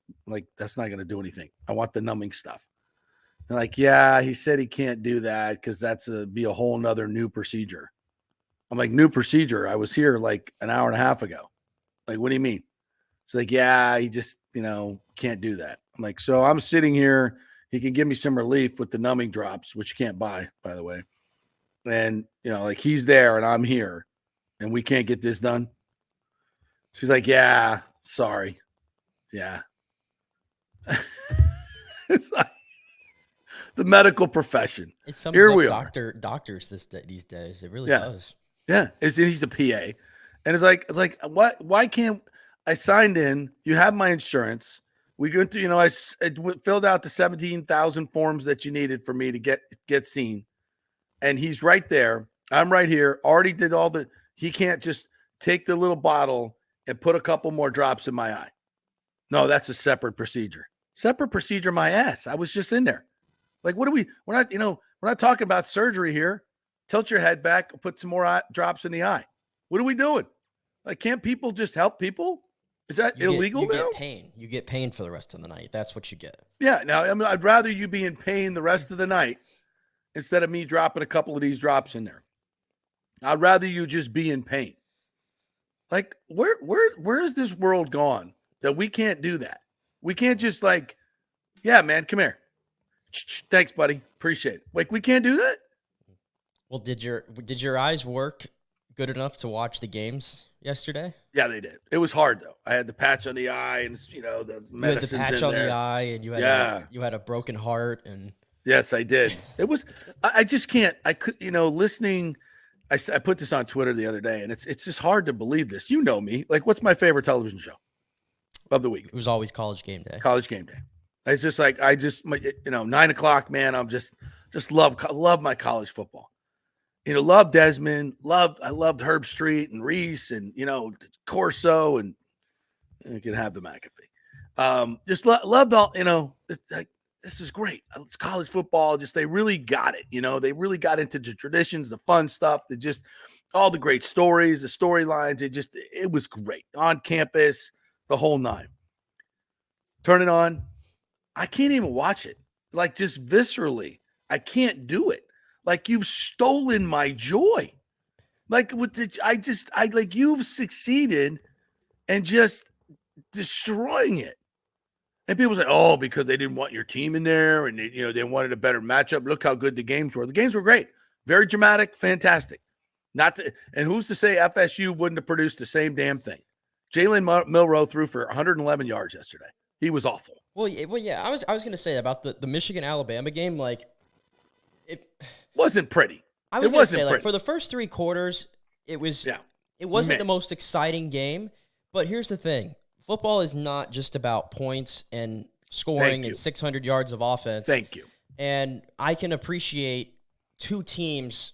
that's not going to do anything. I want the numbing stuff. And like, yeah, he said he can't do that because that's be a whole nother new procedure. I'm like, new procedure? I was here like an hour and a half ago. Like, what do you mean? It's like, yeah, he just, can't do that. I'm like, so I'm sitting here. He can give me some relief with the numbing drops, which you can't buy, by the way. And, like he's there and I'm here and we can't get this done. She's like, yeah, sorry. Yeah. It's like the medical profession. It sums Here up we are. Doctors these days. It really Yeah. does. Yeah. He's a PA. And it's like, what? Why can't I signed in. You have my insurance. We went through, I filled out the 17,000 forms that you needed for me to get seen. And he's right there. I'm right here. Already did he can't just take the little bottle and put a couple more drops in my eye. No, that's a separate procedure. Separate procedure, my ass. I was just in there. Like, we're not talking about surgery here. Tilt your head back, put some more drops in the eye. What are we doing? Like, can't people just help people? Is that illegal now? You get pain. You get pain for the rest of the night. That's what you get. Yeah. Now, I'd rather you be in pain the rest of the night instead of me dropping a couple of these drops in there. I'd rather you just be in pain. Like, where is this world gone that we can't do that? We can't just yeah, man, come here. Thanks, buddy. Appreciate it. Like, we can't do that? Well, did your eyes work good enough to watch the games yesterday? Yeah, they did. It was hard though. I had the patch on the eye, and the medicines. You had the patch on the eye, and you had a broken heart, and yes, I did. It was. I just can't. I could. Listening. I put this on Twitter the other day, and it's just hard to believe this. You know me. Like, what's my favorite television show of the week? It was always College Game Day. College Game Day. It's just 9:00, man. I'm just love my college football. Love Desmond. I loved Herb Street and Reese and Corso, and you can have the McAfee. Just loved all. It's like, this is great. It's college football. Just they really got it. They really got into the traditions, the fun stuff, all the great stories, the storylines. It was great on campus, the whole nine. Turn it on. I can't even watch it. Like, just viscerally, I can't do it. Like, you've stolen my joy. Like, you've succeeded and just destroying it. And people say, oh, because they didn't want your team in there, and they wanted a better matchup. Look how good the games were. The games were great, very dramatic, fantastic. And who's to say FSU wouldn't have produced the same damn thing? Jalen Milroe threw for 111 yards yesterday. He was awful. Well, yeah. I was going to say about the Michigan Alabama game. Like, it wasn't pretty. I was going to say, like, for the first 3 quarters, it wasn't the most exciting game. But here's the thing. Football is not just about points and scoring and 600 yards of offense. Thank you. And I can appreciate 2 teams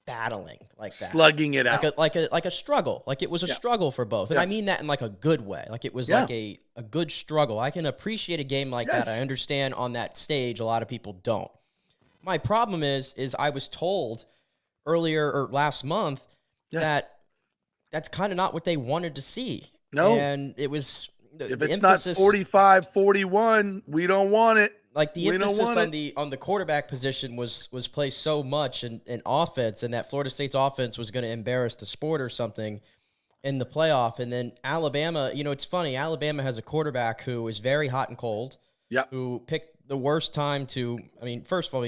battling like that. Slugging it out. Like a struggle. Like, it was a struggle for both. And I mean that in like a good way. Like, it was like a good struggle. I can appreciate a game like that. I understand on that stage a lot of people don't. My problem is I was told earlier or last month that that's kind of not what they wanted to see. No. And it was if it's emphasis, not 45-41, we don't want it. Like, the emphasis on the quarterback position was placed so much in offense, and that Florida State's offense was going to embarrass the sport or something in the playoff. And then Alabama, it's funny, Alabama has a quarterback who is very hot and cold. Yeah. Who picked the worst time first of all,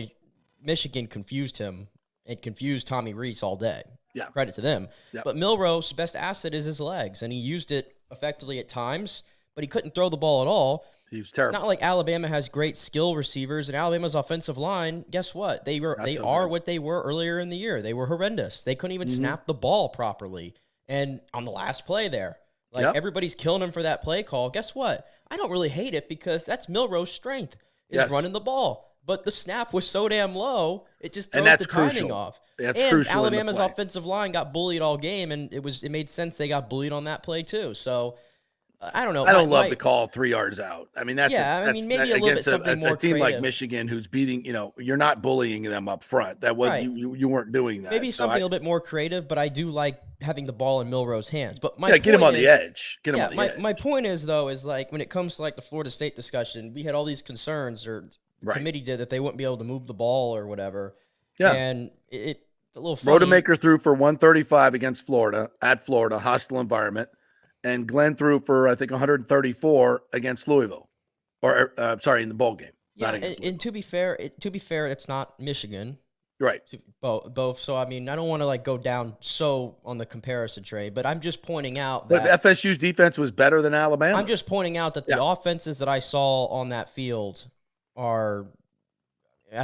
Michigan confused him and confused Tommy Rees all day. Yeah. Credit to them. Yeah. But Milroe's best asset is his legs, and he used it effectively at times, but he couldn't throw the ball at all. He was terrible. It's not like Alabama has great skill receivers, and Alabama's offensive line, guess what? They are what they were earlier in the year. They were horrendous. They couldn't even snap the ball properly. And on the last play there, everybody's killing him for that play call. Guess what? I don't really hate it because that's Milroe's strength is running the ball. But the snap was so damn low, it just throws the timing off. That's and crucial. Alabama's offensive line got bullied all game, and it made sense they got bullied on that play too. So I don't know. I don't love the call 3 yards out. I mean, maybe a little bit something more a team creative. Like Michigan who's beating. You're not bullying them up front. That was you weren't doing that. Maybe something a little bit more creative, but I do like having the ball in Milroe's hands. But get him on the edge. Get him on the edge. My point is though like when it comes to like the Florida State discussion, we had all these concerns or. Committee did that they wouldn't be able to move the ball or whatever. Yeah. And it's a little funny. Rodemaker threw for 135 against Florida, at Florida, hostile environment. And Glenn threw for, I think, 134 against Louisville. Or, in the bowl game. Yeah, and to be fair, it's not Michigan. Right. Both. So, I mean, I don't want to, go down so on the comparison trade, but I'm just pointing out that. But FSU's defense was better than Alabama. I'm just pointing out that the offenses that I saw on that field I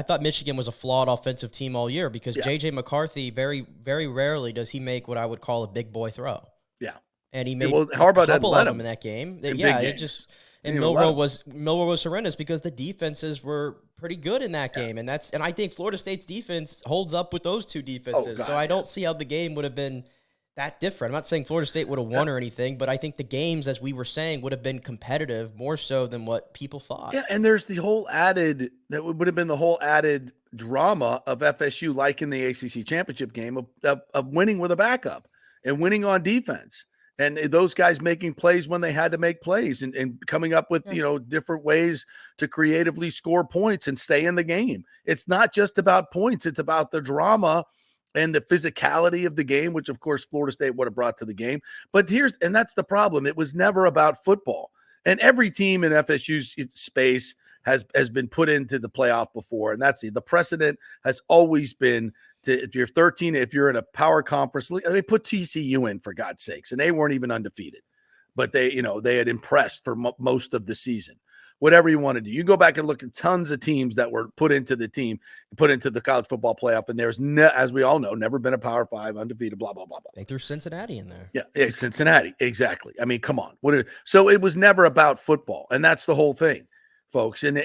thought Michigan was a flawed offensive team all year because J.J. McCarthy, very, very rarely does he make what I would call a big boy throw. Yeah. and he made Harbaugh a doesn't couple let of them him in that game. in Yeah, big it games. just Didn't and even let Milroe was horrendous because the defenses were pretty good in that game, and I think Florida State's defense holds up with those two defenses. God, so I don't see how the game would have been that different. I'm not saying Florida State would have won or anything, but I think the games, as we were saying, would have been competitive more so than what people thought. Yeah, and there's the whole added that would have been the whole added drama of FSU, like in the ACC championship game, of winning with a backup and winning on defense, and those guys making plays when they had to make plays, and coming up with different ways to creatively score points and stay in the game. It's not just about points; it's about the drama and the physicality of the game, which of course Florida State would have brought to the game. But that's the problem. It was never about football. And every team in FSU's space has been put into the playoff before. And that's the precedent has always been if you're 13, if you're in a power conference league, they put TCU in, for God's sakes, and they weren't even undefeated, but they had impressed for most of the season. Whatever you want to do, you go back and look at tons of teams that were put into the college football playoff, and there's as we all know, never been a Power 5 undefeated. Blah blah blah blah. They threw Cincinnati in there. Yeah, Cincinnati, exactly. I mean, come on. So it was never about football, and that's the whole thing, folks. And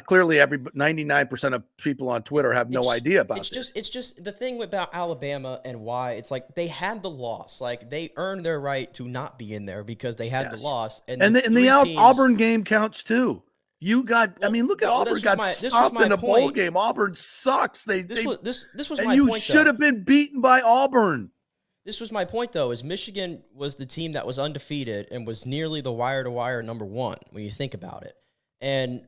clearly, 99% of people on Twitter have no idea about this. It's just the thing about Alabama and why it's like they had the loss, like they earned their right to not be in there because they had the loss, and the Auburn game counts too. Look at Auburn got stopped in a bowl game. Auburn sucks. This was my point. You should have been beaten by Auburn. This was my point, though, is Michigan was the team that was undefeated and was nearly the wire-to-wire number one when you think about it. And,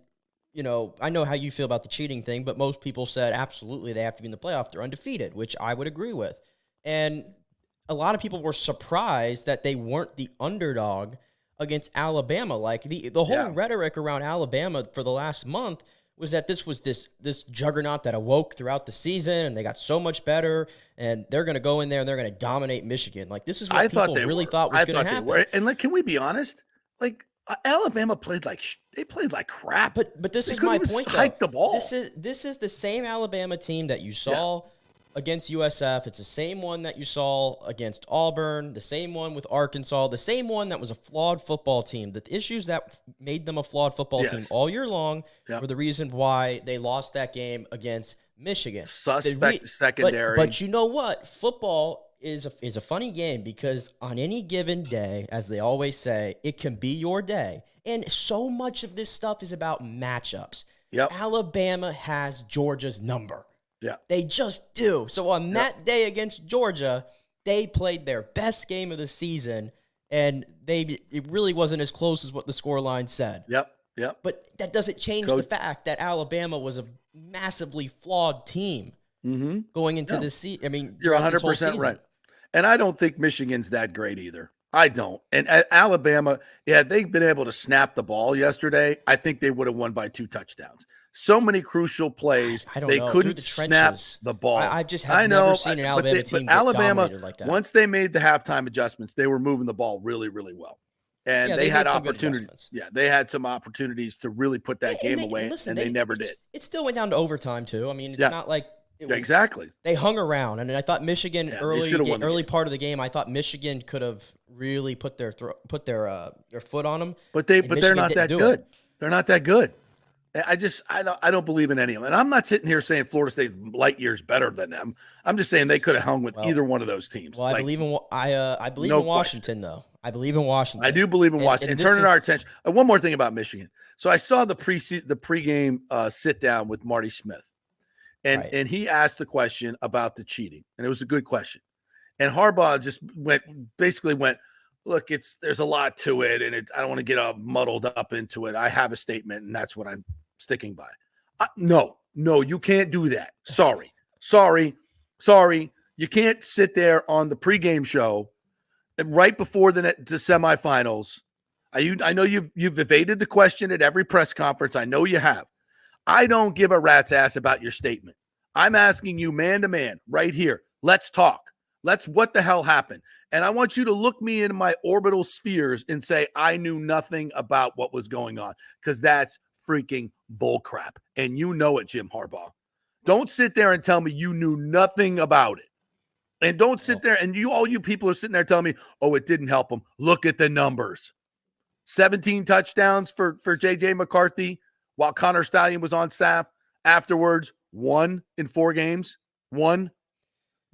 I know how you feel about the cheating thing, but most people said absolutely they have to be in the playoff. They're undefeated, which I would agree with. And a lot of people were surprised that they weren't the underdog against Alabama. Like the whole rhetoric around Alabama for the last month was that this was this juggernaut that awoke throughout the season, and they got so much better, and they're going to go in there and they're going to dominate Michigan. Like this is what people really thought was going to happen. And can we be honest? Like Alabama played like crap. But this is my point. Hike the ball. This is the same Alabama team that you saw against USF. It's the same one that you saw against Auburn, the same one with Arkansas, the same one that was a flawed football team. The issues that made them a flawed football team all year long were the reason why they lost that game against Michigan. Suspect secondary. But you know what? Football is a funny game because on any given day, as they always say, it can be your day. And so much of this stuff is about matchups. Yep. Alabama has Georgia's number. Yeah. They just do. So on that day against Georgia, they played their best game of the season, and it really wasn't as close as what the scoreline said. Yep. But that doesn't change the fact that Alabama was a massively flawed team going into this season. I mean, you're 100% right. And I don't think Michigan's that great either. I don't. And Alabama, they've been able to snap the ball yesterday. I think they would have won by 2 touchdowns. So many crucial plays. They couldn't snap the ball. I just have never seen an Alabama team get dominated like that. Once they made the halftime adjustments, they were moving the ball really, really well. And they had opportunities. Yeah, they had some opportunities to really put that game away, and they never did. It still went down to overtime, too. I mean, it's not like exactly. They hung around, and I thought Michigan early part of the game. I thought Michigan could have really put their foot on them. But they're not that good. They're not that good. I don't believe in any of them. And I'm not sitting here saying Florida State's light years better than them. I'm just saying they could have hung with either one of those teams. Well, I believe in Washington, though. I believe in Washington. I do believe in Washington. And turning our attention. One more thing about Michigan. So I saw the pregame sit down with Marty Smith. And he asked the question about the cheating, and it was a good question. And Harbaugh just went, look, there's a lot to it, and I don't want to get muddled up into it. I have a statement, and that's what I'm sticking by. No, you can't do that. Sorry. You can't sit there on the pregame show right before the semifinals. I know you've evaded the question at every press conference. I know you have. I don't give a rat's ass about your statement. I'm asking you man to man right here. Let's talk. What the hell happened? And I want you to look me in my orbital spheres and say, I knew nothing about what was going on, because that's freaking bullcrap. And you know it, Jim Harbaugh. Don't sit there and tell me you knew nothing about it. And don't sit there and all you people are sitting there telling me, oh, it didn't help him. Look at the numbers. 17 touchdowns for J.J. McCarthy while Connor Stallion was on staff. Afterwards, 1 in 4 games. 1.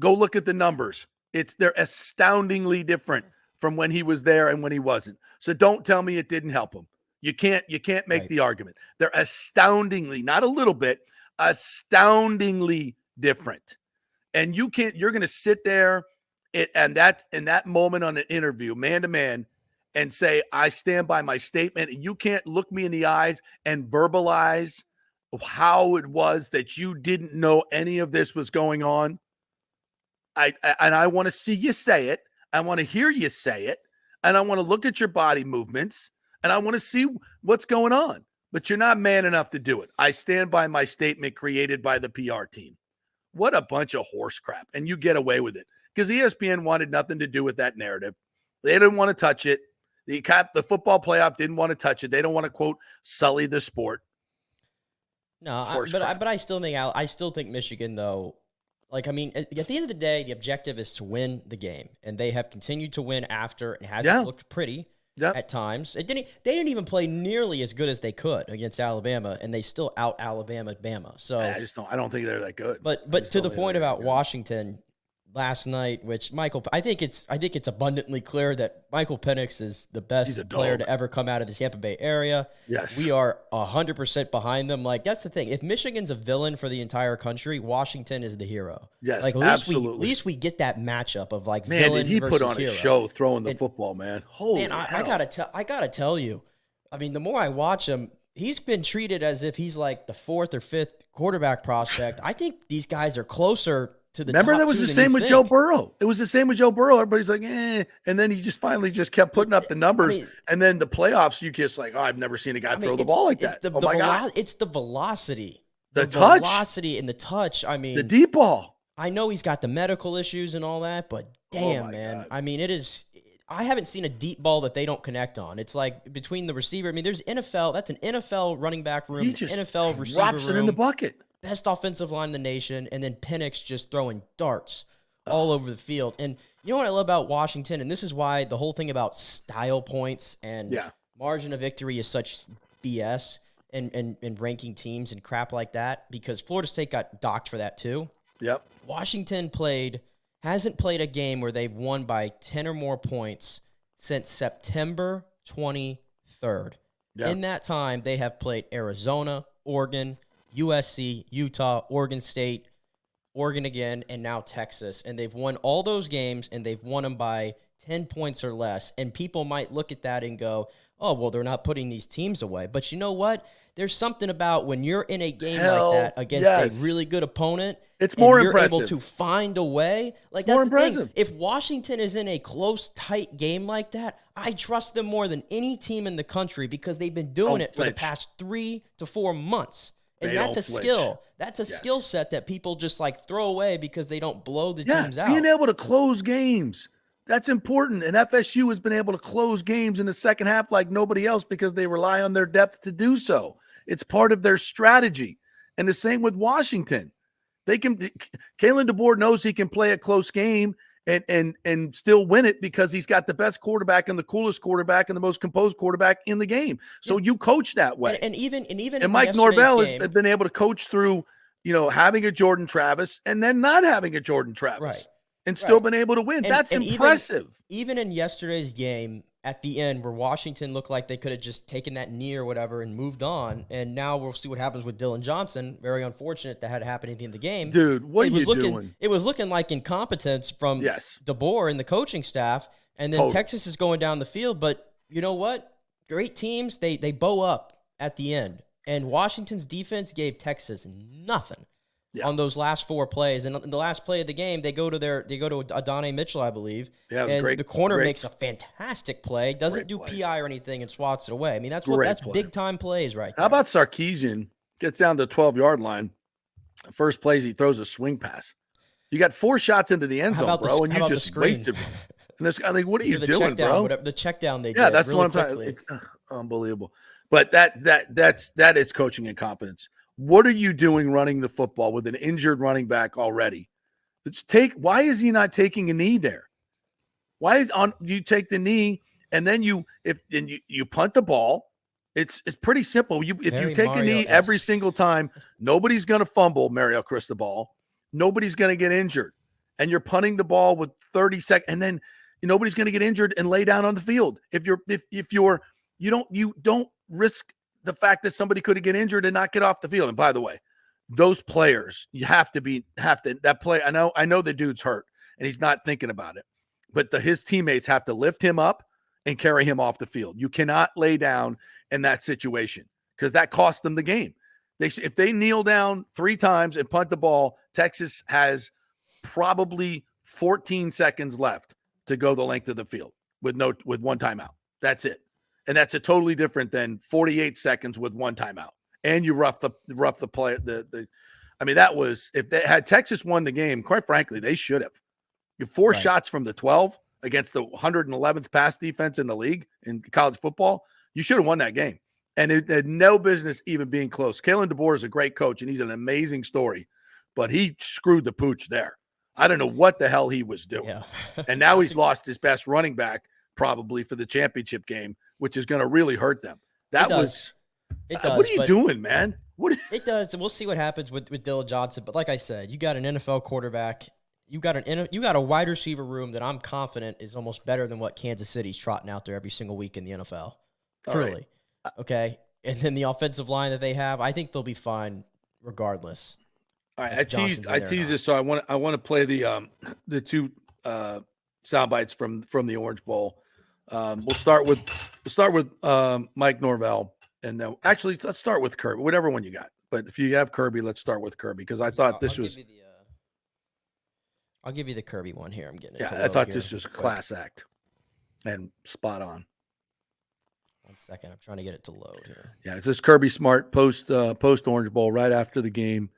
Go look at the numbers. They're astoundingly different from when he was there and when he wasn't. So don't tell me it didn't help him. You can't make the argument. They're astoundingly, not a little bit, astoundingly different. And you're going to sit there and that's in that moment on an interview, man to man, and say, I stand by my statement. And you can't look me in the eyes and verbalize how it was that you didn't know any of this was going on. I want to see you say it. I want to hear you say it. And I want to look at your body movements. And I want to see what's going on. But you're not man enough to do it. I stand by my statement created by the PR team. What a bunch of horse crap. And you get away with it. Because ESPN wanted nothing to do with that narrative. They didn't want to touch it. The football playoff didn't want to touch it. They don't want to, quote, sully the sport. No, but I still think Michigan, though, like, I mean, at the end of the day, the objective is to win the game. And they have continued to win after. It hasn't looked pretty. Yep. At times. They didn't even play nearly as good as they could against Alabama, and they still out-Alabama Bama. So I don't think they're that good. But to the point about Washington last night, which I think it's abundantly clear that Michael Penix is the best player to ever come out of the Tampa Bay area. Yes. We are 100% behind them. Like, that's the thing. If Michigan's a villain for the entire country, Washington is the hero. Yes, like, at least we get that matchup of, like, villain versus hero. Man, did he put on a show throwing the football, man. Holy hell. I gotta tell you, I mean, the more I watch him, he's been treated as if he's like the 4th or 5th quarterback prospect. I think these guys are closer to the Remember, top that was the same with Joe Burrow. It was the same with Joe Burrow. Everybody's like, and then he just finally just kept putting up the numbers. And then the playoffs, you just like, I've never seen a guy throw the ball like that. Oh my God. It's the velocity. The touch. Velocity and the touch. I mean, the deep ball. I know he's got the medical issues and all that, but damn, man. God. I mean, I haven't seen a deep ball that they don't connect on. It's like between the receiver. I mean, that's an NFL running back room, NFL receiver room. Drops it in the bucket. Best offensive line in the nation, and then Penix just throwing darts all over the field. And you know what I love about Washington, and this is why the whole thing about style points and margin of victory is such BS and ranking teams and crap like that, because Florida State got docked for that too. Yep. Washington hasn't played a game where they've won by 10 or more points since September 23rd. Yep. In that time, they have played Arizona, Oregon, USC, Utah, Oregon State, Oregon again, and now Texas. And they've won all those games, and they've won them by 10 points or less. And people might look at that and go, oh, well, they're not putting these teams away. But you know what? There's something about when you're in a game like that against a really good opponent, it's more you're impressive. Able to find a way. Like, more that's the impressive. thing. If Washington is in a close, tight game like that, I trust them more than any team in the country because they've been doing it for the past 3 to 4 months. And that's a skill. That's a skill set that people just like throw away because they don't blow the teams out. Being able to close games. That's important. And FSU has been able to close games in the second half like nobody else because they rely on their depth to do so. It's part of their strategy. And the same with Washington. Kalen DeBoer knows he can play a close game and still win it because he's got the best quarterback and the coolest quarterback and the most composed quarterback in the game. So you coach that way. And even Mike Norvell has been able to coach through, having a Jordan Travis and then not having a Jordan Travis. Right. And still been able to win. That's impressive. Even in yesterday's game at the end where Washington looked like they could have just taken that knee or whatever and moved on. And now we'll see what happens with Dylan Johnson. Very unfortunate that had happened at the end of the game. Dude, what are you doing? It was looking like incompetence from DeBoer and the coaching staff. And then Texas is going down the field. But you know what? Great teams, they bow up at the end. And Washington's defense gave Texas nothing. On those last 4 plays. And in the last play of the game, they go to Adonai Mitchell, I believe. Yeah, and the corner makes a fantastic play, doesn't do PI or anything, and swats it away. I mean, that's big-time plays right there. How about Sarkisian gets down to the 12-yard line? First plays, he throws a swing pass. You got 4 shots into the end zone, bro, and you just wasted them. And this guy, like, what are you doing, bro? The check down they did. Yeah, that's really what I'm talking about. Unbelievable. But that is coaching incompetence. What are you doing running the football with an injured running back already? Why is he not taking a knee there? Why is you take the knee and then you punt the ball? It's pretty simple. If you take a knee every single time, nobody's going to fumble, Mario Cristobal. Nobody's going to get injured. And you're punting the ball with 30 seconds, and then nobody's going to get injured and lay down on the field. You don't risk the fact that somebody could get injured and not get off the field. And by the way, those players, you have to that play. I know the dude's hurt and he's not thinking about it, but his teammates have to lift him up and carry him off the field. You cannot lay down in that situation because that cost them the game. If they kneel down 3 times and punt the ball, Texas has probably 14 seconds left to go the length of the field with one timeout. That's it. And that's a totally different than 48 seconds with one timeout. And you rough the play. That was, if they had Texas won the game, quite frankly, they should have. You 4 shots from the 12 against the 111th pass defense in the league in college football. You should have won that game. And it had no business even being close. Kalen DeBoer is a great coach, and he's an amazing story, but he screwed the pooch there. I don't know what the hell he was doing. Yeah. And now he's lost his best running back probably for the championship game, which is going to really hurt them. It does, what are you doing, man? It does, and we'll see what happens with Dylan Johnson. But like I said, you got an NFL quarterback. You got a wide receiver room that I'm confident is almost better than what Kansas City's trotting out there every single week in the NFL. Truly. Right. Okay. And then the offensive line that they have, I think they'll be fine regardless. All right, I teased this, so I want to play the 2 sound bites from the Orange Bowl. We'll start with Mike Norvell, and then actually let's start with Kirby, whatever one you got. But if you have Kirby, let's start with Kirby because I thought this was. I'll give you the Kirby one here. I'm getting it. Yeah, I thought this was a class act and spot on. 1 second, I'm trying to get it to load here. Yeah, it's this Kirby Smart post Orange Bowl right after the game.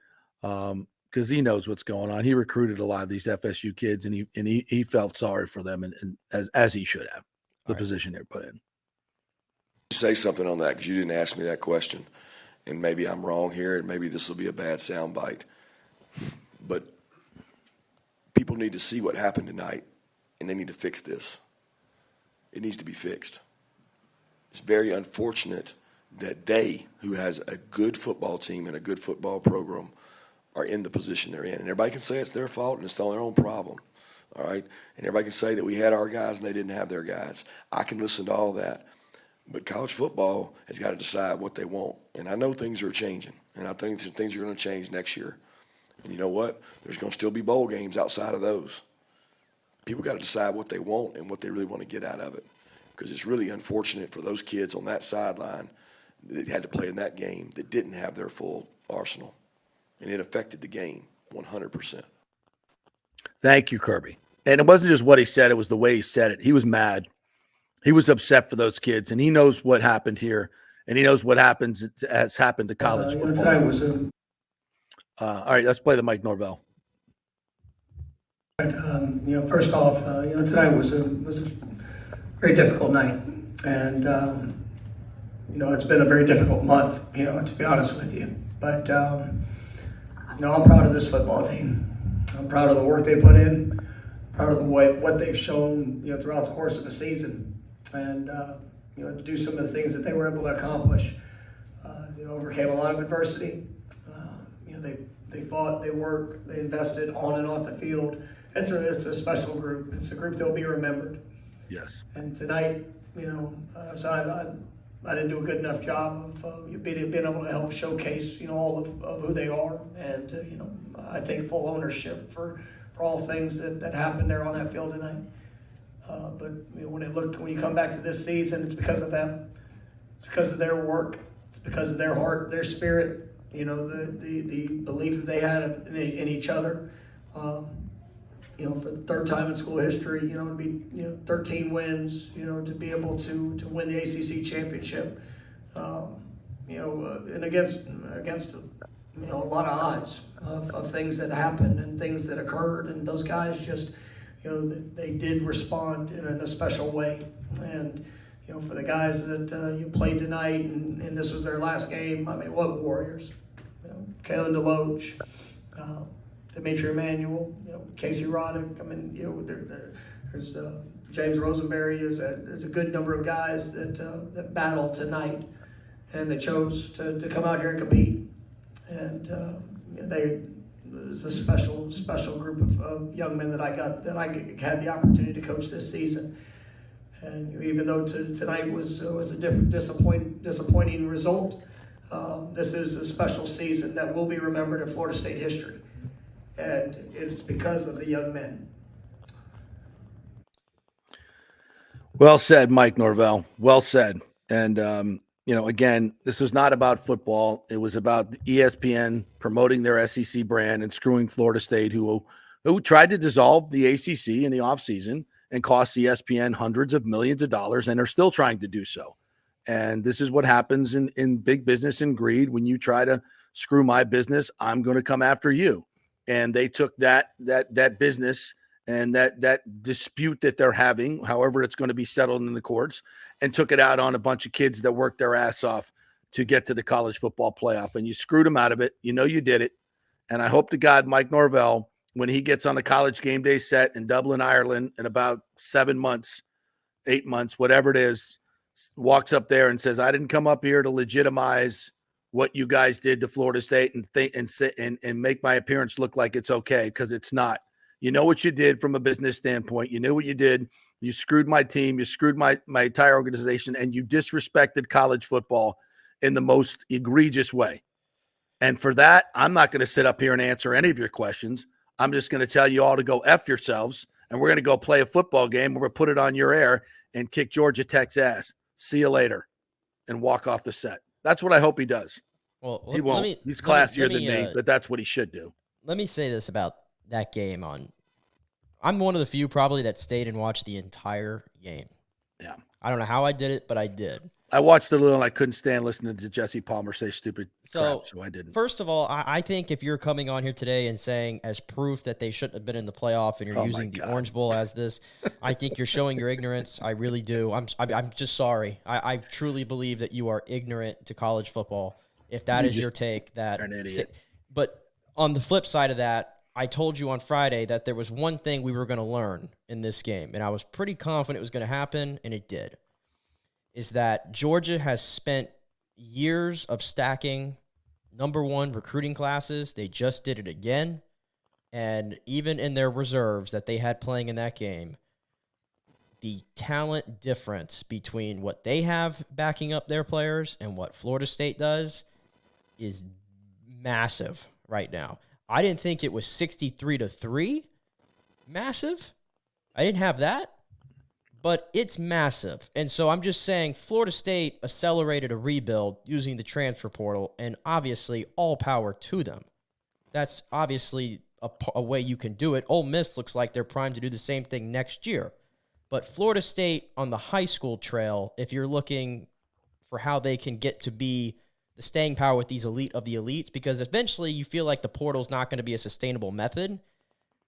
Because he knows what's going on. He recruited a lot of these FSU kids, and he felt sorry for them, and as he should have, the position they're put in. Say something on that because you didn't ask me that question, and maybe I'm wrong here, and maybe this will be a bad soundbite, but people need to see what happened tonight, and they need to fix this. It needs to be fixed. It's very unfortunate that they, who has a good football team and a good football program, are in the position they're in. And everybody can say it's their fault and it's their own problem, all right? And everybody can say that we had our guys and they didn't have their guys. I can listen to all that. But college football has got to decide what they want. And I know things are changing, and I think things are going to change next year. And you know what? There's going to still be bowl games outside of those. People got to decide what they want and what they really want to get out of it, because it's really unfortunate for those kids on that sideline that had to play in that game that didn't have their full arsenal. And it affected the game 100%. Thank you, Kirby. And it wasn't just what he said. It was the way he said it. He was mad. He was upset for those kids, and he knows what happened here, and he knows what has happened to college football. All right, let's play the Mike Norvell. First off, tonight was a very difficult night, and it's been a very difficult month, to be honest with you. But I'm proud of this football team. I'm proud of the work they put in, proud of what they've shown, throughout the course of the season, and to do some of the things that they were able to accomplish. They overcame a lot of adversity. They fought, they worked, they invested on and off the field. It's a special group. It's a group that'll be remembered. Yes. And tonight, so I didn't do a good enough job of being able to help showcase, all of who they are. And, I take full ownership for all things that happened there on that field tonight. But when you come back to this season, it's because of them. It's because of their work. It's because of their heart, their spirit, the belief that they had in each other. For the third time in school history, to be 13 wins, to be able to win the ACC championship, and against a lot of odds of things that happened and things that occurred, and those guys just they did respond in a special way. And for the guys that you played tonight and this was their last game, what warriors. Kalen DeLoach, Dimitri Emanuel, Casey Roddick. I mean, there's James Rosenberry is a good number of guys that battled tonight, and they chose to come out here and compete. And it was a special group of young men that I had the opportunity to coach this season. And even though tonight was a different disappointing result, this is a special season that will be remembered in Florida State history, and it's because of the young men. Well said, Mike Norvell. Well said. And again, this was not about football. It was about ESPN promoting their SEC brand and screwing Florida State, who tried to dissolve the ACC in the offseason and cost ESPN hundreds of millions of dollars, and are still trying to do so. And this is what happens in big business and greed. When you try to screw my business, I'm going to come after you. And they took that business and that dispute that they're having, however it's going to be settled in the courts, and took it out on a bunch of kids that worked their ass off to get to the college football playoff. And you screwed them out of it. You know you did it. And I hope to God Mike Norvell, when he gets on the college game day set in Dublin, Ireland, in about 7 months, 8 months, whatever it is, walks up there and says, I didn't come up here to legitimize what you guys did to Florida State and make my appearance look like it's okay, because it's not. You know what you did from a business standpoint. You knew what you did. You screwed my team. You screwed my entire organization, and you disrespected college football in the most egregious way. And for that, I'm not going to sit up here and answer any of your questions. I'm just going to tell you all to go F yourselves, and we're going to go play a football game. We're going to put it on your air and kick Georgia Tech's ass. See you later, and walk off the set. That's what I hope he does. Well, he won't. He's classier than me, but that's what he should do. Let me say this about that game. I'm one of the few probably that stayed and watched the entire game. Yeah. I don't know how I did it, but I did. I watched it a little, and I couldn't stand listening to Jesse Palmer say stupid crap, so I didn't. First of all, I think if you're coming on here today and saying as proof that they shouldn't have been in the playoff, and you're using the Orange Bowl as this, I think you're showing your ignorance. I really do. I'm just sorry. I truly believe that you are ignorant to college football. If that is your take, that an idiot. But on the flip side of that, I told you on Friday that there was one thing we were going to learn in this game, and I was pretty confident it was going to happen, and it did. Is that Georgia has spent years of stacking number one recruiting classes. They just did it again. And even in their reserves that they had playing in that game, the talent difference between what they have backing up their players and what Florida State does is massive right now. I didn't think it was 63-3. Massive. I didn't have that. But it's massive. And so I'm just saying Florida State accelerated a rebuild using the transfer portal, and obviously all power to them. That's obviously a way you can do it. Ole Miss looks like they're primed to do the same thing next year. But Florida State on the high school trail, if you're looking for how they can get to be the staying power with these elite of the elites, because eventually you feel like the portal's not going to be a sustainable method,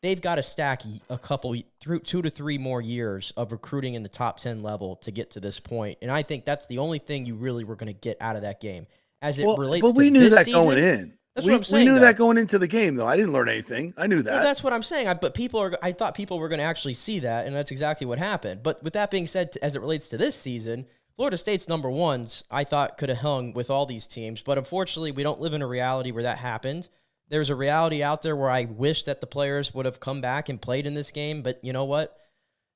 they've got to stack a couple, 2 to 3 more years of recruiting in the top 10 level to get to this point. And I think that's the only thing you really were going to get out of that game. As it relates to this season. But we knew that going in. That's what I'm saying. We knew that going into the game, though. I didn't learn anything. I knew that. Well, that's what I'm saying. I thought people were going to actually see that, and that's exactly what happened. But with that being said, as it relates to this season, Florida State's number ones, I thought, could have hung with all these teams. But unfortunately, we don't live in a reality where that happened. There's a reality out there where I wish that the players would have come back and played in this game. But you know what?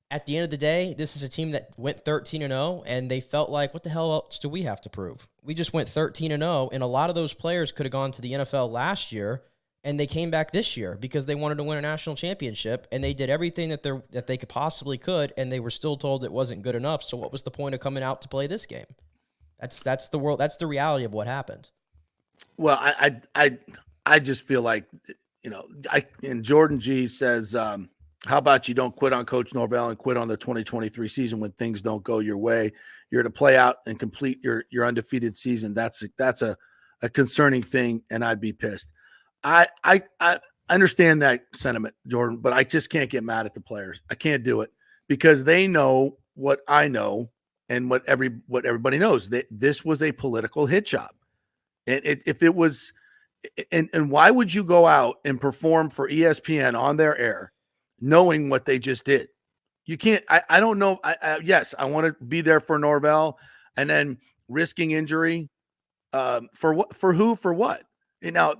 At the end of the day, this is a team that went 13-0, and they felt like, what the hell else do we have to prove? We just went 13-0, and a lot of those players could have gone to the NFL last year, and they came back this year because they wanted to win a national championship, and they did everything that they could possibly could, and they were still told it wasn't good enough. So what was the point of coming out to play this game? That's the world. That's the reality of what happened. Well, I just feel like, and Jordan G says, how about you don't quit on Coach Norvell and quit on the 2023 season when things don't go your way? You're to play out and complete your undefeated season. That's a concerning thing, and I'd be pissed. I understand that sentiment, Jordan, but I just can't get mad at the players. I can't do it because they know what I know and what everybody knows. This was a political hit job. And if it was And why would you go out and perform for ESPN on their air knowing what they just did? You can't. I don't know. Yes, I want to be there for Norvell, and then risking injury for what? For who? For what? Now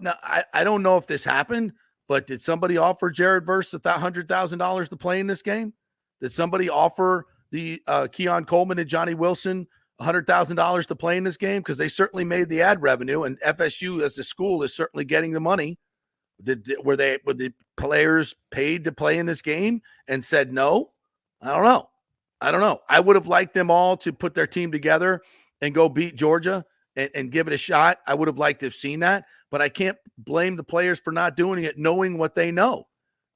I don't know if this happened, but did somebody offer Jared Verse $100,000 to play in this game? Did somebody offer the Keon Coleman and Johnny Wilson $100,000 to play in this game? Because they certainly made the ad revenue, and FSU as a school is certainly getting the money. Were the players paid to play in this game and said no? I don't know. I would have liked them all to put their team together and go beat Georgia and give it a shot. I would have liked to have seen that, but I can't blame the players for not doing it, knowing what they know,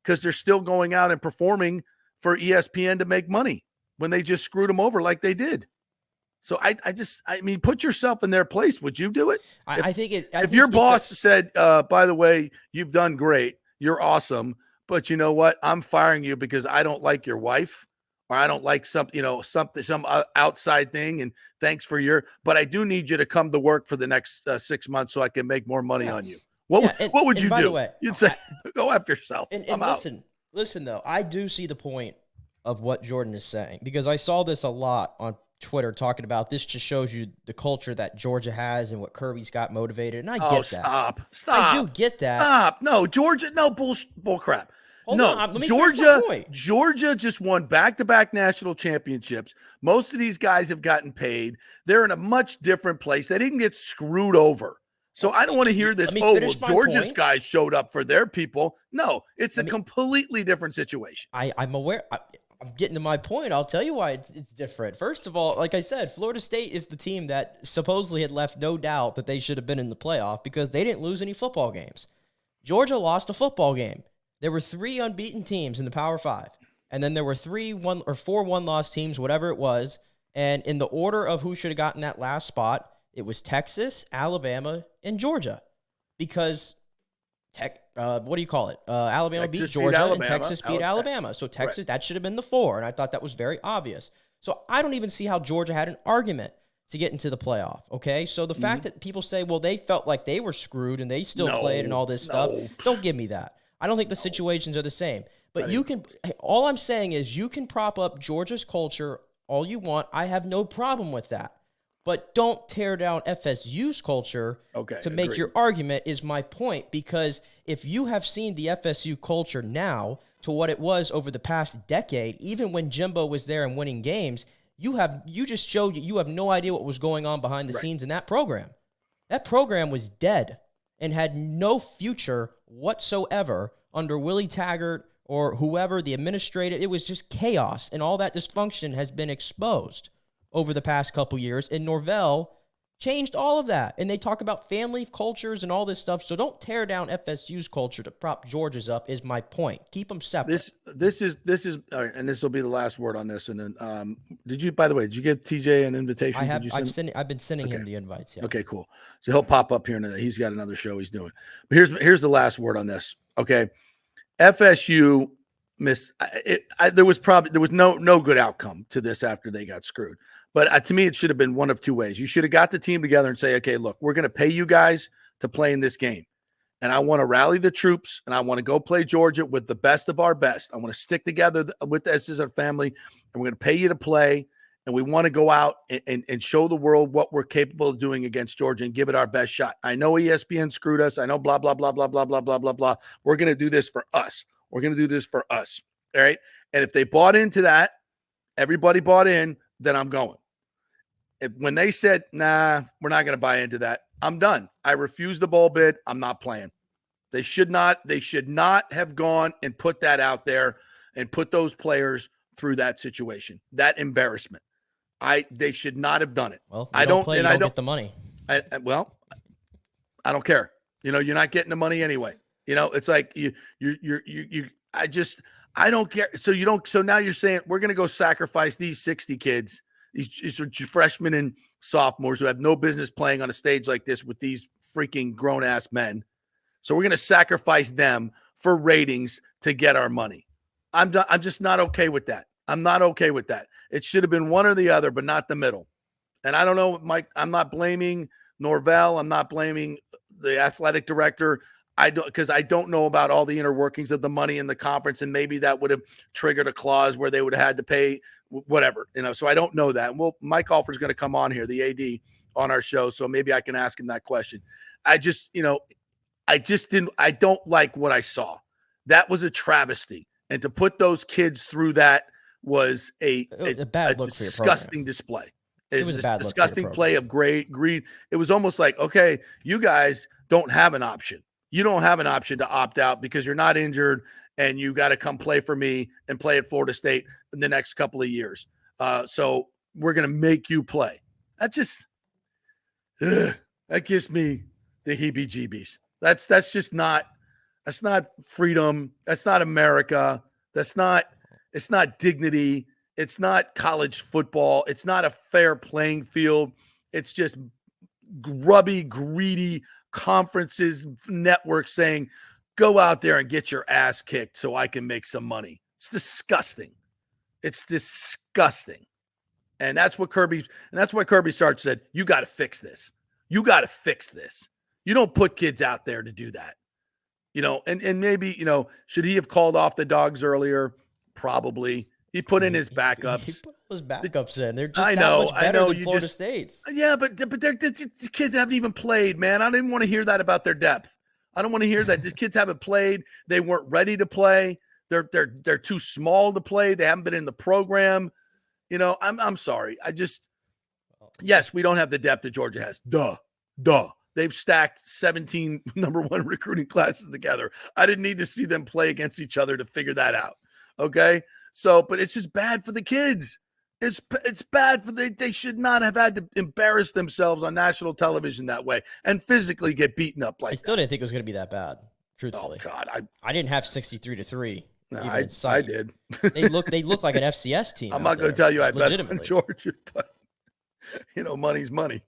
because they're still going out and performing for ESPN to make money when they just screwed them over like they did. So I mean, put yourself in their place. Would you do it? If your boss said, by the way, you've done great, you're awesome, but you know what? I'm firing you because I don't like your wife, or I don't like some outside thing. And thanks for but I do need you to come to work for the next 6 months so I can make more money on you. What would you do? The way, you'd say, go after yourself. And I'm listen though, I do see the point of what Jordan is saying, because I saw this a lot on Twitter talking about this. Just shows you the culture that Georgia has and what Kirby's got motivated. And I get that. Stop. I do get that. Stop. No, Georgia, no bull crap. Hold on, let me finish my point. Georgia just won back-to-back national championships. Most of these guys have gotten paid. They're in a much different place. They didn't get screwed over. So I don't want to hear this. Georgia's guys showed up for their people. No, it's a completely different situation. I'm aware. I'm getting to my point. I'll tell you why it's different. First of all, like I said, Florida State is the team that supposedly had left no doubt that they should have been in the playoff because they didn't lose any football games. Georgia lost a football game. There were 3 unbeaten teams in the Power 5, and then there were 4 one-loss teams, whatever it was. And in the order of who should have gotten that last spot, it was Texas, Alabama, and Georgia, because Alabama Texas beat Georgia Alabama, and Texas beat Alabama. So Texas, that should have been the 4, and I thought that was very obvious. So I don't even see how Georgia had an argument to get into the playoff, okay? So the fact that people say, well, they felt like they were screwed and they still played and all this stuff, don't give me that. I don't think the situations are the same. But all I'm saying is you can prop up Georgia's culture all you want. I have no problem with that. But don't tear down FSU's culture to make your argument, is my point. Because if you have seen the FSU culture now to what it was over the past decade, even when Jimbo was there and winning games, you just showed you have no idea what was going on behind the scenes in that program. That program was dead and had no future whatsoever under Willie Taggart or whoever, the administrative. It was just chaos, and all that dysfunction has been exposed over the past couple years, and Norvell changed all of that. And they talk about family cultures and all this stuff, so don't tear down FSU's culture to prop Georgia's up, is my point. Keep them separate. This is all right, and this will be the last word on this. And then did you get TJ an invitation? I've been sending him the invites. Yeah. Okay, cool. So he'll pop up here in a minute. He's got another show he's doing. But here's the last word on this. Okay. FSU missed there was no good outcome to this after they got screwed. But to me, it should have been one of two ways. You should have got the team together and say, okay, look, we're going to pay you guys to play in this game. And I want to rally the troops, and I want to go play Georgia with the best of our best. I want to stick together with us as a family, and we're going to pay you to play. And we want to go out and show the world what we're capable of doing against Georgia and give it our best shot. I know ESPN screwed us. I know blah, blah, blah, blah, blah, blah, blah, blah, blah. We're going to do this for us. We're going to do this for us. All right. And if they bought into that, everybody bought in, then I'm going. When they said, nah, we're not going to buy into that, I'm done. I refuse the bowl bid. I'm not playing. They should not have gone and put that out there and put those players through that situation, that embarrassment. They should not have done it. Well, I don't get the money. I don't care. You're not getting the money anyway. It's like I don't care. So now you're saying we're going to go sacrifice these 60 kids, these freshmen and sophomores who have no business playing on a stage like this with these freaking grown ass men. So we're going to sacrifice them for ratings to get our money. I'm just not okay with that. I'm not okay with that. It should have been one or the other, but not the middle. And I don't know, Mike, I'm not blaming Norvell. I'm not blaming the athletic director. Because I don't know about all the inner workings of the money in the conference, and maybe that would have triggered a clause where they would have had to pay whatever, so I don't know that. And Mike Alford's going to come on here, the AD, on our show, so maybe I can ask him that question. I don't like what I saw. That was a travesty, and to put those kids through that was a bad look disgusting display. It was a bad disgusting play of greed. It was almost like, okay, you guys don't have an option. You don't have an option to opt out because you're not injured and you got to come play for me and play at Florida State in the next couple of years. So we're going to make you play. That gives me the heebie-jeebies. That's not freedom. That's not America. It's not dignity. It's not college football. It's not a fair playing field. It's just grubby, greedy conferences, networks saying, go out there and get your ass kicked so I can make some money. It's disgusting. It's disgusting. And that's why Kirby Sarge said, you got to fix this. You got to fix this. You don't put kids out there to do that. And maybe, should he have called off the dogs earlier? Probably. He put in his backups. He put those backups in. They're just much better than Florida State's. Yeah, but the kids haven't even played, man. I didn't want to hear that about their depth. I don't want to hear that. The kids haven't played. They weren't ready to play. They're too small to play. They haven't been in the program. I'm sorry. Yes, we don't have the depth that Georgia has. Duh. They've stacked 17 number one recruiting classes together. I didn't need to see them play against each other to figure that out. Okay. So, but it's just bad for the kids. It's bad for they should not have had to embarrass themselves on national television that way and physically get beaten up like that. I still didn't think it was going to be that bad, truthfully. Oh, God. I didn't have 63-3. No, I did. They look like an FCS team. I'm not going to tell you I bet on Georgia, but, money's money.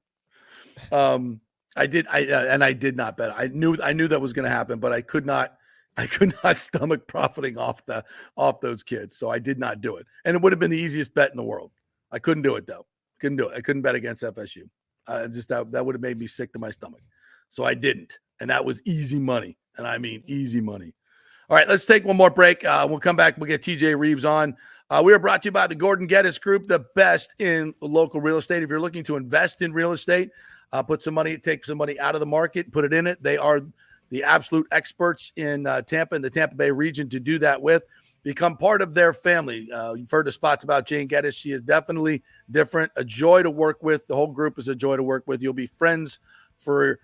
I did not bet. I knew that was going to happen, but I could not stomach profiting off those kids. So I did not do it. And it would have been the easiest bet in the world. I couldn't do it though. Couldn't do it. I couldn't bet against FSU. That would have made me sick to my stomach. So I didn't. And that was easy money. And I mean, easy money. All right, let's take one more break. We'll come back. We'll get TJ Rives on. We are brought to you by the Gordon Geddes Group, the best in local real estate. If you're looking to invest in real estate, take some money out of the market, put it in it. They are the absolute experts in Tampa and the Tampa Bay region to do that with. Become part of their family. You've heard the spots about Jane Geddes. She is definitely different, a joy to work with. The whole group is a joy to work with. You'll be friends for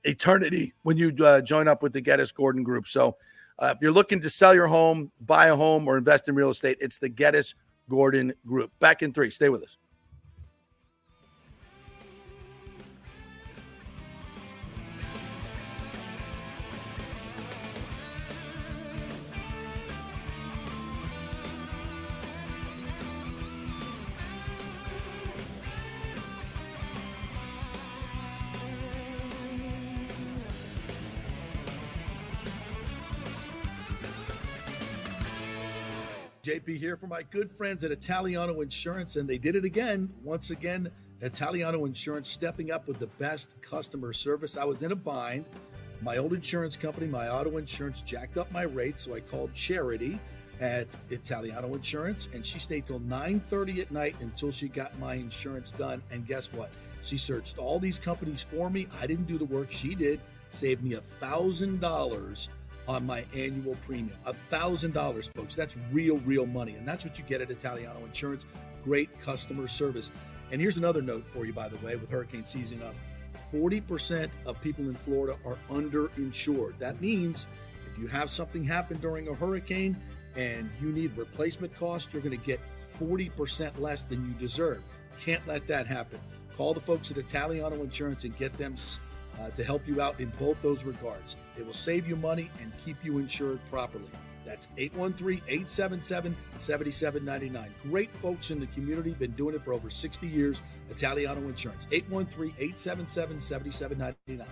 eternity when you join up with the Geddes Gordon Group. So if you're looking to sell your home, buy a home, or invest in real estate, it's the Geddes Gordon Group. Back in 3. Stay with us. JP here for my good friends at Italiano Insurance, and they did it again. Once again, Italiano Insurance stepping up with the best customer service. I was in a bind. My old insurance company, my auto insurance, jacked up my rates, so I called Charity at Italiano Insurance, and she stayed till 9:30 at night until she got my insurance done. And guess what? She searched all these companies for me. I didn't do the work. She did. Saved me $1,000 on my annual premium. $1,000, folks. That's real money. And that's what you get at Italiano Insurance. Great customer service. And here's another note for you, by the way, with hurricane season up. 40% of people in Florida are underinsured. That means if you have something happen during a hurricane and you need replacement cost, you're going to get 40% less than you deserve. Can't let that happen. Call the folks at Italiano Insurance and get them to help you out in both those regards. It will save you money and keep you insured properly. That's 813-877-7799. Great folks in the community, been doing it for over 60 years. Italiano Insurance, 813-877-7799.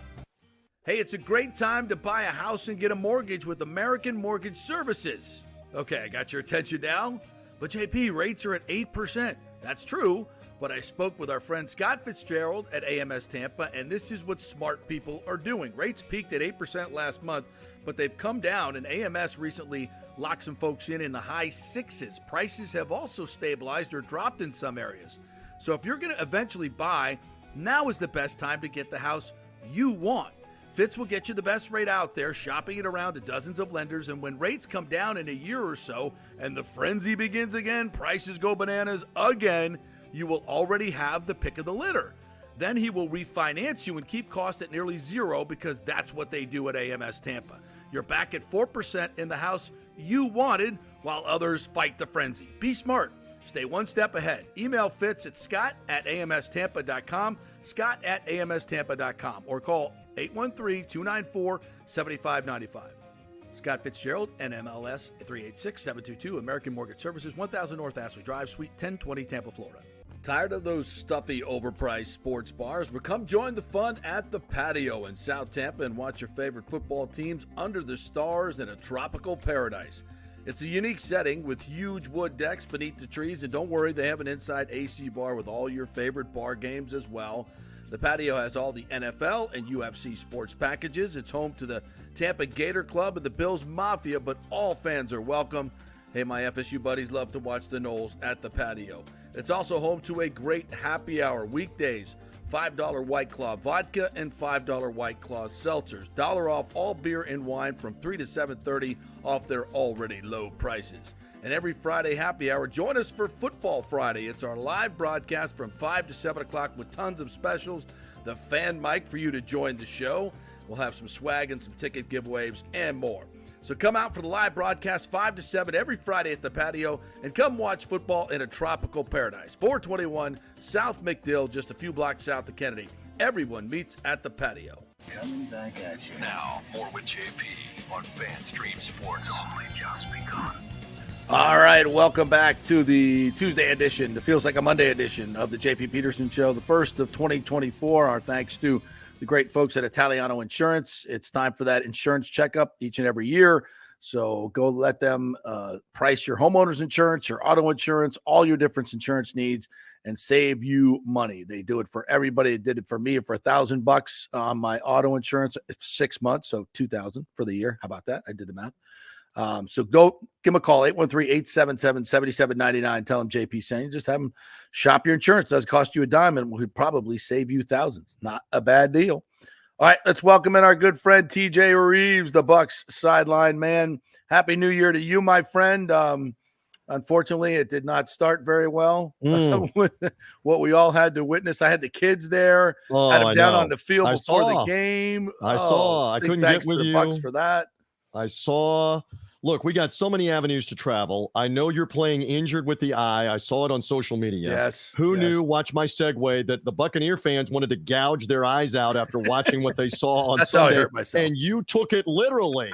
Hey, it's a great time to buy a house and get a mortgage with American Mortgage Services. Okay, I got your attention now. But JP, rates are at 8%. That's true. but I spoke with our friend Scott Fitzgerald at AMS Tampa, and this is what smart people are doing. Rates peaked at 8% last month, but they've come down, and AMS recently locked some folks in the high sixes. Prices have also stabilized or dropped in some areas. So if you're going to eventually buy, now is the best time to get the house you want. Fitz will get you the best rate out there, shopping it around to dozens of lenders, and when rates come down in a year or so and the frenzy begins again, prices go bananas again, you will already have the pick of the litter. Then he will refinance you and keep costs at nearly zero, because that's what they do at AMS Tampa. You're back at 4% in the house you wanted while others fight the frenzy. Be smart. Stay one step ahead. Email Fitz at scott@amstampa.com, scott@amstampa.com, or call 813-294-7595. Scott Fitzgerald, NMLS 386722, American Mortgage Services, 1000 North Ashley Drive, Suite 1020, Tampa, Florida. Tired of those stuffy, overpriced sports bars? Well, come join the fun at the Patio in South Tampa and watch your favorite football teams under the stars in a tropical paradise. It's a unique setting with huge wood decks beneath the trees, and don't worry, they have an inside AC bar with all your favorite bar games as well. The Patio has all the NFL and UFC sports packages. It's home to the Tampa Gator Club and the Bills Mafia, but all fans are welcome. Hey, my FSU buddies love to watch the Noles at the Patio. It's also home to a great happy hour weekdays. $5 White Claw vodka and $5 White Claw seltzers. $1 off all beer and wine from 3 to 7:30 off their already low prices. And every Friday happy hour, join us for Football Friday. It's our live broadcast from 5 to 7 o'clock with tons of specials. The fan mic for you to join the show. We'll have some swag and some ticket giveaways and more. So come out for the live broadcast 5 to 7 every Friday at the Patio, and come watch football in a tropical paradise. 421 South McDill, just a few blocks south of Kennedy. Everyone meets at the Patio. Coming back at you. Now, more with JP on FanStream Sports. It's only just begun. All right, welcome back to the Tuesday edition, the Feels Like a Monday edition of the JP Peterson Show, the first of 2024. Our thanks to the great folks at Italiano Insurance. It's time for that insurance checkup each and every year. So go let them price your homeowner's insurance, your auto insurance, all your different insurance needs, and save you money. They do it for everybody. They did it for me for $1,000 on my auto insurance, 6 months, so $2,000 for the year. How about that? I did the math. So go give them a call, 813-877-7799. Tell them JP saying, just have them shop your insurance. It doesn't cost you a dime, and will probably save you thousands. Not a bad deal. All right, let's welcome in our good friend TJ Reeves, the Bucs sideline man. Happy New Year to you, my friend. Unfortunately, it did not start very well with what we all had to witness. I had the kids there, had them down on the field before the game. I saw. I couldn't get with the you. Bucs for that. I saw. Look, we got so many avenues to travel. I know you're playing injured with the eye. I saw it on social media. Yes. Who knew, watch my segue, that the Buccaneer fans wanted to gouge their eyes out after watching what they saw on That's Sunday. how I hurt myself. And you took it literally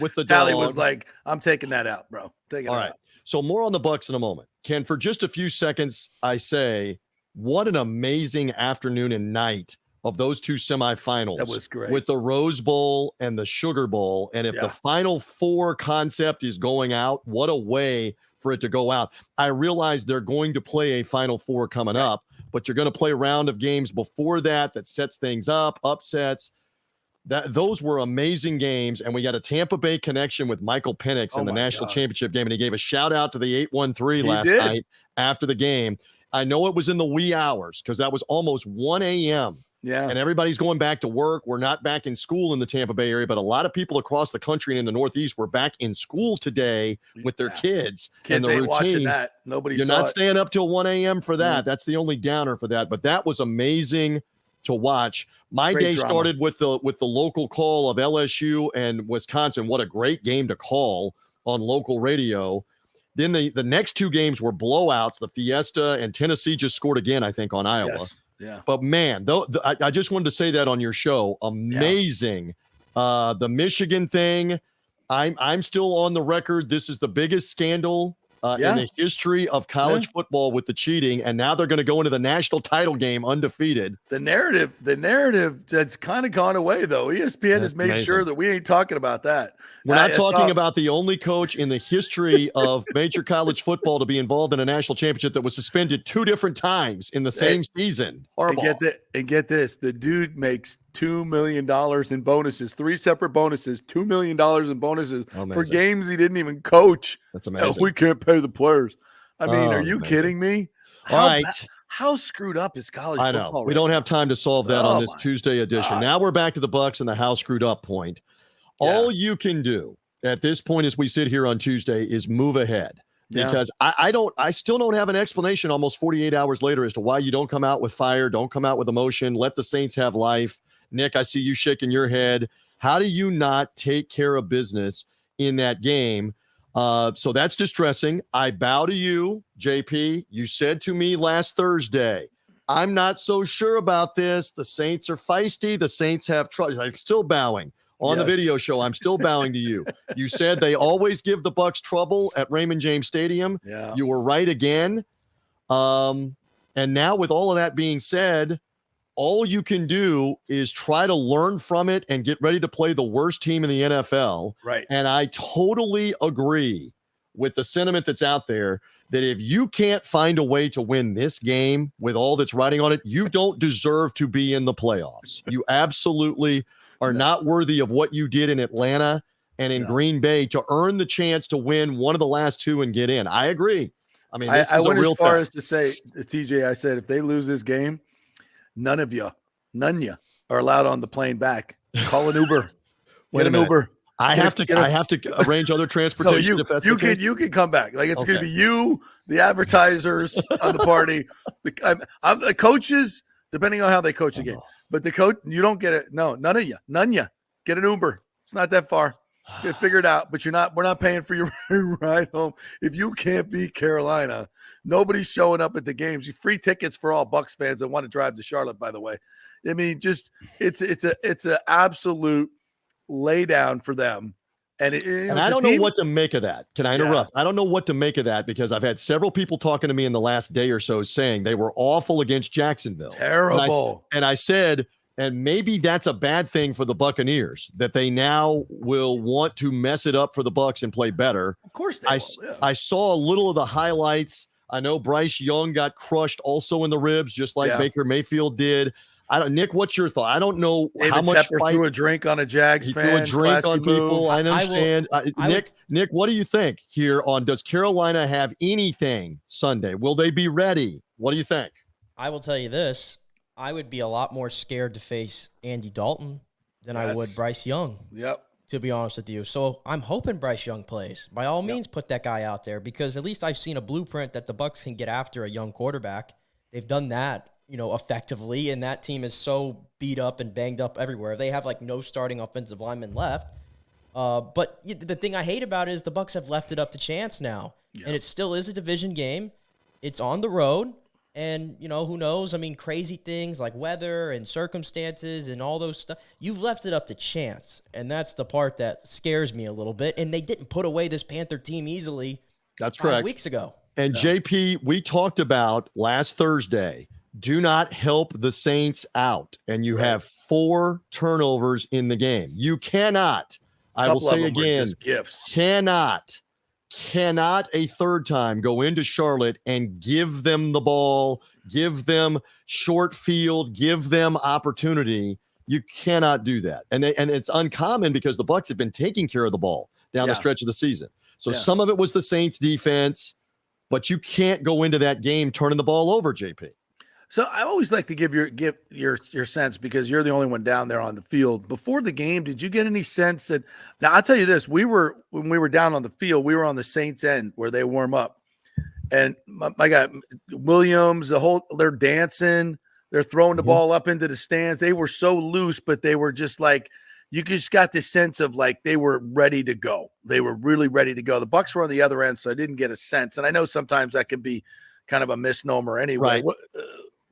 with the Tally dog. was like, I'm taking that out, bro. Taking All it right. out. So more on the Bucs in a moment. Ken, for just a few seconds, I say, what an amazing afternoon and night of those two semifinals. That was great. With the Rose Bowl and the Sugar Bowl. And if the Final Four concept is going out, what a way for it to go out. I realize they're going to play a Final Four coming up, but you're going to play a round of games before that sets things up, upsets. Those were amazing games, and we got a Tampa Bay connection with Michael Penix in the national championship game, and he gave a shout-out to the 813 last night after the game. I know it was in the wee hours because that was almost 1 a.m., Yeah. and everybody's going back to work. We're not back in school in the Tampa Bay area, but a lot of people across the country and in the Northeast were back in school today with their kids. Kids and the ain't routine. watching that. You're not staying up till 1 a.m. for that. That's the only downer for that. But that was amazing to watch. My Great day drama. started with the local call of LSU and Wisconsin. What a great game to call on local radio. Then the next two games were blowouts. The Fiesta and Tennessee just scored again, I think, on Iowa. Yes. Yeah. But man, I just wanted to say that on your show. Amazing. The Michigan thing. I'm still on the record. This is the biggest scandal in the history of college football with the cheating, and now they're going to go into the national title game undefeated. The narrative that's kind of gone away, though. ESPN has made sure that we ain't talking about that. We're not talking about the only coach in the history of major college football to be involved in a national championship that was suspended 2 different times in the same season. Harbaugh. And get this. The dude makes $2 million in bonuses, 3 separate bonuses, $2 million in bonuses for games he didn't even coach. That's amazing. We can't pay the players. I mean, are you kidding me? How screwed up is college football? I know. We don't have time to solve that on this Tuesday edition. God. Now we're back to the Bucks and the how screwed up point. All you can do at this point as we sit here on Tuesday is move ahead. Because I still don't have an explanation almost 48 hours later as to why you don't come out with fire, don't come out with emotion, let the Saints have life. Nick, I see you shaking your head. How do you not take care of business in that game? So that's distressing. I bow to you, JP. You said to me last Thursday, I'm not so sure about this. The Saints are feisty. The Saints have trouble. I'm still bowing. On the video show, I'm still bowing to you. You said they always give the Bucks trouble at Raymond James Stadium. Yeah. You were right again. And now with all of that being said, all you can do is try to learn from it and get ready to play the worst team in the NFL. Right. And I totally agree with the sentiment that's out there that if you can't find a way to win this game with all that's riding on it, you don't deserve to be in the playoffs. You absolutely are not worthy of what you did in Atlanta and in Green Bay to earn the chance to win one of the last 2 and get in. I agree. I mean, this is went a real as far test. as to say, TJ, I said, if they lose this game, none of you are allowed on the plane back. Call an Uber. Get an Uber. I have to arrange other transportation. No, if that's the case. you can come back. Like it's going to be you, the advertisers on the party, the coaches, depending on how they coach again. But the coach, you don't get it. No, none of you. Get an Uber. It's not that far. Get figured out. But we're not paying for your ride home. If you can't beat Carolina, nobody's showing up at the games. Free tickets for all Bucks fans that want to drive to Charlotte, by the way. I mean, just it's an absolute lay down for them. And I don't know what to make of that. Can I interrupt? I don't know what to make of that because I've had several people talking to me in the last day or so saying they were awful against Jacksonville. Terrible. And I said, and maybe that's a bad thing for the Buccaneers, that they now will want to mess it up for the Bucs and play better. Of course they will. I saw a little of the highlights. I know Bryce Young got crushed also in the ribs, just like Baker Mayfield did. Nick, what's your thought? I don't know how much Tepper threw a drink on a Jags fan. Threw a drink on people. Move. I understand. Nick, what do you think here on does Carolina have anything Sunday? Will they be ready? What do you think? I will tell you this. I would be a lot more scared to face Andy Dalton than I would Bryce Young. Yep. To be honest with you. So I'm hoping Bryce Young plays. By all means, put that guy out there because at least I've seen a blueprint that the Bucs can get after a young quarterback. They've done that, effectively, and that team is so beat up and banged up everywhere. They have no starting offensive lineman left. But the thing I hate about it is the Bucs have left it up to chance now, and it still is a division game. It's on the road, and who knows? I mean, crazy things like weather and circumstances and all those stuff. You've left it up to chance, and that's the part that scares me a little bit. And they didn't put away this Panther team easily. That's correct. 5 weeks ago. And JP, we talked about last Thursday. Do not help the Saints out. And you have 4 turnovers in the game. You cannot, I will say again, cannot a third time go into Charlotte and give them the ball, give them short field, give them opportunity. You cannot do that. And it's uncommon because the Bucs have been taking care of the ball down the stretch of the season. So some of it was the Saints defense, but you can't go into that game turning the ball over, JP. So I always like to give your sense because you're the only one down there on the field. Before the game, did you get any sense that – now, I'll tell you this. When we were down on the field, we were on the Saints end where they warm up. And my guy, Williams, they're dancing. They're throwing the ball up into the stands. They were so loose, but they were just you just got this sense of they were ready to go. They were really ready to go. The Bucs were on the other end, so I didn't get a sense. And I know sometimes that can be kind of a misnomer anyway. Right.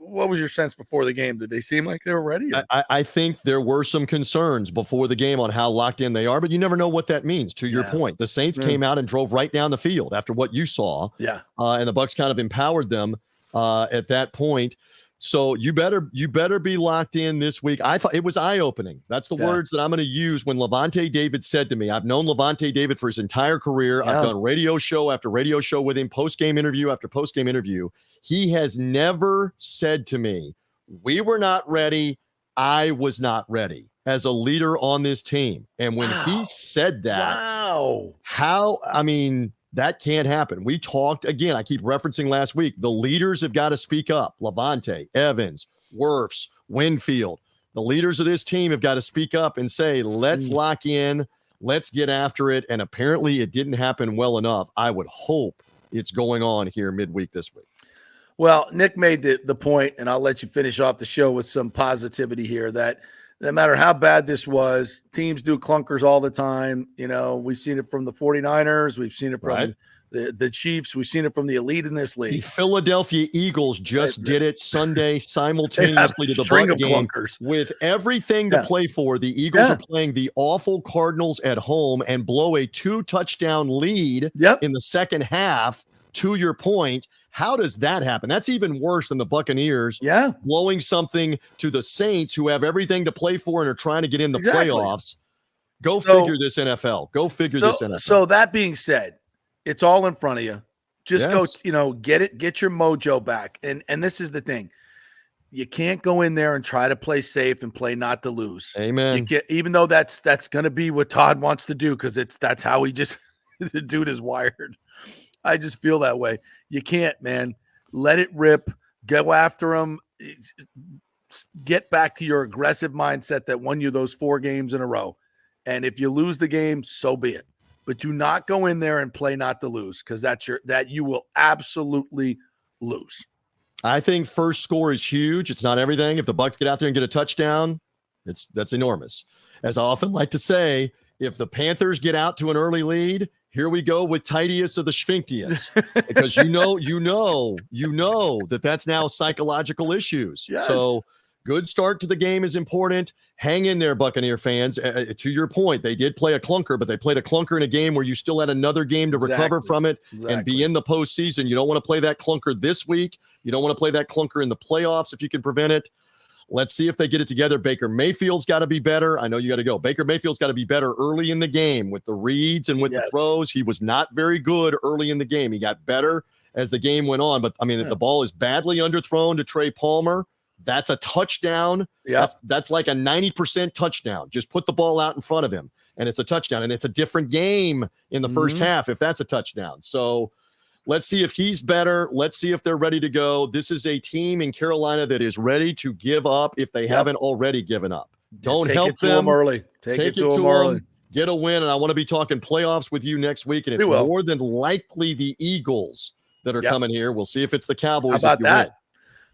what was your sense before the game? Did they seem like they were ready? I think there were some concerns before the game on how locked in they are, but you never know what that means. To your point, the Saints came out and drove right down the field after what you saw. Yeah. And the Bucs kind of empowered them at that point. So you better be locked in this week. I thought it was eye-opening. That's the words that I'm going to use when Levante David said to me. I've known Levante David for his entire career. I've done radio show after radio show with him, post-game interview after post-game interview. He has never said to me, we were not ready. I was not ready as a leader on this team. And when he said that, that can't happen. We talked, again, I keep referencing last week, the leaders have got to speak up. Levante, Evans, Wirfs, Winfield. The leaders of this team have got to speak up and say, let's lock in, let's get after it. And apparently it didn't happen well enough. I would hope it's going on here midweek this week. Well, Nick made the point, and I'll let you finish off the show with some positivity here, that no matter how bad this was, teams do clunkers all the time. You know, we've seen it from the 49ers. We've seen it from the Chiefs. We've seen it from the elite in this league. The Philadelphia Eagles just did it Sunday simultaneously to the Bucs game with everything to play for. The Eagles are playing the awful Cardinals at home and blow a 2-touchdown lead in the second half. To your point, how does that happen? That's even worse than the Buccaneers blowing something to the Saints, who have everything to play for and are trying to get in the playoffs. Go figure this NFL. Go figure this NFL. So that being said, it's all in front of you. Just go, get your mojo back. And this is the thing. You can't go in there and try to play safe and play not to lose. Amen. Even though that's going to be what Todd wants to do, because that's how he just the dude is wired. I just feel that way. You can't, man. Let it rip. Go after them. Get back to your aggressive mindset that won you those 4 games in a row. And if you lose the game, so be it. But do not go in there and play not to lose, because that you will absolutely lose. I think first score is huge. It's not everything. If the Bucs get out there and get a touchdown, that's enormous. As I often like to say, if the Panthers get out to an early lead, here we go with Titius of the Sphinctius, because you know that's now psychological issues. Yes. So good start to the game is important. Hang in there, Buccaneer fans. To your point, they did play a clunker, but they played a clunker in a game where you still had another game to recover from it and be in the postseason. You don't want to play that clunker this week. You don't want to play that clunker in the playoffs if you can prevent it. Let's see if they get it together. Baker Mayfield's got to be better. I know you got to go. Baker Mayfield's got to be better early in the game with the reads and with the throws. He was not very good early in the game. He got better as the game went on. But, I mean, the ball is badly underthrown to Trey Palmer. That's a touchdown. Yeah. That's like a 90% touchdown. Just put the ball out in front of him, and it's a touchdown. And it's a different game in the first half if that's a touchdown. So let's see if he's better. Let's see if they're ready to go. This is a team in Carolina that is ready to give up if they haven't already given up. Don't help them early. Take it to them early. Get a win, and I want to be talking playoffs with you next week, and it's more than likely the Eagles that are coming here. We'll see if it's the Cowboys. How about that?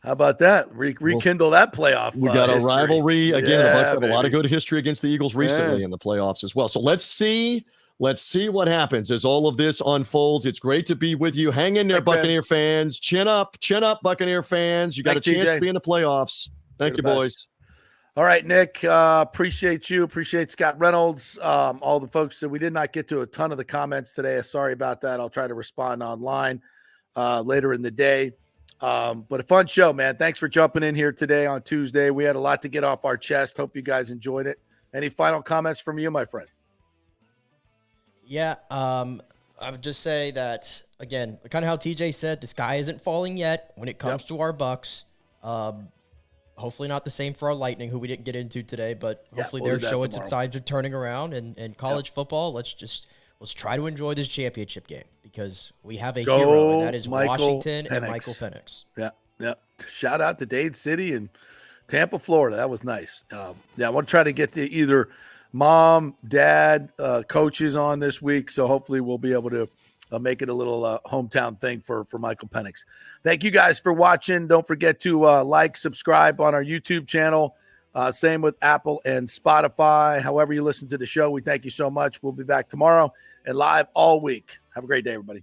How about that? Rekindle that playoff. We got a history. Rivalry. Again, the Bucs have a lot of good history against the Eagles recently in the playoffs as well. So let's see what happens as all of this unfolds. It's great to be with you. Hang in there, Buccaneer fans. Chin up, Buccaneer fans. You got a chance to be in the playoffs. Thank you, boys. All right, Nick, appreciate you. Appreciate Scott Reynolds. All the folks that we did not get to a ton of the comments today. Sorry about that. I'll try to respond online later in the day. But a fun show, man. Thanks for jumping in here today on Tuesday. We had a lot to get off our chest. Hope you guys enjoyed it. Any final comments from you, my friend? Yeah, I would just say that, again, kind of how TJ said, the sky isn't falling yet when it comes to our Bucs. Hopefully not the same for our Lightning, who we didn't get into today, but hopefully they're showing some signs of turning around. And college football, let's try to enjoy this championship game, because we have a hero, and that is Washington and Michael Penix. Yeah. Shout out to Dade City and Tampa, Florida. That was nice. I want to try to get to either mom, dad, coaches on this week, so hopefully we'll be able to make it a little hometown thing for Michael Penix. Thank you guys for watching. Don't forget to like, subscribe on our YouTube channel. Same with Apple and Spotify. However you listen to the show, we thank you so much. We'll be back tomorrow and live all week. Have a great day, everybody.